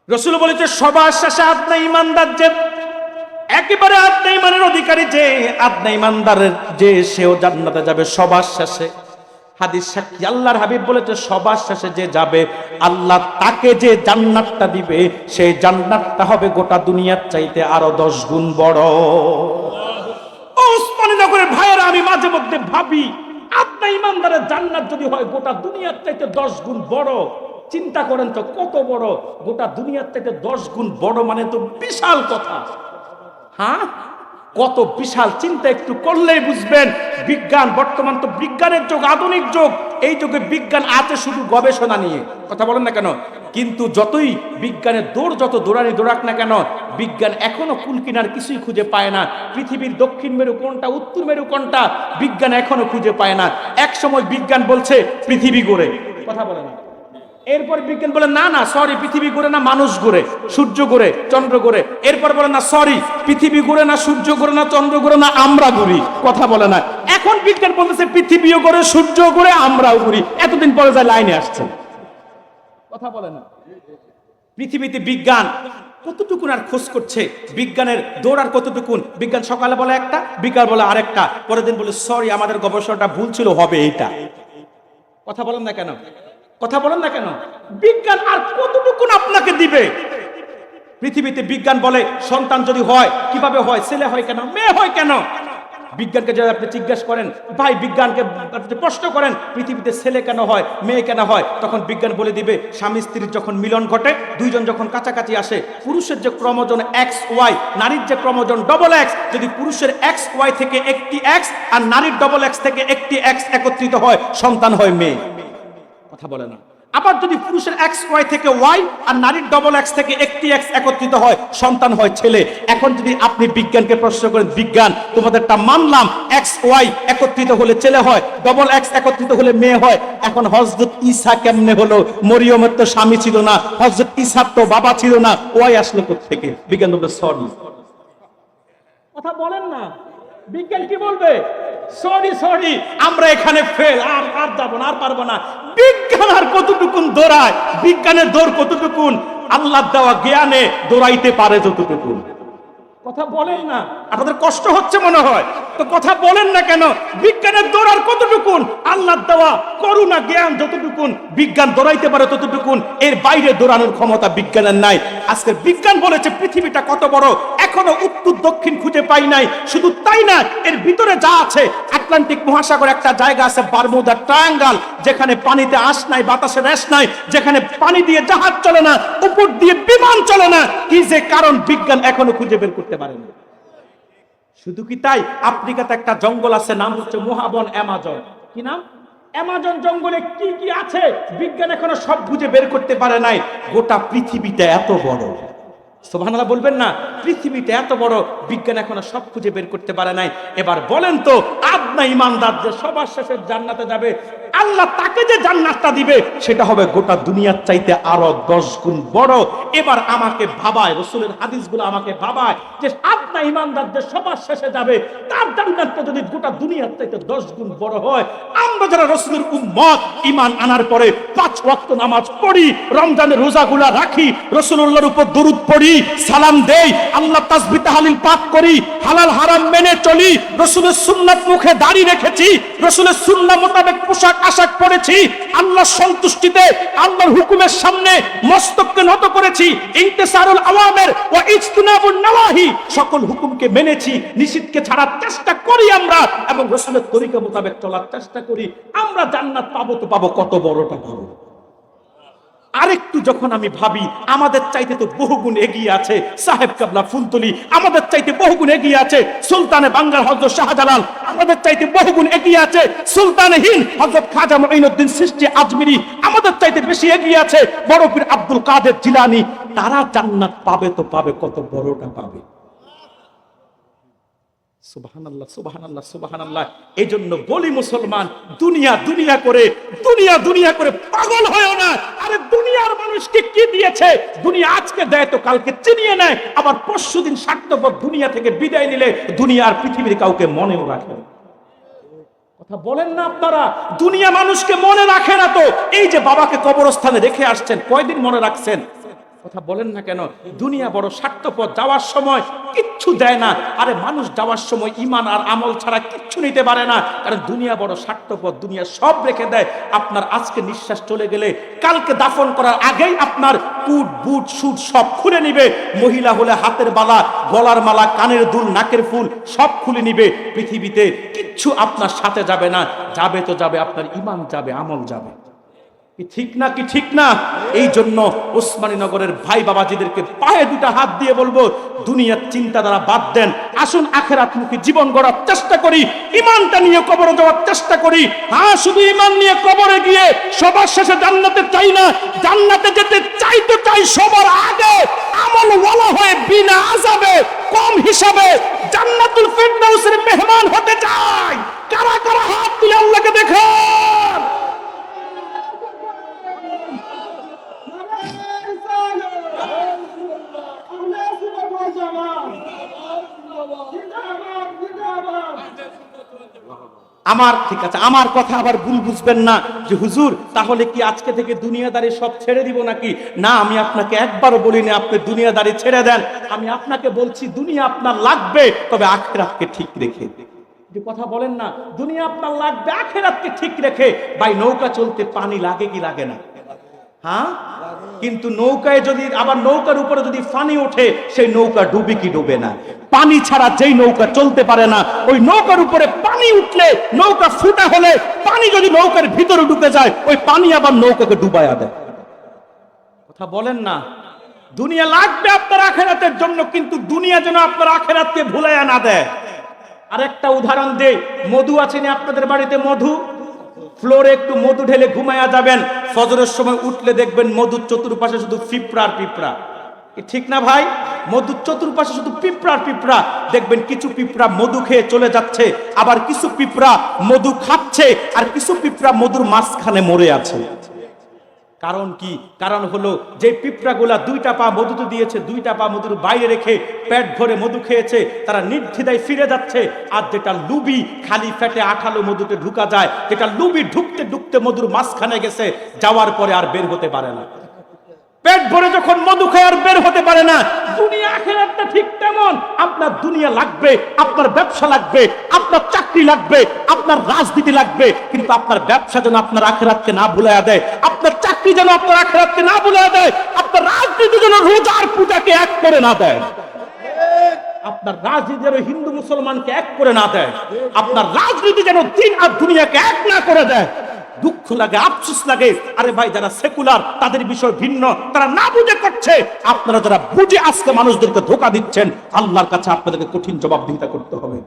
রাসূল বলেছে সবার শেষে আদনা ইমানদার, যে একেবারে আদনা ইমানের অধিকারী, যে আদনা ইমানদারের যে সেও জান্নাতে যাবে সবার শেষে। হাদিস সাক্ষী আল্লাহর হাবিব বলেছে সবার শেষে যে যাবে আল্লাহ তাকে যে জান্নাতটা দিবে সেই জান্নাতটা হবে গোটা দুনিয়ার চাইতে আরো 10 গুণ বড়। ওসমানীনগরের ভাইয়েরা, আমি মাঝে মধ্যে ভাবি আদনা ইমানদারের জান্নাত যদি হয় গোটা দুনিয়ার চাইতে 10 গুণ বড়, চিন্তা করেন তো কত বড়। গোটা দুনিয়ার চাইতে 10 গুণ বড় মানে তো বিশাল কথা। হ্যাঁ, কত বিশাল চিন্তা একটু করলেই বুঝবেন। বিজ্ঞান, বর্তমান তো বিজ্ঞানের যুগ, আধুনিক যুগ। এই যুগে বিজ্ঞান আছে শুধু গবেষণা নিয়ে, কথা বলেন না কেন? কিন্তু যতই বিজ্ঞানের দৌড়, যত দৌড়ানি দৌড়াক না কেন, বিজ্ঞান এখনো কুল কিনার কিছুই খুঁজে পায় না। পৃথিবীর দক্ষিণ মেরু কোনটা, উত্তর মেরু কোনটা, বিজ্ঞান এখনো খুঁজে পায় না। এক সময় বিজ্ঞান বলছে পৃথিবী ঘোরে, কথা বলে না। এরপর বিজ্ঞান বলে না না সরি, পৃথিবী ঘুরে না, মানুষ ঘুরে, সূর্য ঘুরে, চন্দ্র ঘুরে। এরপর বলে না সরি, পৃথিবী ঘুরে না, সূর্য ঘুরে না, চন্দ্র ঘুরে না, আমরা ঘুরি, কথা বলে না। এখন বিজ্ঞান বলতেছে পৃথিবীও ঘুরে, সূর্য ঘুরে, আমরাও ঘুরি। এতদিন পরে যায় লাইনে আসছে, কথা বলে না। পৃথিবীতে বিজ্ঞান কতটুকুন আর খোঁজ করছে, বিজ্ঞানের দৌড় আর কতটুকুন। বিজ্ঞান সকালে বলে একটা, বিকাল বলে আরেকটা, পরের দিন বলে সরি আমাদের গবেষণাটা ভুল ছিল, হবে এইটা। কথা বলেন না কেন? কথা বলেন না কেন? বিজ্ঞান আর কতটুকুন আপনাকে দিবে? পৃথিবীতে বিজ্ঞান বলে সন্তান যদি হয় কিভাবে হয়, ছেলে হয় কেন, মেয়ে হয় কেন? বিজ্ঞানকে যদি আপনি জিজ্ঞাসা করেন, ভাই বিজ্ঞানকে প্রশ্ন করেন পৃথিবীতে ছেলে কেন হয়, মেয়ে কেন হয়, তখন বিজ্ঞান বলে দিবে স্বামী স্ত্রীর যখন মিলন ঘটে, দুইজন যখন কাছাকাছি আসে, পুরুষের যে ক্রোমোজোম XY, নারীর যে ক্রোমোজোম XX, যদি পুরুষের XY থেকে একটি X আর নারীর XX থেকে একটি X একত্রিত হয়, সন্তান হয় মেয়ে, কথা বলে না। আবার যদি পুরুষের XY থেকে Y আর নারীর XX থেকে একটি X একত্রিত হয়, সন্তান হয় ছেলে। এখন যদি আপনি বিজ্ঞানকে প্রশ্ন করেন, বিজ্ঞান তোমাদেরটা মানলাম, XY একত্রিত হলে ছেলে হয়, XX একত্রিত হলে মেয়ে হয়, এখন হযরত ঈসা কেমনে হলো? মরিয়মের তো স্বামী ছিল না, হযরত ঈসার তো বাবা ছিল না, ওই আসলো কোত্থেকে? বিজ্ঞান বলবে সরি, কথা বলেন না। বিজ্ঞান কি বলবে? সরি সরি, আমরা এখানে ফেল, আর যাবো না, আর পারবো না। বিজ্ঞান আর কতটুকুন দৌড়ায়, বিজ্ঞানের দৌড় কতটুকুন, আল্লাহ দেওয়া জ্ঞানে দৌড়াইতে পারে যতটুকুন। কথা বলেন না, আপনাদের কষ্ট হচ্ছে মনে হয়, তো কথা বলেন না কেন? বিজ্ঞানের দৌড়ার কতটুকুন, আল্লাহ দেওয়া করুণা জ্ঞান যতটুকুন, বিজ্ঞান দৌড়াইতে পারে ততটুকুন, এর বাইরে দৌড়ানোর ক্ষমতা বিজ্ঞানের নাই। আজকে বিজ্ঞান বলেছে পৃথিবীটা কত বড়, এখনো উত্তর দক্ষিণ খুঁজে পাই নাই। শুধু তাই না, এর ভিতরে যা আছে, আটলান্টিক মহাসাগর একটা জায়গা আছে বারমুদা ট্রায়াঙ্গল, যেখানে পানিতে আঁশ নাই, বাতাসে রেশ নাই, যেখানে পানি দিয়ে জাহাজ চলে না, উপর দিয়ে বিমান চলে না। কি যে কারণ, বিজ্ঞান এখনো খুঁজে বের করতে পারেনি। শুধু কি তাই, আফ্রিকাতে একটা জঙ্গল আছে, নাম হচ্ছে মহাবন অ্যামাজন। কি নাম? অ্যামাজন জঙ্গলে কি কি আছে বিজ্ঞান এখনো সব খুঁজে বের করতে পারে নাই। গোটা পৃথিবীটা এত বড়, সুবহানাল্লাহ বলবেন না? পৃথিবীটা এত বড়, বিজ্ঞান এখনো সব খুঁজে বের করতে পারে নাই। এবার বলেন তো, আদনা ইমানদার যে সবার শেষে জান্নাতে যাবে, আল্লাহ তাকে যে জান্নাতটা দিবে সেটা হবে গোটা দুনিয়ার চাইতে আরো 10 গুণ বড়। এবার আমাকে ভাবায়, রাসূলের হাদিসগুলো আমাকে ভাবায় যে আদনা ইমানদার যে সবার শেষে যাবে, তার জান্নাতটা যদি গোটা দুনিয়ার চাইতে 10 গুণ বড় হয়, আমরা যারা রাসূলের উম্মত, ঈমান আনার পরে 5 ওয়াক্ত নামাজ পড়ি, রমজানের রোজাগুলো রাখি, রাসূলুল্লাহর উপর দরুদ পড়ি, সালাম দেই, আল্লাহ তাসবিহ তাহলিল পাঠ করি, হালাল হারাম মেনে চলি, রাসূলের সুন্নাত মুখে দাড়ি রেখেছি, রাসূলের সুন্নাহ মোতাবেক পোশাক আশাক পড়েছি, আল্লাহর সন্তুষ্টিতে আল্লাহর হুকুমের সামনে মস্তককে নত করেছি, ইনতিসারুল আওয়ামির ওয়া ইজতিনাবুন নওয়াহি, সকল হুকুমকে মেনেছি, নিষিদ্ধকে ছাড়ার চেষ্টা করি আমরা, এবং রাসূলের তরিকা মোতাবেক চলার চেষ্টা করি। আমরা জান্নাত পাবো তো পাবো, কত বড়টা পাবো। আরেকটু যখন আমি ভাবি আমাদের চাইতে তো বহুগুণ এগিয়ে আছে সাহেব কাবলা ফুলতলি, আমাদের চাইতে বহুগুণ এগিয়ে আছে সুলতানে বাংলার হযরত শাহজালাল, আমাদের চাইতে বহুগুণ এগিয়ে আছে সুলতানে হিন্দ হযরত খাজা মুঈনুদ্দিন চিশতি আজমিরি, আমাদের চাইতে বেশি এগিয়ে আছে বড় পীর আব্দুল কাদের জিলানী। তারা জান্নাত পাবে তো পাবে, কত বড়টা পাবে। সুবহানাল্লাহ, সুবহানাল্লাহ, সুবহানাল্লাহ। এই জন্য বলি মুসলমান, দুনিয়া দুনিয়া করে পাগল হয়েও না। আরে দুনিয়ার মানুষকে কি দিয়েছে? দুনিয়া আজকে দেয় তো কালকে চিনিয়ে নেয়, আবার পরশুদিন স্বার্থপর দুনিয়া থেকে বিদায় নিলে দুনিয়ার পৃথিবীর কাউকে মনেও রাখে না। কথা বলেন না আপনারা? দুনিয়া মানুষকে মনে রাখে না তো। এই যে বাবাকে কবরস্থানে রেখে আসছেন, কয়দিন মনে রাখছেন? কথা বলেন না কেন? দুনিয়া বড় স্বার্থপর, যাওয়ার সময় কিচ্ছু দেয় না। আরে মানুষ যাওয়ার সময় ঈমান আর আমল ছাড়া কিচ্ছু নিতে পারে না, কারণ দুনিয়া বড় স্বার্থপর। দুনিয়া সব রেখে দেয়। আপনার আজকে নিঃশ্বাস চলে গেলে কালকে দাফন করার আগেই আপনার কুট বুট সুট সব খুলে নিবে। মহিলা হলে হাতের বালা, গলার মালা, কানের দুল, নাকের ফুল সব খুলে নিবে। পৃথিবীতে কিচ্ছু আপনার সাথে যাবে না। যাবে তো যাবে আপনার ঈমান, যাবে আমল যাবে। কি ঠিক না? কি ঠিক না? এই জন্য ওসমানী নগরের ভাই বাবাজিদেরকে পায়ে দুটা হাত দিয়ে বলবো, দুনিয়ার চিন্তাধারা বাদ দেন, আসুন আখিরাতমুখী জীবন গড়ার চেষ্টা করি, ঈমানটা নিয়ে কবরে যাওয়ার চেষ্টা করি। হ্যাঁ, শুধু ঈমান নিয়ে কবরে গিয়ে সবার শেষে জান্নাতে চাই না, জান্নাতে যেতে চাই তো চাই সবার আগে আমল ওয়ালা হয়ে বিনা আযাবে কম হিসাবে জান্নাতুল ফিরদাউসের মেহমান হতে চাই। কারা কারা হাত তুলে আল্লাহকে দেখান। আমার ঠিক আছে, আমার কথা আবার ভুল বুঝবেন না যে হুজুর তাহলে কি আজকে থেকে দুনিয়াদারি সব ছেড়ে দিব নাকি? না, আমি আপনাকে একবারও বলিনি আপনি দুনিয়াদারি ছেড়ে দেন। আমি আপনাকে বলছি দুনিয়া আপনার লাগবে, তবে আখিরাতকে ঠিক রেখে। যে কথা বলেন না, দুনিয়া আপনার লাগবে, আখিরাতকে ঠিক রেখে। ভাই, নৌকা চলতে পানি লাগে কি লাগে না? হ্যাঁ, কিন্তু নৌকায় যদি আবার নৌকার উপরে যদি পানি ওঠে, সেই নৌকা ডুবে কি ডুবে না? পানি ছাড়া যেই নৌকা চলতে পারে না, ওই নৌকার উপরে পানি উঠলে, নৌকা ফুটা হলে, পানি যদি নৌকার ভিতরে ঢুকে যায়, ওই পানি আবার নৌকাকে ডুবাইয়া দেয়। কথা বলেন না? দুনিয়া লাগবে আপনার আখিরাতের জন্য, কিন্তু দুনিয়া যেন আপনার আখিরাতকে ভুলাইয়া না দেয়। আরেকটা উদাহরণ দেই, মধু আছে না আপনাদের বাড়িতে? মধু, ফ্লোরে একটু মধু ঢেলে ঘুমায়া যাবেন, ফজরের সময় উঠলে দেখবেন মধুর চতুর্পাশে শুধু পিঁপড়ার পিঁপড়া। ঠিক না ভাই? মধুর চতুর্পাশে শুধু পিঁপড়ার পিঁপড়া। দেখবেন কিছু পিঁপড়া মধু খেয়ে চলে যাচ্ছে, আবার কিছু পিঁপড়া মধু খাচ্ছে, আর কিছু পিঁপড়া মধুর মাঝখানে মরে আছে। কারণ কি? কারণ হলো যে পিঁপড়াগুলা দুইটা পা মধুতে দিয়েছে, দুইটা পা মধুর বাইরে রেখে পেট ভরে মধু খেয়েছে, তারা নির্দ্বিধায় ফিরে যাচ্ছে। আর যেটা লুবি, খালি পেটে আঠালো মধুতে ঢুকা যায়, যেটা লুবি ঢুকতে ঢুকতে মধুর মাঝখানে গেছে, যাওয়ার পরে আর বের হতে পারে না। পেট ভরে যখন মধু খায় আর বের হতে পারে না। দুনিয়া আখিরাতটা ঠিক তেমন। আপনার দুনিয়া লাগবে, আপনার ব্যবসা লাগবে, আপনার চাকরি লাগবে, আপনার রাজনীতি লাগবে, কিন্তু আপনার ব্যবসা যেন আপনার আখিরাতকে না ভুলাইয়া দেয়, আপনার চাকরি যেন আপনার আখিরাতকে না ভুলাইয়া দেয়, আপনার রাজনীতি যেন রোজার পূজাকে এক করে না দেয়, আপনার রাজনীতি যেন হিন্দু মুসলমানকে এক করে না দেয়, আপনার রাজনীতি যেন দিন আর দুনিয়াকে এক না করে দেয়। দুঃখ লাগে, আফসোস লাগে। আরে ভাই, যারা সেকুলার তাদের বিষয় ভিন্ন, তারা না বুঝে করছে। আপনারা যারা বুঝে আজকে মানুষদেরকে ধোঁকা দিচ্ছেন, আল্লাহর কাছে আপনাদেরকে কঠিন জবাবদিহিতা করতে হবে।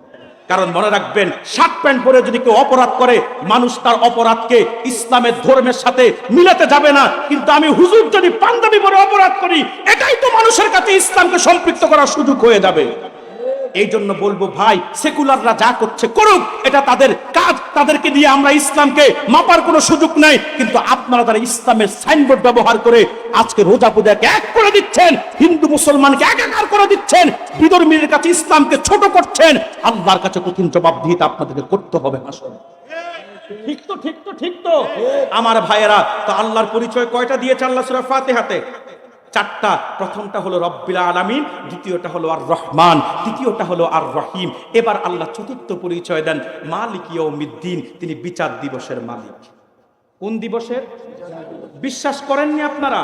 কারণ মনে রাখবেন, শার্ট প্যান্ট পরে যদি কেউ অপরাধ করে, মানুষ তার অপরাধকে ইসলামের ধর্মের সাথে মিলাতে যাবে না। কিন্তু আমি হুজুর যদি পাঞ্জাবি পরে অপরাধ করি, এটাই তো মানুষের কাছে ইসলামকে সম্পৃক্ত করার সুযোগ হয়ে যাবে। এই জন্য বলবো ভাই, সেকুলাররা যা করছে করুক, এটা তাদের কাজ, তাদেরকে দিয়ে আমরা ইসলামকে মাপার কোনো সুযোগ নাই। কিন্তু আপনারা যারা ইসলামের সাইনবোর্ড ব্যবহার করে আজকে রোজা পূজাকে এক করে দিচ্ছেন, হিন্দু মুসলমানকে একাকার করে দিচ্ছেন, বিধর্মীদের কাছে ইসলামকে ছোট করছেন, আল্লাহর কাছে কঠিন জবাবদিহিতা আপনাদেরকে করতে হবে। আসলে ঠিক তো, ঠিক তো, ঠিক তো আমার ভাইয়েরা। তো আল্লাহর পরিচয় কয়টা দিয়েছে আল্লাহ সূরা ফাতিহাতে? চারটা। প্রথমটা হলো রব্বিল আলামিন, দ্বিতীয়টা হলো আর রহমান, তৃতীয়টা হলো আর রহিম। এবার আল্লাহ চতুর্থ পরিচয় দেন মালিক ইয়াউমিদ্দিন, তিনি বিচার দিবসের মালিক। কোন দিবসের? বিশ্বাস করেননি আপনারা?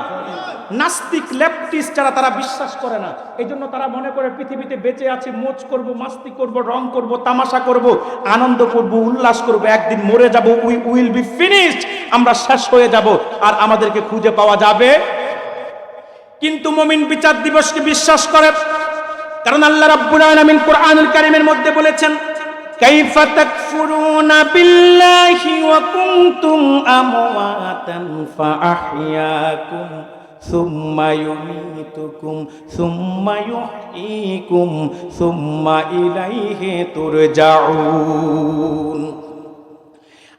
নাস্তিক লেফটিস্ট যারা, তারা বিশ্বাস করে না। এই জন্য তারা মনে করে পৃথিবীতে বেঁচে আছি, মোজ করব, মাস্তি করব, রং করব, তামাশা করব, আনন্দ করব, উল্লাস করব, একদিন মরে যাব, উই উইল বি ফিনিশড, আমরা শেষ হয়ে যাব, আর আমাদেরকে খুঁজে পাওয়া যাবে। কিন্তু মুমিন বিচার দিবসকে বিশ্বাস করে, কারণ আল্লাহ রাব্বুল আলামিন কোরআনুল কারীমের মধ্যে বলেছেন, কাইফা তাকফুরুনা বিল্লাহি ওয়া কুনতুম আমওয়াতান ফাআহইয়াকুম সুম্মা ইউমীতুকুম সুম্মা ইউহয়ীকুম সুম্মা ইলাইহি তুরজাউন।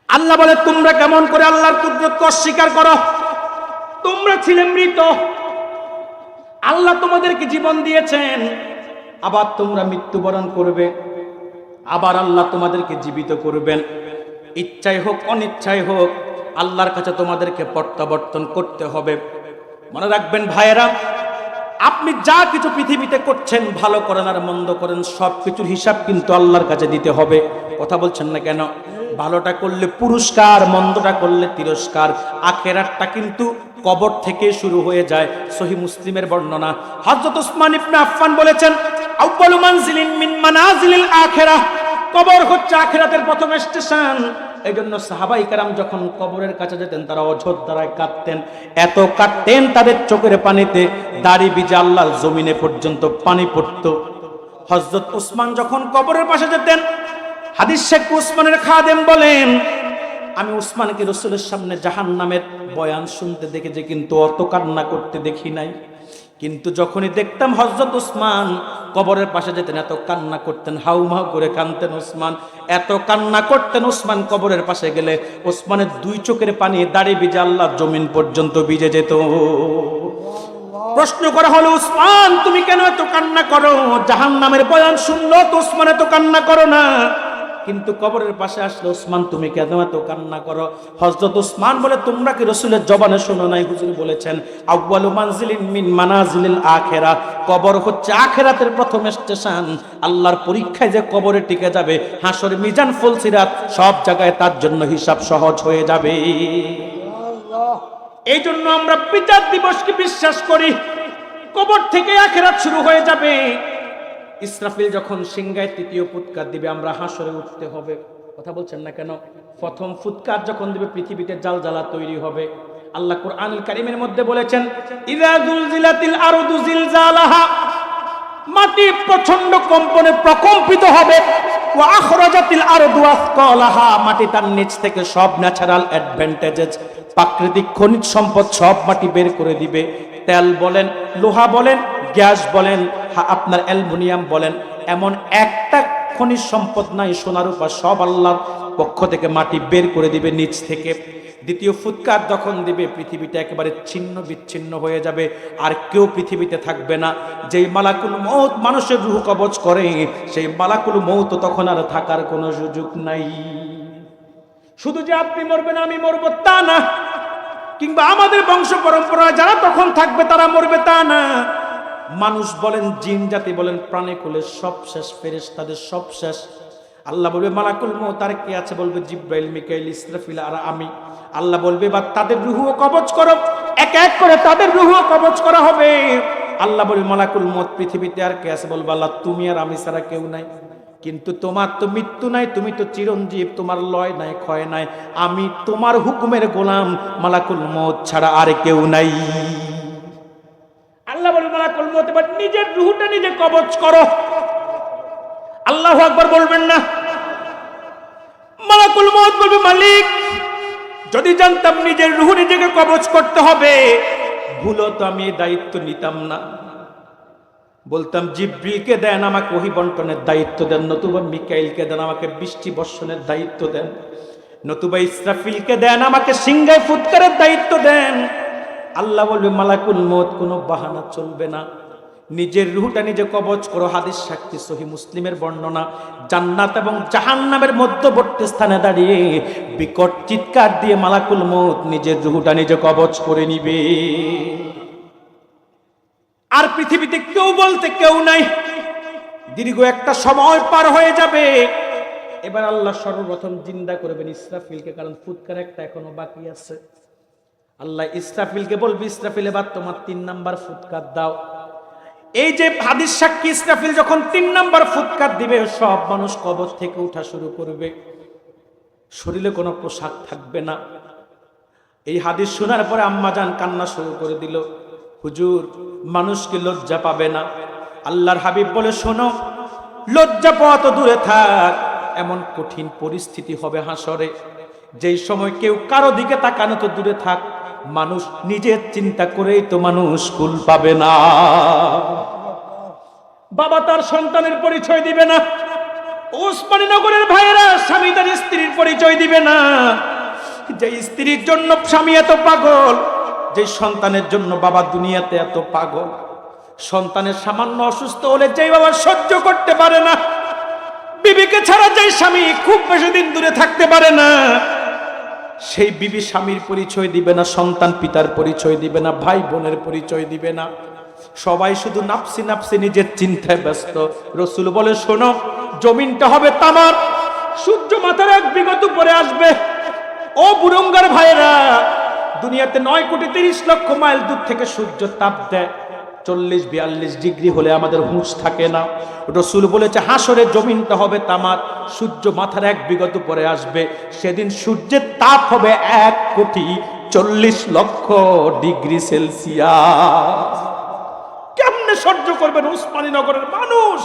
আল্লাহ বলে, তোমরা কেমন করে আল্লাহর কুদরতকে অস্বীকার করো? তোমরা ছিলে মৃত, আল্লাহ তোমাদেরকে জীবন দিয়েছেন, আবার তোমরা মৃত্যুবরণ করবে, আবার আল্লাহ তোমাদেরকে জীবিত করবেন। ইচ্ছাই হোক অনিচ্ছাই হোক, আল্লাহর কাছে তোমাদেরকে প্রত্যাবর্তন করতে হবে। মনে রাখবেন ভাইয়েরা, আপনি যা কিছু পৃথিবীতে করছেন, ভালো করেন আর মন্দ করেন, সব কিছুর হিসাব কিন্তু আল্লাহর কাছে দিতে হবে। কথা বলছেন না কেন? ভালোটা করলে পুরস্কার, মন্দটা করলে তিরস্কার। আখিরাতটা কিন্তু কবর থেকে শুরু হয়ে যায়। সহিহ মুসলিমের বর্ণনা, হযরত উসমান ইবনে আফফান বলেছেন, আউয়ালু মানজিলিন মিন মানাজিলিল আখিরাহ, কবর হচ্ছে আখিরাতের প্রথম স্টেশন। এই জন্য সাহাবায়ে কেরাম যখন কবরের কাছে যেতেন, তারা অঝর দ্বারায় কাঁদতেন, এত কাঁদতেন তাদের চোখের পানিতে দাড়ি ভিজে আল্লাহর জমিনে পর্যন্ত পানি পড়তো। হযরত উসমান যখন কবরের পাশে যেতেন, হাদিস শেখ উসমানের খাদেম বলেন, আমি উসমানকে রাসূলের সামনে জাহান্নামের বয়ান শুনতে দেখেছি, কিন্তু অত কান্না করতে দেখি নাই। কিন্তু যখনই দেখতাম হযরত উসমান কবরের পাশে যেতেন, এত কান্না করতেন, হাউমাউ করে কাঁদতেন উসমান, এত কান্না করতেন উসমান। কবরের পাশে গেলে উসমানের দুই চোখের পানি দাড়ি ভিজে আল্লাহর জমিন পর্যন্ত ভিজে যেত। প্রশ্ন করা হলো, উসমান তুমি কেন এত কান্না করো? জাহান্নামের বয়ান শুনলো তো উসমান এত কান্না করো না, কিন্তু কবরের পাশে আসলে উসমান তুমি কেন এত কান্না করো? হযরত উসমান বলে, তোমরা কি রাসূলের জবানে শোনো নাই? হুজুর বলেছেন, আউয়ালু মানজিলিন মিন মানাজিলিল আখিরাহ, কবর হচ্ছে আখিরাতের প্রথম স্টেশন। আল্লাহর পরীক্ষায় যে কবরে টিকে যাবে, হাসর, মিজান, ফুলসিরাত সব জায়গায় তার জন্য হিসাব সহজ হয়ে যাবে। এই জন্য আমরা বিচার দিবসকে বিশ্বাস করি। কবর থেকে আখিরাত শুরু হয়ে যাবে। ইসরাফিল যখন সিংহায় তৃতীয় ফুৎকার দিবে, আমরা হাসরে উঠতে হবে। কথা বলছেন না কেন? প্রথম ফুৎকার যখন দিবে, পৃথিবীতে জালজালা তৈরি হবে। আল্লাহ কুরআনুল কারীমের মধ্যে বলেছেন, ইযা যুলজিলাতিল আরদু জিলজালাহা, মাটি প্রচন্ড কম্পনে প্রকম্পিত হবে। ওয়া আখরাজাতিল আরদু আসকালাহা, মাটি তার নিচ থেকে সব ন্যাচারাল অ্যাডভান্টেজেস, প্রাকৃতিক খনিজ সম্পদ সব মাটি বের করে দিবে। তেল বলেন, লোহা বলেন, গ্যাস বলেন, আপনার অ্যালুমিনিয়াম বলেন, এমন একটা খনিজ সম্পদ নাই, সোনা রূপা সব আল্লাহর পক্ষ থেকে মাটি বের করে দিবে নিচ থেকে। দ্বিতীয় ফুৎকার যখন দিবে, পৃথিবীটা একেবারে ছিন্ন বিচ্ছিন্ন হয়ে যাবে, আর কেউ পৃথিবীতে থাকবে না। যেই মালাকুল মউত মানুষের রূহ কবজ করে, সেই মালাকুল মউত তখন আর থাকার কোনো সুযোগ নাই। শুধু যে আপনি মরবেন আমি মরব তা না, কিংবা আমাদের বংশ পরম্পরা যারা তখন থাকবে তারা মরবে তা না। মানুষ বলেন, জিন জাতি বলেন, প্রাণী কুলের সব শেষ, ফেরেশতাদের সব শেষ। আল্লাহ বলবে, মালাকুল মউত আর কে আছে? বলবে, জিব্রাইল, মিকাইল, ইসরাফিল আর আমি। আল্লাহ বলবে, বা তাদের রূহও কবজ করো। এক এক করে তাদের রূহও কবজ করা হবে। আল্লাহ বলবে, মালাকুল মউত পৃথিবীতে আর কে আছে? বলবে, আল্লাহ তুমি আর আমি ছাড়া কেউ নাই। কিন্তু তোমার তো মৃত্যু নাই, তুমি তো চিরঞ্জীব, তোমার লয় নাই, ক্ষয় নাই। আমি তোমার হুকুমের গোলাম, মালাকুল মউত ছাড়া আর কেউ নাই। আল্লাহ বলে, মালাকুল মউত এবার নিজের রূহটা নিজে কবজ করো। আল্লাহু আকবার বলবেন না? মালাকুল মউত বলবে, মালিক যদি জানতাম নিজের রূহ নিজেকে কবজ করতে হবে, ভুলো তো আমি এই দায়িত্ব নিতাম না। বলতাম, জিব্রিলকে দেন আমাকে ওহী বন্টনের দায়িত্ব দেন, নতুবা মিকাইলকে দেন আমাকে বৃষ্টি বর্ষণের দায়িত্ব দেন, নতুবা ইসরাফিলকে দেন আমাকে সিংহায় ফুৎকারের দায়িত্ব দেন। আল্লাহ বলবে, মালাকুল মউত কোনো বাহানা চলবে না, নিজের রূহটা নিজে কবজ করো। হাদিস সাক্ষী, সহিহ মুসলিমের বর্ণনা। জান্নাত এবং জাহান্নামের মধ্যবর্তী স্থানে দাঁড়িয়ে বিকট চিৎকার দিয়ে মালাকুল মউত নিজের রূহটা নিজে কবজ করে নিবে। আর পৃথিবীতে কেউ বলতে কেউ নাই। দীর্ঘ একটা সময় পার হয়ে যাবে, এবার আল্লাহ সর্বপ্রথম জিন্দা করবেন ইসরাফিলকে, কারণ ফুৎকার একটা এখনো বাকি আছে। আল্লাহ ইসরাফিলকে বলবে, ইসরাফিল এবার তোমার 3 নাম্বার ফুৎকার দাও। এই যে হাদিস সাক্ষী, ইসরাফিল যখন 3 নাম্বার ফুৎকার দিবে, সব মানুষ কবর থেকে উঠা শুরু করবে, শরীরে কোনো পোশাক থাকবে না। এই হাদিস শোনার পরে আম্মা জান কান্না শুরু করে দিল, হুজুর মানুষকে লজ্জা পাবে না? আল্লাহর হাবিব বলে, শোনো, লজ্জা পাওয়া তো দূরে থাক, এমন কঠিন পরিস্থিতি হবে হাসরে, যেই সময় কেউ কারো দিকে তাকানো তো দূরে থাক, মানুষ নিজের চিন্তা করেই তো মানুষ কুল পাবে না। বাবা তার সন্তানের পরিচয় দিবে না, ওসমানীনগরের ভাইয়েরা স্বামী তার স্ত্রীর পরিচয় দিবে না। যে স্ত্রীর জন্য স্বামী এত পাগল, যে সন্তানের জন্য বাবা দুনিয়াতে এত পাগল, সন্তানের সামান্য অসুস্থ হলে যেই বাবা সহ্য করতে পারে না, বিবিকে ছাড়া যেই স্বামী খুব বেশি দিন দূরে থাকতে পারে না, সেই বিবি স্বামীর পরিচয় দিবে না, সন্তান পিতার পরিচয় দিবে না, ভাই বোনের পরিচয় দিবে না। সবাই শুধু নাফসি নাফসি নিজের চিন্তায় ব্যস্ত। রসুল বলে, শোনো, জমিনটা হবে তামার, সূর্য মাথার 1 বিঘত উপরে আসবে। ও বুরঙ্গার ভাইয়েরা, দুনিয়াতে 9,30,00,000 মাইল দূর থেকে সূর্য তাপ দেয়, 40-42 ডিগ্রি হলে আমাদের হুঁশ থাকে না। রসুল বলেছে, হাসরে জমিনটা হবে তামার, সূর্য মাথার 1 বিঘত উপরে আসবে, সেদিন সূর্যের তাপ হবে 1,40,00,000 ডিগ্রি সেলসিয়াস। কেমনে সহ্য করবেন ওসমানীনগরের মানুষ?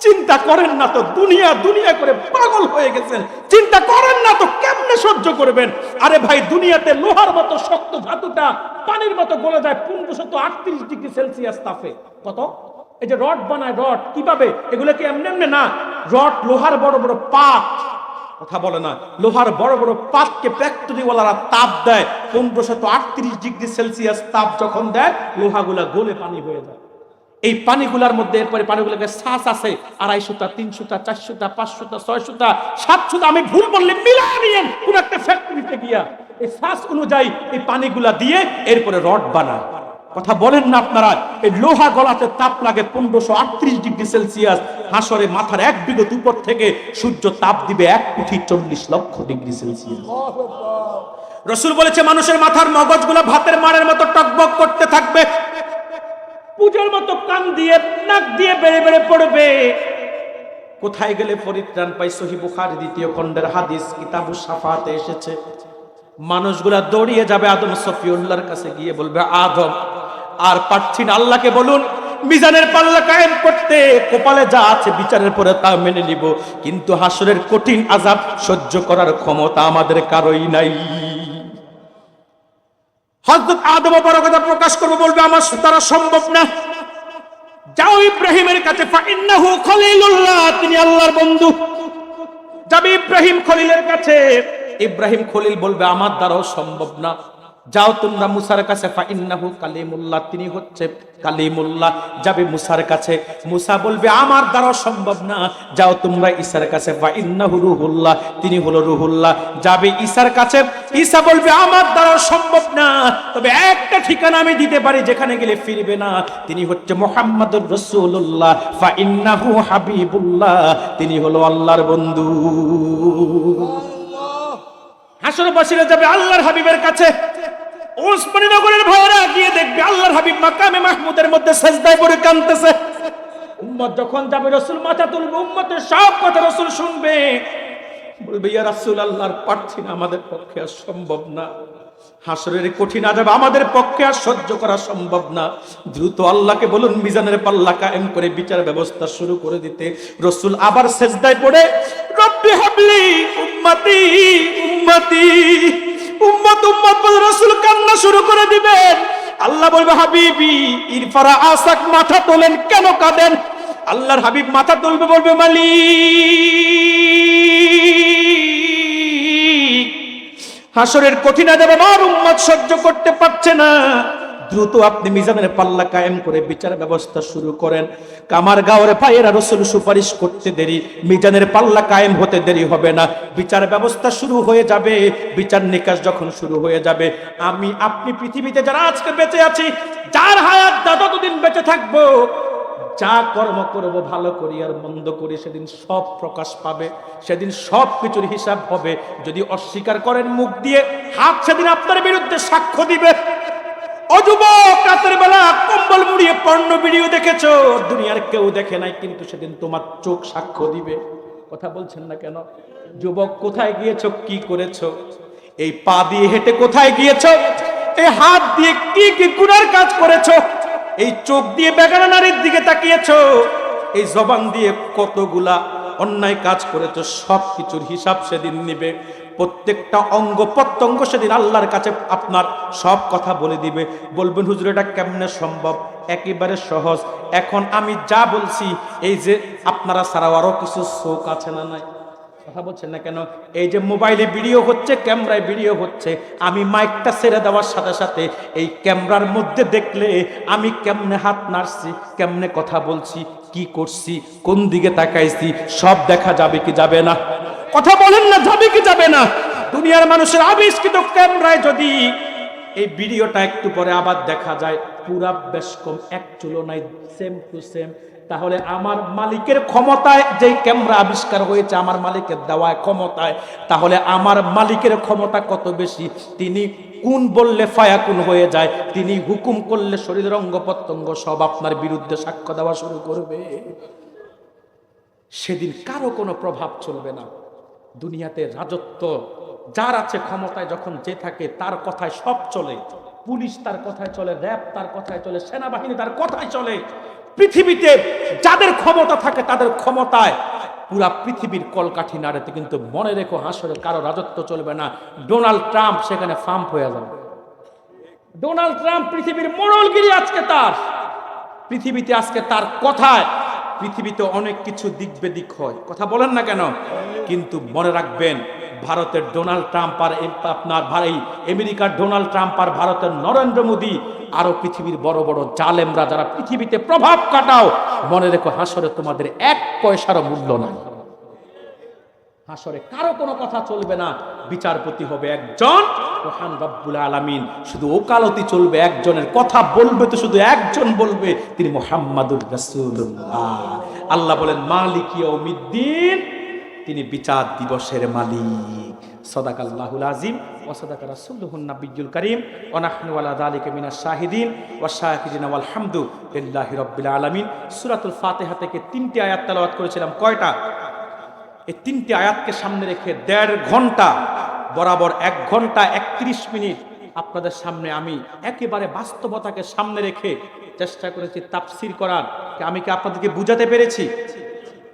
চিন্তা করেন না তো, দুনিয়া দুনিয়া করে পাগল হয়ে গেছেন, চিন্তা করেন না তো কেমনে সহ্য করবেন? আরে ভাই, দুনিয়াতে লোহার মতো শক্ত ধাতুটা পানির মতো গলে যায় 1538 ডিগ্রি সেলসিয়াস তাপে। কত? এই যে রড বানায়, রড কিভাবে? এগুলো কি এমনি এমনি না, রড লোহার বড় বড় পাত, কথা বলে না, লোহার বড় বড় পাতকে ফ্যাক্টরিওয়ালারা তাপ দেয়, 1538 ডিগ্রি সেলসিয়াস তাপ যখন দেয়, লোহাগুলা গলে পানি হয়ে যায়। এই পানিগুলার মধ্যে এরপরে পানিগুলোকে শ্বাস আছে 250 সুতা, 3 সুতা, 4 সুতা, 5 সুতা, 6 সুতা, 7 সুতা, আমি ভুল বললে মিলাই নিয়েন কোন একটা ফ্যাক্টরিতে গিয়া এই শ্বাস অনুযায়ী এই পানিগুলা দিয়ে এরপরে রড বানায়। কথা বলেন না আপনারা? এই লোহা গলাতে তাপ লাগে 1538 ডিগ্রি সেলসিয়াস। হাসরে মাথার 1 বিঘত উপর থেকে সূর্য তাপ দিবে 1,40,00,000 ডিগ্রি সেলসিয়াস। রাসূল বলেছে, মানুষের মাথার মগজগুলো ভাতের মাড়ের মতো টকবক করতে থাকবে, পূজার মতো কান দিয়ে নাক দিয়ে বেড়ে বেড়ে পড়বে। কোথায় গেলে পরিত্রাণ পাই? সহিহ বুখারী 2য় খণ্ডের হাদিস কিতাবুস শাফাতে এসেছে। মানুষগুলা দৌড়িয়ে যাবে আদম সফিউল্লাহর কাছে, গিয়ে বলবে, আদম আর পারছি না, আল্লাহকে বলুন মিজানের পাল্লা কায়েম করতে, কপালে যা আছে বিচারের পরে তা মেনে নিব, কিন্তু হাসরের কঠিন আযাব সহ্য করার ক্ষমতা আমাদের কারোই নাই। হযরত আদম বড় কথা প্রকাশ করবে, বলবে আমার দ্বারা সম্ভব না। যাও ইব্রাহিমের কাছে, ফাইন্নাহু খলিলুল্লাহ, তিনি আল্লাহর বন্ধু। যাবে ইব্রাহিম খলিলের কাছে, ইব্রাহিম খলিল বলবে আমার দ্বারাও সম্ভব না। যাও তোমরা মুসার কাছে, ফাইন্নাহু কালিমুল্লাহ, তিনি হচ্ছে কালিমুল্লাহ। যাবে মুসার কাছে, মুসা বলবে আমার দ্বারা সম্ভব না। যাও তোমরা ঈসার কাছে, ফাইন্নাহু রুহুল্লাহ, তিনি হলো রুহুল্লাহ। যাবে ঈসার কাছে, ঈসা বলবে আমার দ্বারা সম্ভব না, তবে একটা ঠিকানা আমি দিতে পারি যেখানে গেলে ফিরবে না, তিনি হচ্ছে মুহাম্মাদুর রাসূলুল্লাহ, ফাইন্নাহু হাবিবুল্লাহ, তিনি হলো আল্লাহর বন্ধু। হাসরে বসিরে যাবে আল্লাহর হাবিবের কাছে। ওসমানীনগরের ভাইয়েরা গিয়ে দেখবে আল্লাহর হাবিব মাকামে মাহমুদের মধ্যে সিজদায় পড়ে কাঁদতেছে। উম্মত যখন যাবে, রাসূল মাথা তুলবে, উম্মতের সব কথা রাসূল শুনবে, বলবে ইয়া রাসূলুল্লাহ, আর পারছি না, আমাদের পক্ষে আর সম্ভব না, হাসরের কঠিন আযাব আমাদের পক্ষে আর সহ্য করা সম্ভব না। দ্রুত আল্লাহকে বলুন মিজানের পাল্লা কায়েম করে বিচার ব্যবস্থা শুরু করে দিতে। রাসূল আবার সিজদায় পড়ে রব্বি হাবলি উম্মতি উম্মতি, উম্মত উম্মত বলে রাসূল কান্না শুরু করে দিবেন। আল্লাহ বলবে হাবিবি ইরফারা আসাক, মাথা তোলেন, কেন কাঁদেন? আল্লাহর হাবিব মাথা তুলবে, বলবে মালিক, হাসরের কঠিন আযাব আমার উম্মত সহ্য করতে পারছে না, দ্রুত আপনি মিজানের পাল্লা কায়েম করে বিচার ব্যবস্থা শুরু করেন। কামার গাওয়ার ভাইয়েরা, রাসূল সুপারিশ করতে দেরি, মিজানের পাল্লা কায়েম হতে দেরি হবে না, বিচার ব্যবস্থা শুরু হয়ে যাবে। বিচার নিকাশ যখন শুরু হয়ে যাবে, আমি আপনি পৃথিবীতে যারা আজকে বেঁচে আছি, যার হায়াত যতদিন বেঁচে থাকবো, যা কর্ম করব ভালো করি আর মন্দ করি সেদিন সব প্রকাশ পাবে, সেদিন সব কিছুর হিসাব হবে। যদি অস্বীকার করেন মুখ দিয়ে, হাত সেদিন আপনার বিরুদ্ধে সাক্ষ্য দিবে। ও যুবক, রাতের বেলা কম্বল মুড়িয়ে পর্ণ ভিডিও দেখেছো, দুনিয়ার কেউ দেখে নাই, কিন্তু সেদিন তোমার চোখ সাক্ষ্য দিবে। কথা বলছেন না কেন? যুবক, কোথায় গিয়েছো, কি করেছো? এই পা দিয়ে হেঁটে কোথায় গিয়েছো? এই হাত দিয়ে কি কি গুনার কাজ করেছো? এই চোখ দিয়ে বেগানা নারীর দিকে তাকিয়েছো? এই জবান দিয়ে কতগুলা অন্যায় কাজ করেছো? সব কিছুর হিসাব সেদিন নিবে। প্রত্যেকটা অঙ্গ প্রত্যঙ্গ সেদিন আল্লাহর কাছে আপনার সব কথা বলে দিবে। বলবেন হুজুর এটা কেমনে সম্ভব? একেবারে সহজ। এখন আমি যা বলছি, এই যে আপনারা ছাড়াও আরো কিছু চোখ আছে না নাই? কথা বলছেন না কেন? এই যে মোবাইলে ভিডিও হচ্ছে, ক্যামেরায় ভিডিও হচ্ছে, আমি মাইকটা ছেড়ে দেওয়ার সাথে সাথে এই ক্যামেরার মধ্যে দেখলে আমি কেমনে হাত নাড়ছি, কেমনে কথা বলছি, কি করছি, কোন দিকে তাকাইছি, সব দেখা যাবে কি যাবে না? কথা বলেন না, যাবে কি যাবে না? দুনিয়ার মানুষের আবিষ্কৃত ক্যামেরায় যদি এই ভিডিওটা একটু পরে আবার দেখা যায়, পুরা বেশ কম এক চুলো নাই, সেম টু সেম, তাহলে আমার মালিকের ক্ষমতায় যে ক্যামেরা আবিষ্কার হয়েছে, আমার মালিকের দেওয়া ক্ষমতায়, তাহলে আমার মালিকের ক্ষমতা কত বেশি? তিনি কোন বললে ফায়াকুন হয়ে যায়, তিনি হুকুম করলে শরীরের অঙ্গ প্রত্যঙ্গ সব আপনার বিরুদ্ধে সাক্ষ্য দেওয়া শুরু করবে। সেদিন কারো কোনো প্রভাব চলবে না। দুনিয়াতে রাজত্ব যার আছে, ক্ষমতায় যখন যে থাকে তার কথায় সব চলে। পুলিশ তার কথায় চলে, র্যাব তার কথায় চলে, সেনাবাহিনী তার কথায় চলে। পৃথিবীতে যাদের ক্ষমতা থাকে তাদের ক্ষমতায় পুরা পৃথিবীর কলকাঠি নাড়েতে, কিন্তু মনে রেখো হাসরে কারো রাজত্ব চলবে না। ডোনাল্ড ট্রাম্প সেখানে ফাম্প হয়ে যাবে। ডোনাল্ড ট্রাম্প পৃথিবীর মোড়লগিরি আজকে তার, পৃথিবীতে আজকে তার কথায় পৃথিবীতে অনেক কিছু দিক বেদিক হয়। কথা বলেন না কেন? কিন্তু মনে রাখবেন, ভারতের ডোনাল্ড ট্রাম্প আর আপনার ভাই আমেরিকার ডোনাল্ড ট্রাম্প আর ভারতের নরেন্দ্র মোদী আরো পৃথিবীর বড় বড় জালেমরা যারা পৃথিবীতে প্রভাব কাটাও, মনে রেখো হাসরে তোমাদের এক পয়সারও মূল্য নাই। হাসরে কারো কোনো কথা চলবে না। বিচারপতি হবে একজন, মহান রব্বুল আলামিন। শুধু ওকালতি চলবে একজনের, কথা বলবে তো শুধু একজন বলবে, তিনি মুহাম্মাদুর রাসূলুল্লাহ। আল্লাহ বলেন মালিক ইয়াউমিদ্দিন, তিনি বিচার দিবসের মালিক। সাদাকাল্লাহুল আযীম ওয়া সাদাকা রাসূলুহুন নাবিয়্যুল কারীম ওয়া নাহনু আলা যালিকা মিনাশ শাহিদিন ওয়া শাকিরিন ওয়াল হামদু লিল্লাহি রাব্বিল আলামিন। সূরাতুল ফাতিহা থেকে 3টি আয়াত তেলাওয়াত করেছিলাম। কয়টা? এই 3টি আয়াতকে সামনে রেখে 1.5 ঘন্টা, বরাবর 1 ঘন্টা 31 মিনিট আপনাদের সামনে আমি একেবারে বাস্তবতাকে সামনে রেখে চেষ্টা করেছি তাফসীর করার। আমি কি আপনাদেরকে বুঝাতে পেরেছি?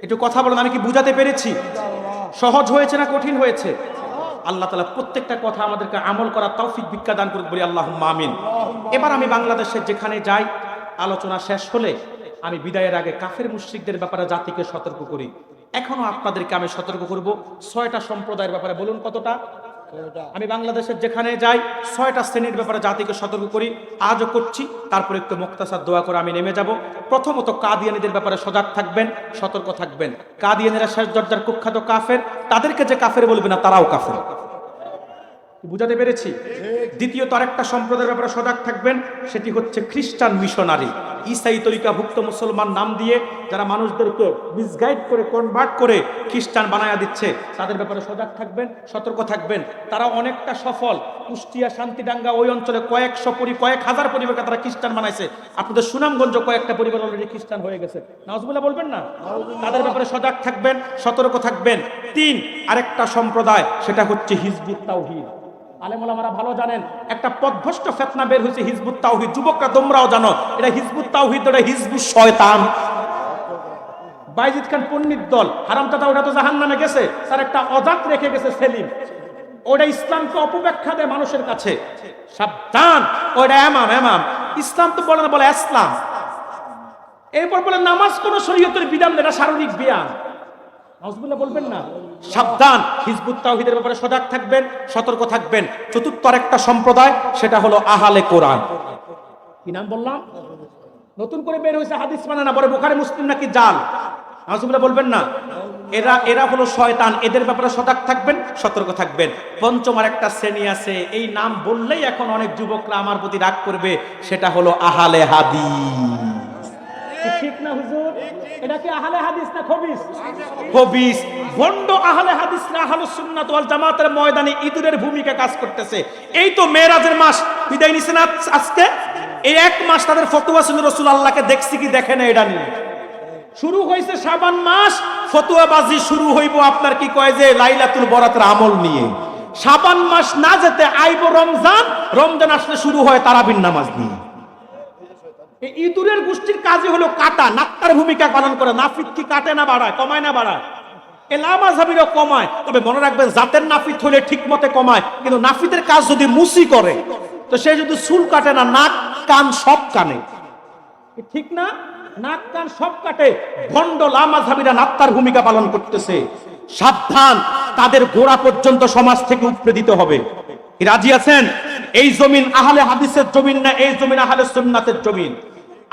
একটু কথা বলেন, আমি কি বুঝাতে পেরেছি? সহজ হয়েছে না কঠিন হয়েছে? আল্লাহ তাআলা প্রত্যেকটা কথা আমাদেরকে আমল করার তৌফিক ভিক্ষা দান করুক, বলি আল্লাহুম্মা আমিন। এবার আমি বাংলাদেশের যেখানে যাই, আলোচনা শেষ হলে আমি বিদায়ের আগে কাফের মুশরিকদের ব্যাপারে জাতিকে সতর্ক করি। এখনো আপনাদেরকে আমি সতর্ক করব 6টা সম্প্রদায়ের ব্যাপারে। বলুন কতটা? আমি বাংলাদেশের যেখানে যাই 6টা শ্রেণীর ব্যাপারে জাতিকে সতর্ক করি, আজও করছি। তারপর একটু মুক্তাসার দোয়া করে আমি নেমে যাব। প্রথমত কাদিয়ানীদের ব্যাপারে সজাগ থাকবেন, সতর্ক থাকবেন। কাদিয়ানীরা শেষ দরজার কুখ্যাত কাফের, তাদেরকে যে কাফের বলবে না তারাও কাফের। বুঝাতে পেরেছি? দ্বিতীয়ত আরেকটা সম্প্রদায়ের ব্যাপারে সজাগ থাকবেন, সেটি হচ্ছে খ্রিস্টান মিশনারি, ঈসাই তরিকাভুক্ত মুসলমান নাম দিয়ে যারা মানুষদেরকে মিসগাইড করে, কনভার্ট করে খ্রিস্টান বানায়া দিচ্ছে, তাদের ব্যাপারে সজাগ থাকবেন, সতর্ক থাকবেন। তারা অনেকটা সফল। কুষ্টিয়া, শান্তিডাঙ্গা ওই অঞ্চলে কয়েক হাজার পরিবারকে তারা খ্রিস্টান বানাইছে। আপনাদের সুনামগঞ্জ কয়েকটা পরিবার অলরেডি খ্রিস্টান হয়ে গেছে। নাউজুবিল্লাহ বলবেন না? তাদের ব্যাপারে সজাগ থাকবেন, সতর্ক থাকবেন। 3 আরেকটা সম্প্রদায়, সেটা হচ্ছে হিজবুত তাওহীদ। আলেম ওলামারা ভালো জানেন, একটা পথভ্রষ্ট ফিতনা বের হয়েছে হিজবুত তাওহীদ। যুবকরা তোমরাও জানো, এটা হিজবুত তাওহীদ, এটা হিজবুশ শয়তান। বাইজিদ খান পন্ডিত দল, হারামজাদা, ওটা তো জাহান্নামে গেছে, তার একটা অজাত রেখে গেছে সেলিম। ওটা ইসলামকে অপব্যাখ্যা দেয় মানুষের কাছে। সাবধান, ওটা এমাম। ইসলাম তো বলে না, বলে ইসলাম। এরপর বলে নামাজ কোন শরীয়তের বিধান, এটা শারীরিক ব্যায়াম। নাউজুবিল্লাহ বলবেন না? সাবধান, হিজবুত তাওহীদের ব্যাপারে সজাগ থাকবেন, সতর্ক থাকবেন। চতুর্থ আরেকটা সম্প্রদায়, সেটা হলো আহলে কোরআন। কি নাম বললাম? নতুন করে বের হয়েছে, হাদিস মানে না, বলে বুখারী মুসলিম নাকি জাল। নাউজুবিল্লাহ বলবেন না? এরা হলো শয়তান, এদের ব্যাপারে সজাগ থাকবেন, সতর্ক থাকবেন। পঞ্চম আরেকটা শ্রেণী আছে, এই নাম বললেই এখন অনেক যুবকরা আমার প্রতি রাগ করবে, সেটা হলো আহলে হাদিস। ঠিক না হুজুর? এটা কি আহলে হাদিস না খবিস? খবিস। ভণ্ড আহলে হাদিসরা আহলুস সুন্নাত ওয়াল জামাতের ময়দানে ইঁদুরের ভূমিকা কাজ করতেছে। এই তো মেরাজের মাস বিদায় নিছে না আজকে, এই এক মাস তাদের ফতোয়া ছিল রাসূল আল্লাহকে দেখছি কি দেখে না এটা নিয়ে। শুরু হয়েছে শাবান মাস, ফতোয়াবাজি শুরু হইব আপনার কি কয় যে লাইলাতুল বরাতের আমল নিয়ে। শাবান মাস না যেতে আইব রমজান, রমজান আসলে শুরু হয় তারাবির নামাজ নিয়ে। এই ইঁদুরের গোষ্ঠীর কাজই হলো কাটা, নাক্তার ভূমিকা পালন করে। নাফিত কি কাটে না বাড়ায়, কমায় না বাড়ায়? এ লামাযাবিরও কমায়, তবে মনে রাখবেন জাতের নাফিত হলে ঠিক মতে কমায়, কিন্তু নাফিতের কাজ যদি মুসি করে তো সে যদি চুল কাটে না, নাক কান সব কানে, ঠিক না? নাক কান সব কাটে। ভণ্ড লামাযাবিরা নাক্তার ভূমিকা পালন করতেছে। সাবধান, তাদের গোড়া পর্যন্ত সমাজ থেকে উপড়ে দিতে হবে। রাজি আছেন? এই জমিন আহলে হাদিসের জমিন না, এই জমিন আহলে সুন্নাতের জমিন।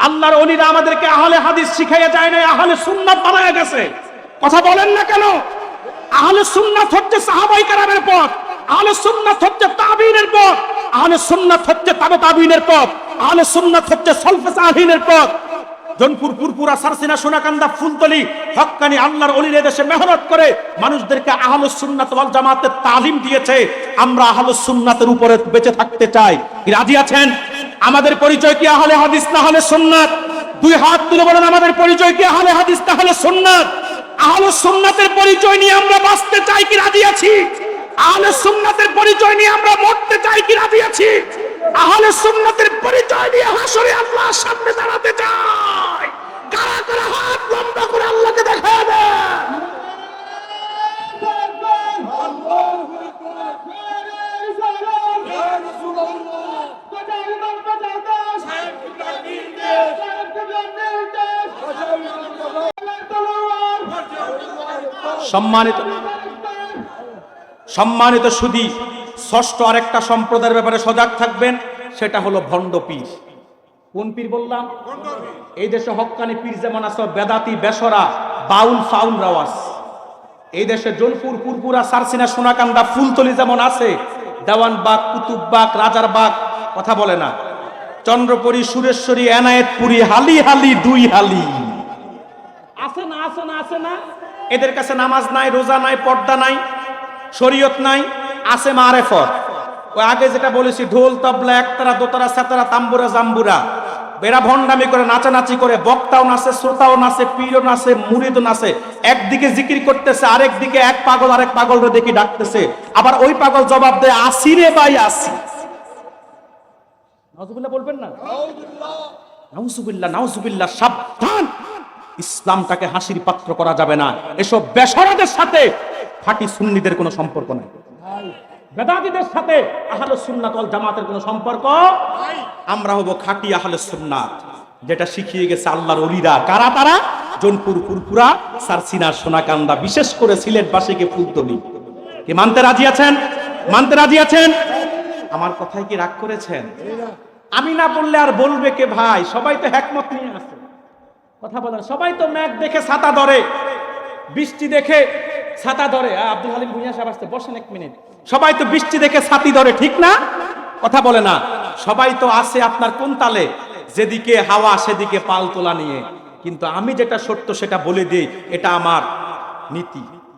আল্লাহর ওলিরা আমাদেরকে আহলে হাদিস শিখাইয়া যায় না, আহলে সুন্নাত বানায়া গেছে। কথা বলেন না কেন? আহলে সুন্নাত হচ্ছে সাহাবায়ে কেরামের পথ, আহলে সুন্নাত হচ্ছে তাবিঈনের পথ, আহলে সুন্নাত হচ্ছে তাবে তাবিঈনের পথ, আহলে সুন্নাত হচ্ছে সালফে সালিহিনের পথ। জনপুর, পুরপুরা, সারসিনা, সোনাকান্দা, ফুলতলি, হক্কানি আল্লাহর ওলিরা দেশে মেহনত করে মানুষদেরকে আহলুস সুন্নাত ওয়াল জামাতের তালিম দিয়েছে। আমরা আহলুস সুন্নাতের উপরে বেঁচে থাকতে চাই। রাজি আছেন? আমাদের পরিচয় কি আহলে হাদিস না আহলে সুন্নাত? দুই হাত তুলে বলেন, আমাদের পরিচয় কি আহলে হাদিস না আহলে সুন্নাত? আহলুস সুন্নাতের পরিচয় নিয়ে আমরা বাঁচতে চাই কি রাজি আছি? আহলে সুন্নাতের পরিচয় নিয়ে আমরা মরতে চাই কি রাজি আছি? আহলে সুন্নাতের পরিচয় নিয়ে হাসরে আল্লাহর সামনে দাঁড়াতে চাই। কারা কারা হাত লম্বা করে আল্লাহকে দেখায় দেন? সম্মানিত সুধী, ষষ্ঠ আরেকটা সম্প্রদায়ের ব্যাপারে সজাগ থাকবেন, সেটা হলো ভণ্ড পীর। কোন পীর বললাম? এই দেশে হক্কানি পীর যেমন আছে, বেদাতি, বেসরা, বাউল, ফাউল রাওয়াজ। এই দেশে জোনপুর, পুরপুরা, সারসিনা, সোনাকান্দা, ফুলতলি যেমন আছে, দেওয়ানবাগ, কুতুববাগ, রাজারবাগ, কথা বলে না, চন্দ্রপুরী, সুরেশ্বরী, এনায়েতপুরী, হালি হালি, দুই হালি আছে না, আছে না, আছে না? এদের কাছে নামাজ নাই, রোজা নাই, পর্দা নাই, শরীয়ত নাই, আছে মারেফত। ওই আগে যেটা বলেছি, ঢোল, তবলা, একতারা, দোতারা, সেতারা, তাম্বুরা, জাম্বুরা, এরা ভণ্ডামি করে, নাচানাচি করে, বক্তাও নাচে, শ্রোতাও নাচে, পীরও নাচে, মুরিদও নাচে। একদিকে জিকির করতেছে, আরেক দিকে এক পাগল আরেক পাগলরে দেখি ডাকতেছে, আবার ওই পাগল জবাব দেয়, আসি রে ভাই আসি। নাউজুবিল্লাহ বলবেন না? নাউজুবিল্লাহ, নাউজুবিল্লাহ। সাবধান, ইসলামটাকে হাসির পাত্র করা যাবে না। এসব বেশরাদের সাথে খাঁটি সুন্নিদের কোনো সম্পর্ক নাই, বেদাতীদের সাথে আহলে সুন্নাত ওয়াল জামাতের কোনো সম্পর্ক নাই। আমরা হব খাঁটি আহলে সুন্নাত, যেটা শিখিয়ে গেছে আল্লাহর ওলিরা। কারা তারা? জোনপুর, পুরপুরা, সারসিনা, সোনাকান্দা, বিশেষ করে সিলেটবাসীকে ফুলতলি। কি মানতে রাজি আছেন? মানতে রাজি আছেন? আমার কথায় কি রাগ করেছেন? আমি না বললে আর বলবে কে ভাই? সবাই তো একমত নিয়ে আছে, কথা বলেন। সবাই তো মেঘ দেখে ছাতা ধরে, বৃষ্টি দেখে ছাতা ধরে। আব্দুল হালিম ভুঁইয়া সাহেব আসতে, বসেন এক মিনিট। সবাই তো বৃষ্টি দেখে ছাতি ধরে, ঠিক না? কথা বলে না। সবাই তো আছে আপনার কোন তালে, যেদিকে হাওয়া সেদিকে পাল তোলা নিয়ে। কিন্তু আমি যেটা সত্য সেটা বলে দিই, এটা আমার নীতি।